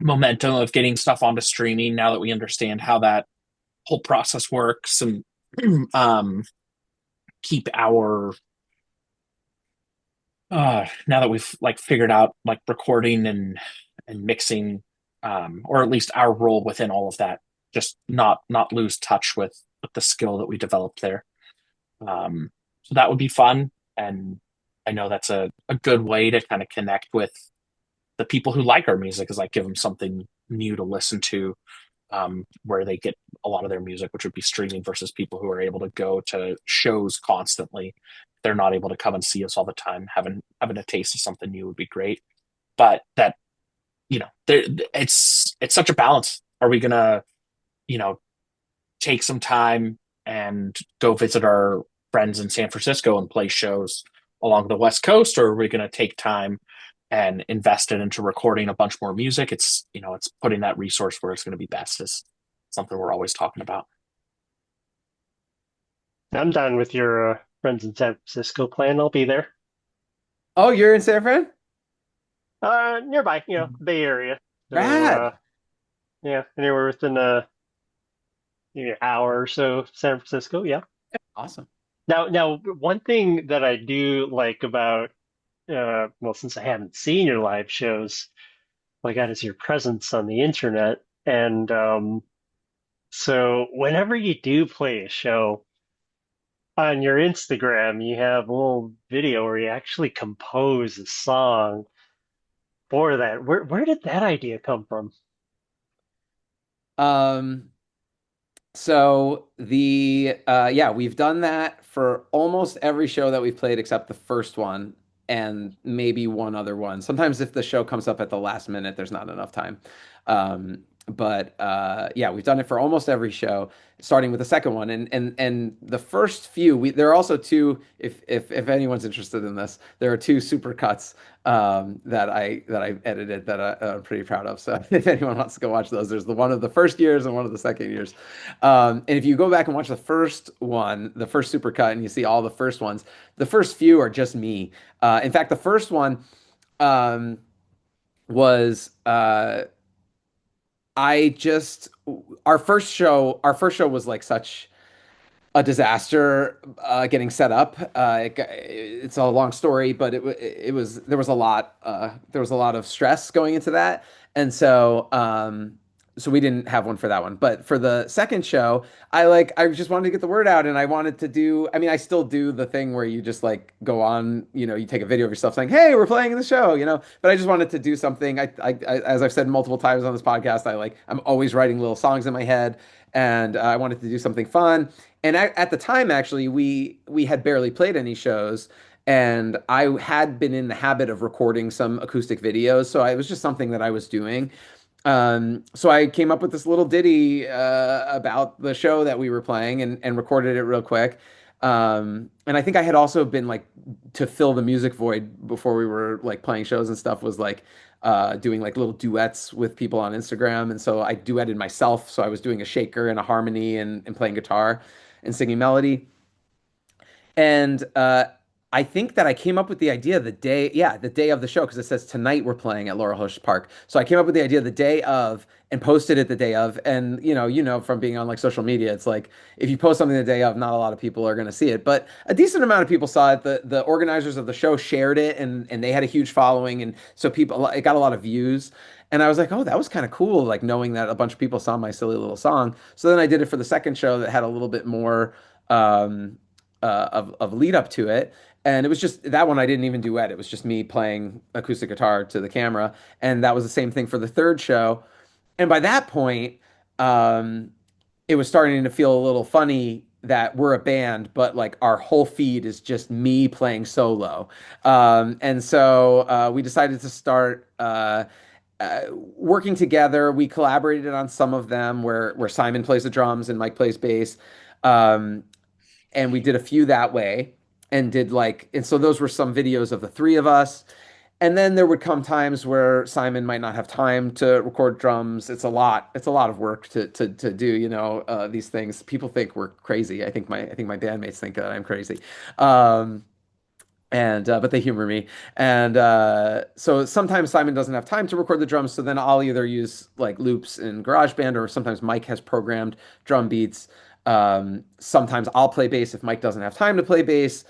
momentum of getting stuff onto streaming now that we understand how that whole process works, and keep our now that we've like figured out like recording and mixing, or at least our role within all of that, just not lose touch with the skill that we developed there. So that would be fun, and I know that's a good way to kind of connect with the people who like our music, is like give them something new to listen to, where they get a lot of their music, which would be streaming, versus people who are able to go to shows constantly. They're not able to come and see us all the time. Having a taste of something new would be great, but that, it's such a balance. Are we gonna, take some time and go visit our friends in San Francisco and play shows along the West Coast, or are we going to take time and invest it into recording a bunch more music? It's putting that resource where it's going to be best, is something we're always talking about. I'm down with your friends in San Francisco plan. I'll be there. Oh, you're in San Fran? Nearby, Bay Area. So, Rad. yeah, anywhere within maybe an hour or so of San Francisco. Yeah. Awesome. Now, one thing that I do like about, well, since I haven't seen your live shows, all I got is your presence on the internet. And so whenever you do play a show on your Instagram, you have a little video where you actually compose a song for that. Where did that idea come from? So we've done that for almost every show that we've played except the first one and maybe one other one. Sometimes if the show comes up at the last minute, there's not enough time. But we've done it for almost every show, starting with the second one. And the first few, there are also two, if anyone's interested in this, there are two super cuts that I edited that I'm pretty proud of. So if anyone wants to go watch those, there's the one of the first years and one of the second years. And if you go back and watch the first one, the first super cut, and you see all the first ones, the first few are just me. In fact, the first one was our first show was like such a disaster getting set up. It's a long story, but there was a lot of stress going into that, and so we didn't have one for that one. But for the second show, I just wanted to get the word out, and I wanted to do. I mean, I still do the thing where you just like go on, you take a video of yourself saying, "Hey, we're playing in the show," But I just wanted to do something. As I've said multiple times on this podcast, I'm always writing little songs in my head, and I wanted to do something fun. And at the time, actually, we had barely played any shows, and I had been in the habit of recording some acoustic videos, so it was just something that I was doing. So I came up with this little ditty about the show that we were playing and recorded it real quick. And I think I had also been like, to fill the music void before we were like playing shows and stuff, was like doing like little duets with people on Instagram. And so I duetted myself. So I was doing a shaker and a harmony and playing guitar and singing melody. And I think that I came up with the idea the day of the show, because it says tonight we're playing at Laurel Hush Park. So I came up with the idea the day of and posted it the day of. And from being on like social media, it's like if you post something the day of, not a lot of people are going to see it, but a decent amount of people saw it. The organizers of the show shared it, and they had a huge following, and so it got a lot of views. And I was like, oh, that was kind of cool, like knowing that a bunch of people saw my silly little song. So then I did it for the second show that had a little bit more of lead up to it. And it was just that one I didn't even duet. It was just me playing acoustic guitar to the camera. And that was the same thing for the third show. And by that point, it was starting to feel a little funny that we're a band, but like our whole feed is just me playing solo. And so we decided to start working together. We collaborated on some of them where Simon plays the drums and Mike plays bass. And we did a few that way. And so those were some videos of the three of us. And then there would come times where Simon might not have time to record drums. It's a lot of work to do, these things. People think we're crazy. I think my bandmates think that I'm crazy. But they humor me. And so sometimes Simon doesn't have time to record the drums. So then I'll either use like loops in GarageBand, or sometimes Mike has programmed drum beats. Sometimes I'll play bass if Mike doesn't have time to play bass.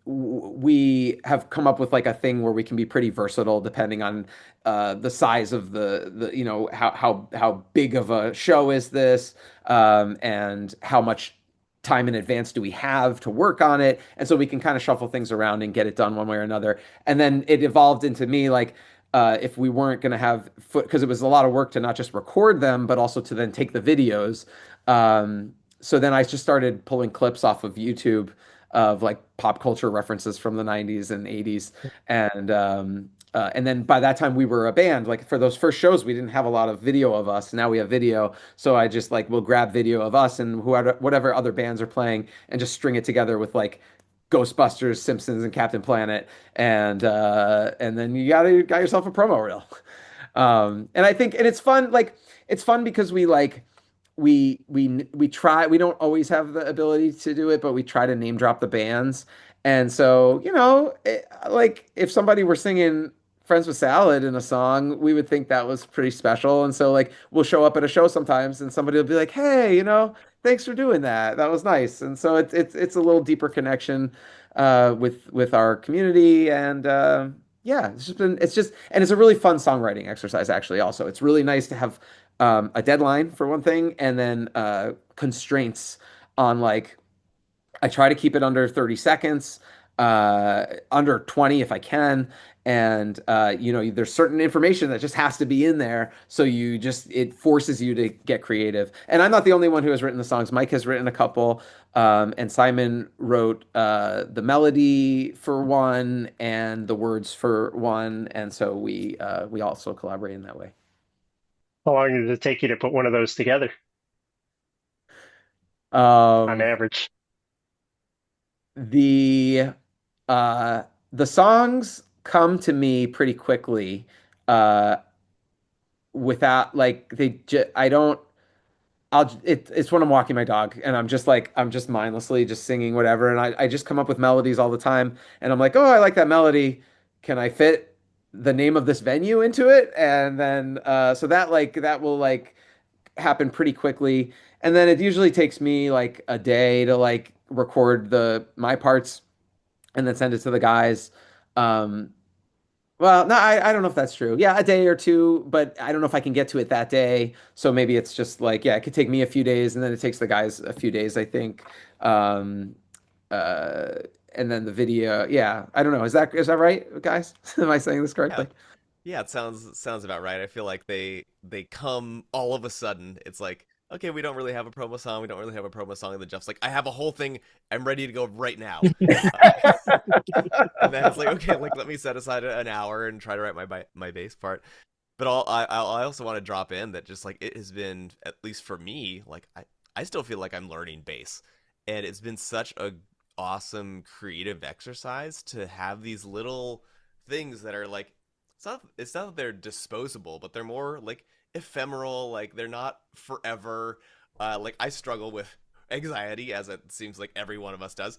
we have come up with like a thing where we can be pretty versatile depending on the size of the how big of a show is this, and how much time in advance do we have to work on it, and so we can kind of shuffle things around and get it done one way or another. And then it evolved into me like, if we weren't going to have foot, because it was a lot of work to not just record them but also to then take the videos. So then I just started pulling clips off of YouTube of like pop culture references from the 90s and 80s. And then by that time we were a band. Like for those first shows, we didn't have a lot of video of us. Now we have video. So I just like will grab video of us and whoever, whatever other bands are playing and just string it together with like Ghostbusters, Simpsons, and Captain Planet. And then got yourself a promo reel. And I think, and it's fun, like it's fun because we like we try, we don't always have the ability to do it, but we try to name drop the bands. And so, like if somebody were singing Friends with Salad in a song, we would think that was pretty special. And so like we'll show up at a show sometimes and somebody will be like, "Hey, thanks for doing that. That was nice." And so it's a little deeper connection with our community. And yeah, and it's a really fun songwriting exercise actually also. It's really nice to have a deadline for one thing, and then constraints on like I try to keep it under 30 seconds, under 20 if I can. And there's certain information that just has to be in there. So it forces you to get creative. And I'm not the only one who has written the songs. Mike has written a couple, and Simon wrote the melody for one and the words for one. And so we also collaborate in that way. How long did it take you to put one of those together on average? The songs come to me pretty quickly, without like I don't. It's when I'm walking my dog and I'm just mindlessly just singing whatever, and I just come up with melodies all the time, and I'm like, oh, I like that melody. Can I fit the name of this venue into it? And then so that will like happen pretty quickly. And then it usually takes me like a day to like record my parts and then send it to the guys. Well, no, I don't know if that's true. Yeah, a day or two, but I don't know if I can get to it that day. So maybe it's just like, yeah, it could take me a few days and then it takes the guys a few days, I think. And then the video, yeah, I don't know. Is that right, guys? Am I saying this correctly? Yeah, it sounds about right. I feel like they come all of a sudden. It's like, okay, we don't really have a promo song. We don't really have a promo song. And then Jeff's like, I have a whole thing. I'm ready to go right now. And then it's like, okay, like let me set aside an hour and try to write my bass part. But I also want to drop in that just like it has been, at least for me, like I still feel like I'm learning bass, and it's been such a awesome creative exercise to have these little things that are like, it's not that they're disposable, but they're more like ephemeral, like they're not forever. Like I struggle with anxiety, as it seems like every one of us does,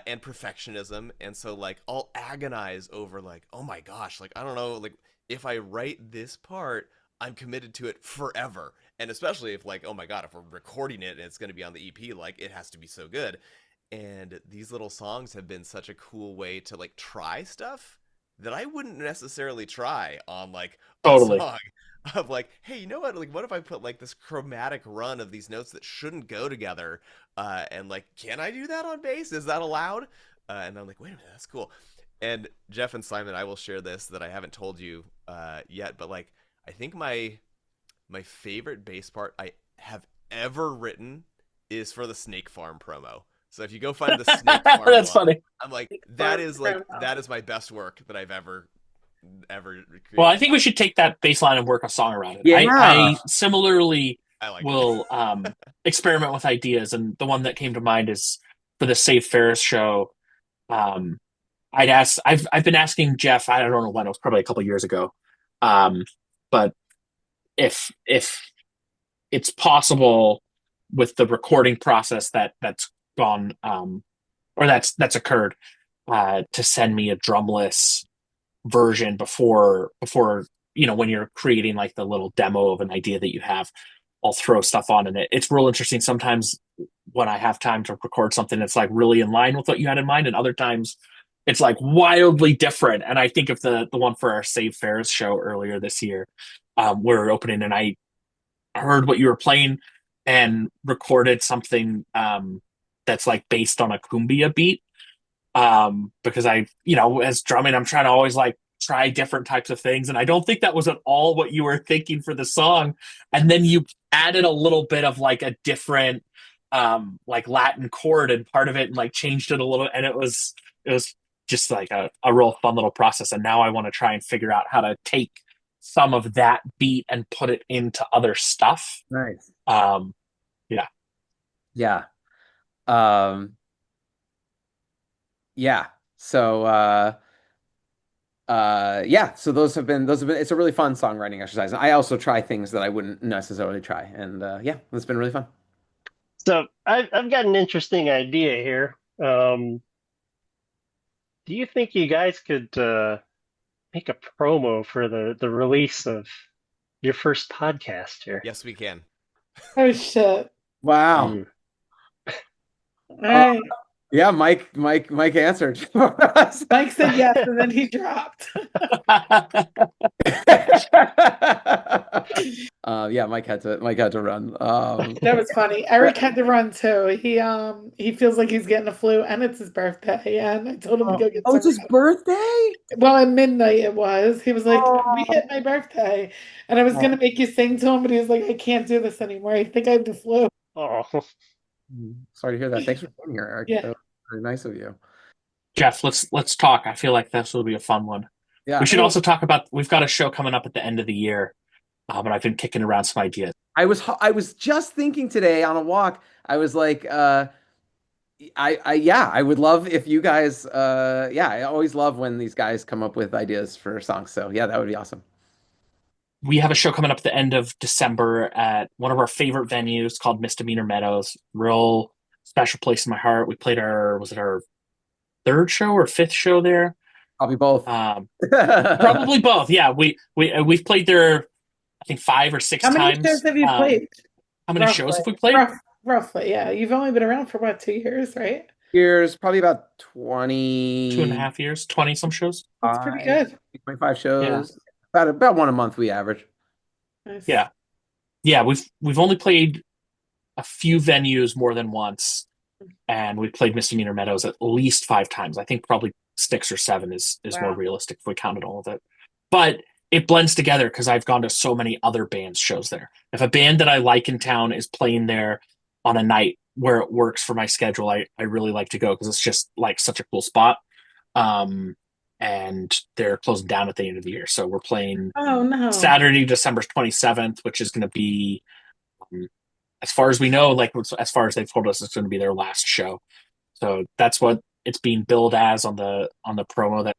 and perfectionism, and so like I'll agonize over like, oh my gosh, like I don't know, like if I write this part, I'm committed to it forever. And especially if like, oh my god, if we're recording it and it's going to be on the EP, like it has to be so good. And these little songs have been such a cool way to like try stuff that I wouldn't necessarily try on like a Totally. song. Of like, hey, you know what? Like, what if I put like this chromatic run of these notes that shouldn't go together? And like, can I do that on bass? Is that allowed? And I'm like, wait a minute, that's cool. And Jeff and Simon, I will share this that I haven't told you yet, but like, I think my favorite bass part I have ever written is for the Snake Farm promo. So if you go find the Snake Farm, That's funny. I'm like, that is my best work that I've ever created. Well, I think we should take that baseline and work a song around it. Yeah. I similarly like will experiment with ideas, and the one that came to mind is for the Save Ferris show. I've been asking Jeff, I don't know when, it was probably a couple years ago, but if it's possible with the recording process that's gone, or that's occurred, to send me a drumless version before when you're creating like the little demo of an idea that you have. I'll throw stuff on, and it's real interesting sometimes when I have time to record something that's like really in line with what you had in mind, and other times it's like wildly different. And I think of the one for our Save Fairs show earlier this year, we're opening, and I heard what you were playing and recorded something that's like based on a cumbia beat, because I, as drumming, I'm trying to always like try different types of things, and I don't think that was at all what you were thinking for the song. And then you added a little bit of like a different like Latin chord and part of it, and like changed it a little, and it was just like a real fun little process. And now I want to try and figure out how to take some of that beat and put it into other stuff. Nice. Yeah. Yeah. Yeah. So yeah, so those have been it's a really fun songwriting exercise. I also try things that I wouldn't necessarily try. And yeah, it's been really fun. So I've got an interesting idea here. Do you think you guys could make a promo for the release of your first podcast here? Yes, we can. Oh shit. Wow. Mm. All right. Yeah, Mike answered for us. Mike said yes, and then he dropped. Yeah, Mike had to run. That was funny. Eric had to run too. He feels like he's getting a flu, and it's his birthday. And I told him to go get. Oh, it's his some- birthday? Well, at midnight it was. He was like, "We hit my birthday," and I was gonna make you sing to him, but he was like, "I can't do this anymore. I think I have the flu." Oh, Sorry to hear that. Thanks for being here, Eric. Yeah. That was very nice of you. Jeff, let's talk. I feel like this will be a fun one. Yeah. We should also talk about, we've got a show coming up at the end of the year, but I've been kicking around some ideas. I was just thinking today on a walk. I was like, I would love if you guys, I always love when these guys come up with ideas for songs. So yeah, that would be awesome. We have a show coming up at the end of December at one of our favorite venues called Misdemeanor Meadows. Real special place in my heart. We played our third show or fifth show there? Probably both. Probably both. Yeah, we've played there, I think 5 or 6 How times. many shows have you played? How many Roughly. shows have we played? Roughly, yeah. You've only been around for what, 2 years, right? Years, probably about 20. 2.5 years, 20 some shows. That's pretty good. 25 shows. About one a month we average. Nice. Yeah. We've only played a few venues more than once, and we've played Misdemeanor Meadows at least 5 times. I think probably 6 or 7 is more realistic if we counted all of it. But it blends together because I've gone to so many other bands' shows there. If a band that I like in town is playing there on a night where it works for my schedule, I really like to go because it's just like such a cool spot. And they're closing down at the end of the year. So we're playing Saturday, December 27th, which is going to be, as far as we know, like as far as they've told us, it's going to be their last show. So that's what it's being billed as on the promo. That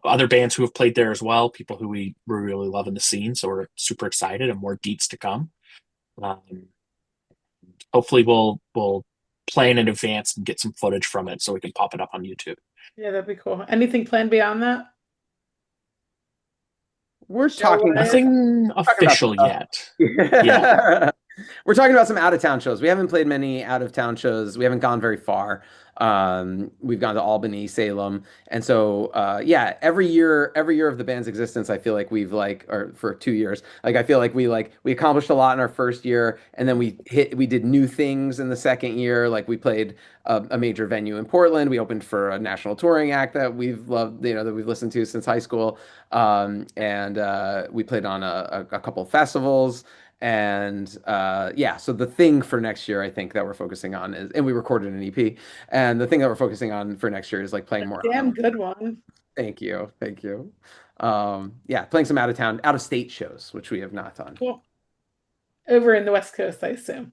other bands who have played there as well, people who we really love in the scene. So we're super excited, and more deets to come. Hopefully we'll plan in advance and get some footage from it so we can pop it up on YouTube. Yeah, that'd be cool. Anything planned beyond that? We're talking nothing official yet. Yeah. We're talking about some out of town shows. We haven't played many out of town shows. We haven't gone very far. We've gone to Albany, Salem, and so every year of the band's existence, I feel like or for 2 years, like I feel like we accomplished a lot in our first year, and then we did new things in the second year. Like we played a major venue in Portland. We opened for a national touring act that we've loved, that we've listened to since high school, and we played on a couple festivals. And so the thing for next year, I think that we're focusing on is, and we recorded an EP, and the thing that we're focusing on for next year is like playing more. Damn good one. Thank you. Playing some out of state shows, which we have not done. Cool. Over in the West Coast, I assume.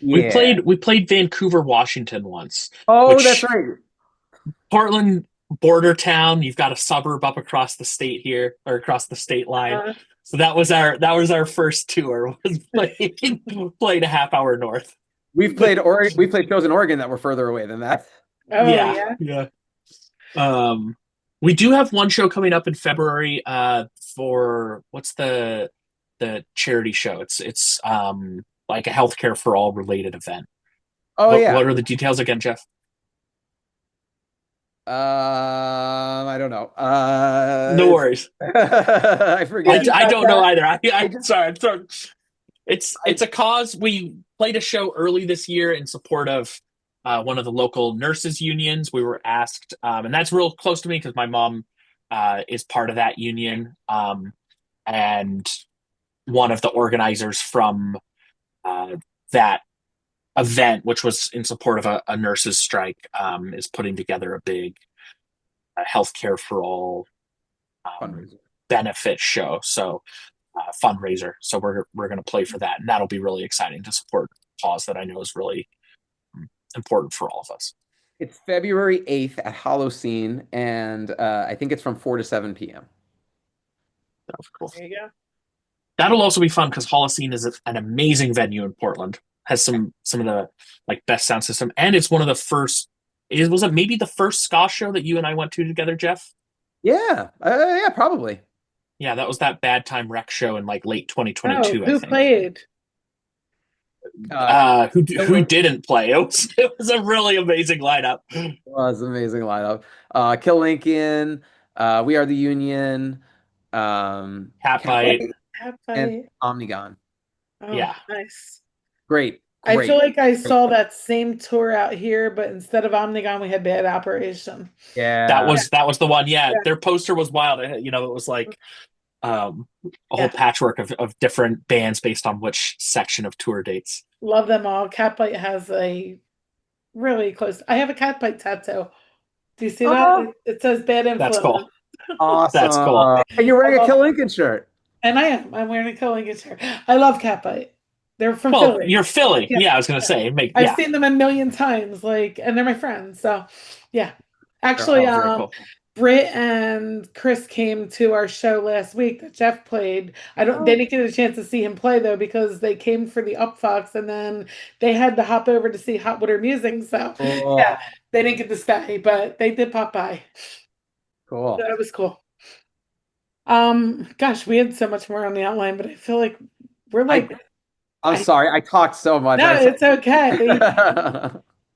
We played Vancouver, Washington once. Oh, that's right. Portland, border town. You've got a suburb up across the state here, or across the state line. So that was our first tour. Was played a half hour north. We've played shows in Oregon that were further away than that. Oh yeah. We do have one show coming up in February for what's the charity show? It's like a healthcare for all related event. Oh yeah. What are the details again, Jeff? I don't know. No worries. I forget. I don't know either. I'm just- sorry. I'm sorry. It's a cause. We played a show early this year in support of one of the local nurses unions. We were asked, and that's real close to me because my mom is part of that union, and one of the organizers from that event, which was in support of a nurses strike, is putting together a big healthcare for all Fundraiser. benefit show. So fundraiser. So we're going to play for that, and that'll be really exciting to support a cause that I know is really important for all of us. It's February 8th at Holocene, and I think it's from 4 to 7 p.m. That's cool. There you go. That'll also be fun because Holocene is an amazing venue in Portland. Has some of the like best sound system, and it's one of the first. Was it maybe the first ska show that you and I went to together, Jeff? Yeah, yeah, probably. Yeah, that was that Bad Time Rec show in like late 2022. Oh, I who think. played? Who didn't play? It was a really amazing lineup. It was an amazing lineup. Kill Lincoln, We Are the Union, Catbite. and Omnigon. Oh, Yeah. nice. Great. I feel like I saw that same tour out here, but instead of Omnigon, we had Bad Operation. Yeah, That was the one. Yeah, Yeah. their poster was wild. It was like a whole patchwork of different bands based on which section of tour dates. Love them all. Catbite has a really close. I have a Catbite tattoo. Do you see that? It says Bad Influence. That's cool. awesome. That's cool. And you're wearing a Kill Lincoln shirt. And I am. I'm wearing a Kill Lincoln shirt. I love Catbite. They're from Well, Philly. you're Philly. Yeah. Yeah, I was gonna say. I've seen them a million times, and they're my friends. So, yeah. Actually, Very cool. Britt and Chris came to our show last week that Jeff played. They didn't get a chance to see him play though because they came for the Upfox and then they had to hop over to see Hot Water Musing. So yeah, they didn't get to stay, but they did pop by. Cool. So it was cool. Gosh, we had so much more on the outline, but I feel like we're like. I'm sorry, I talked so much. No, it's okay. okay.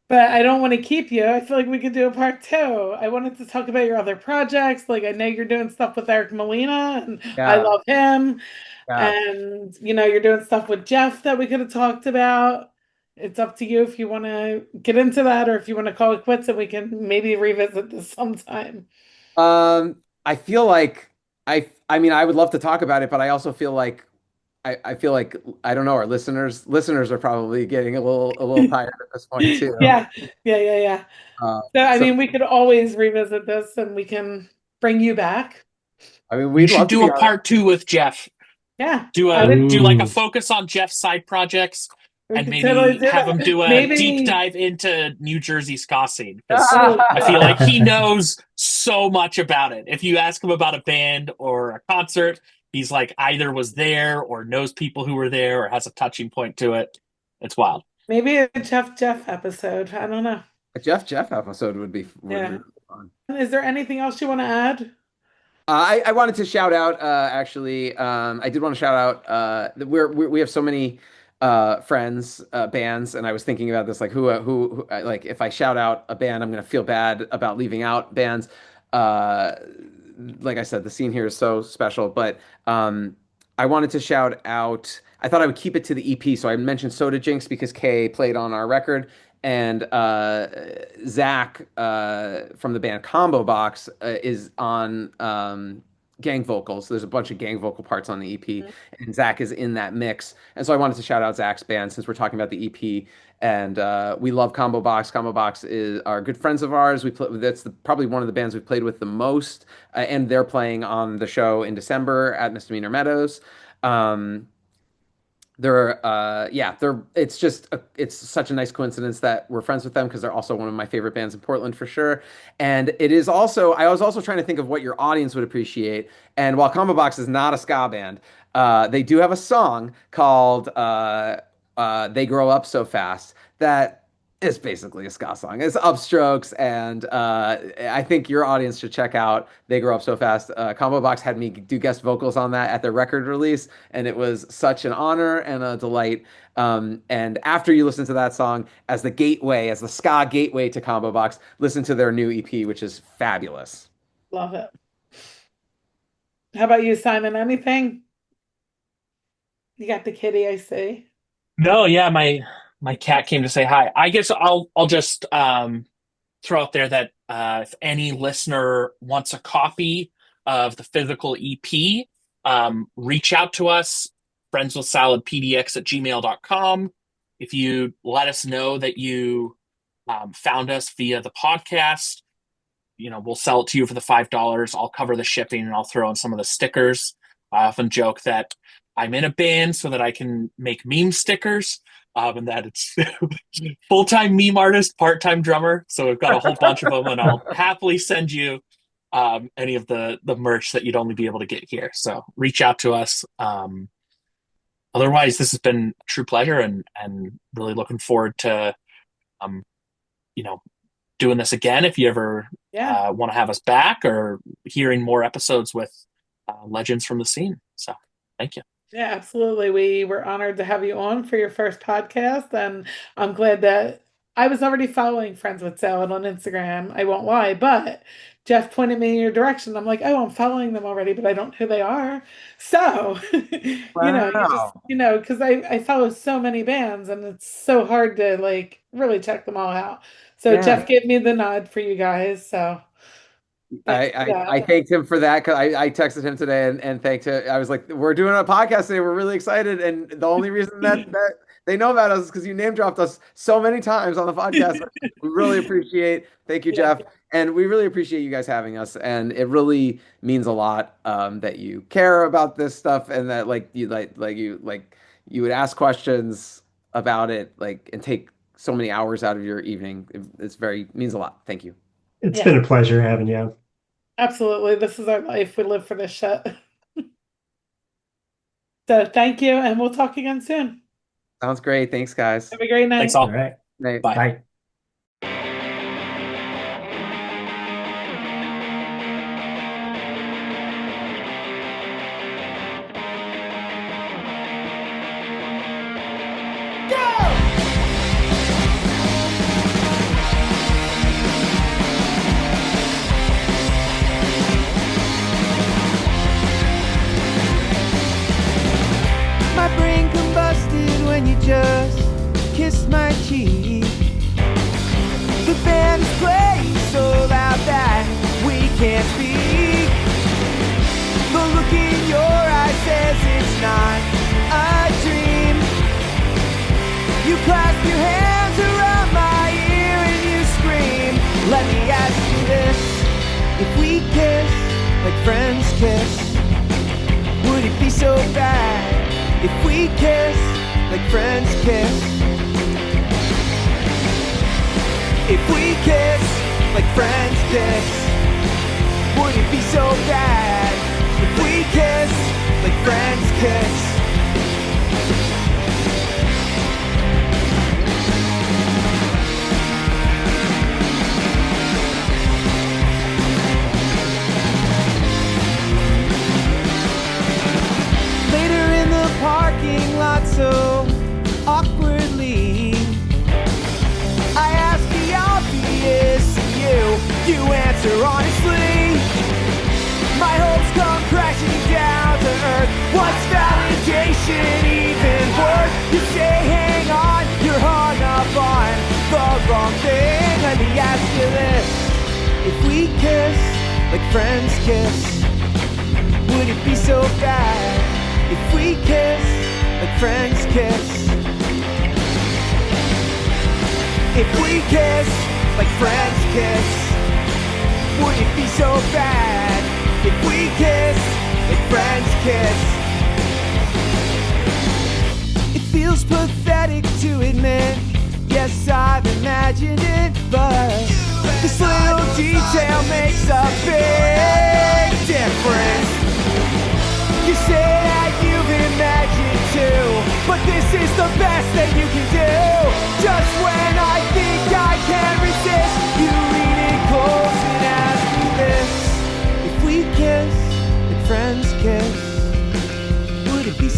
But I don't want to keep you. I feel like we could do a part 2. I wanted to talk about your other projects. Like I know you're doing stuff with Eric Molina, and I love him. Yeah. And you're doing stuff with Jeff that we could have talked about. It's up to you if you want to get into that or if you want to call it quits and we can maybe revisit this sometime. I feel like I mean I would love to talk about it, but I also feel like I feel like I don't know, our listeners are probably getting a little tired at this point too. Yeah. So I mean we could always revisit this and we can bring you back. I mean we should do a part 2 with Jeff. Yeah. Do like a focus on Jeff's side projects. And maybe have him do a deep dive into New Jersey ska scene. I feel like he knows so much about it. If you ask him about a band or a concert, he's like either was there or knows people who were there or has a touching point to it. It's wild. Maybe a Jeff episode. I don't know. A Jeff episode would be fun. Is there anything else you want to add? I wanted to shout out actually. I did want to shout out we have so many friends, bands, and I was thinking about this, like who like if I shout out a band, I'm gonna feel bad about leaving out bands. Like I said, the scene here is so special, but I wanted to shout out. I thought I would keep it to the EP, so I mentioned Soda Jinx because Kay played on our record, and Zach from the band Combo Box is on gang vocals. There's a bunch of gang vocal parts on the EP, and Zach is in that mix. And so I wanted to shout out Zach's band since we're talking about the EP. And we love Combo Box. Combo Box are good friends of ours. That's probably one of the bands we've played with the most, and they're playing on the show in December at Misdemeanor Meadows. It's such a nice coincidence that we're friends with them because they're also one of my favorite bands in Portland for sure. And it is also, I was also trying to think of what your audience would appreciate. And while Combo Box is not a ska band, they do have a song called They Grow Up So Fast that It's basically a ska song. It's upstrokes, and I think your audience should check out They Grow Up So Fast. Combo Box had me do guest vocals on that at their record release, and it was such an honor and a delight. And after you listen to that song, as the gateway, as the ska gateway to Combo Box, listen to their new EP, which is fabulous. Love it. How about you, Simon? Anything? You got the kitty, I see. No, yeah, my cat came to say hi. I guess I'll just throw out there that if any listener wants a copy of the physical EP, reach out to us, friendswithsaladpdx@gmail.com. If you let us know that you found us via the podcast, we'll sell it to you for the $5. I'll cover the shipping and I'll throw in some of the stickers. I often joke that I'm in a band so that I can make meme stickers. And that it's full-time meme artist, part-time drummer. So we've got a whole bunch of them, and I'll happily send you any of the merch that you'd only be able to get here. So reach out to us. Otherwise, this has been a true pleasure, and really looking forward to doing this again if you ever want to have us back, or hearing more episodes with legends from the scene. So thank you. Yeah, absolutely. We were honored to have you on for your first podcast, and I'm glad that I was already following Friends with Salad on Instagram. I won't lie, but Jeff pointed me in your direction. I'm like, oh, I'm following them already, but I don't know who they are. So, because I follow so many bands, and it's so hard to really check them all out. So Jeff gave me the nod for you guys. So. I thanked him for that, because I texted him today and thanked him. I was like, we're doing a podcast today. We're really excited. And the only reason that they know about us is because you name dropped us so many times on the podcast. We really appreciate. Thank you, Jeff. And we really appreciate you guys having us. And it really means a lot that you care about this stuff, and that you would ask questions about it, and take so many hours out of your evening. It's means a lot. Thank you. It's been a pleasure having you. Absolutely. This is our life. We live for this shit. So thank you, and we'll talk again soon. Sounds great. Thanks, guys. Have a great night. Thanks all. All right. Night. Bye. Bye. My brain combusted when you just kissed my cheek. The band is playing so loud that we can't speak. The look in your eyes says it's not a dream. You clasp your hands around my ear and you scream. Let me ask you this: if we kiss like friends kiss, would it be so bad? If we kiss like friends kiss, if we kiss like friends kiss, would it be so bad? If we kiss like friends kiss. Later in the parking lot so awkwardly, I ask the obvious, you answer honestly. My hopes come crashing down to earth. What's validation even worth? You say hang on, you're hung up on the wrong thing. Let me ask you this: if we kiss like friends kiss, would it be so bad? If we kiss like friends kiss, if we kiss like friends kiss, would it be so bad? If we kiss like friends kiss. It feels pathetic to admit, yes, I've imagined it, but this little detail makes a big difference. You say that you've imagined too, but this is the best that you can do. Just when I think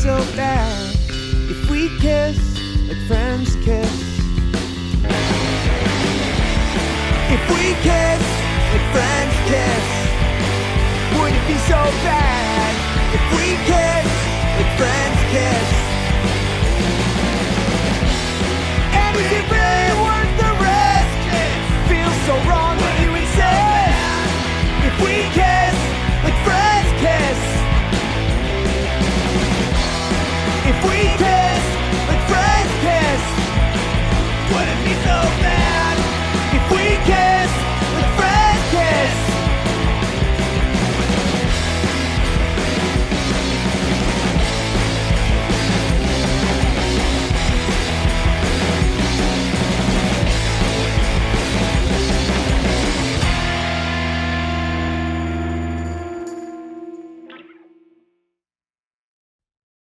so bad if we kiss like friends kiss? If we kiss like friends kiss, would it be so bad if we kiss like friends kiss? And is it really worth the risk? It feels so wrong when you insist. If we kiss like friends kiss, if we kiss like friends kiss, would it be so bad?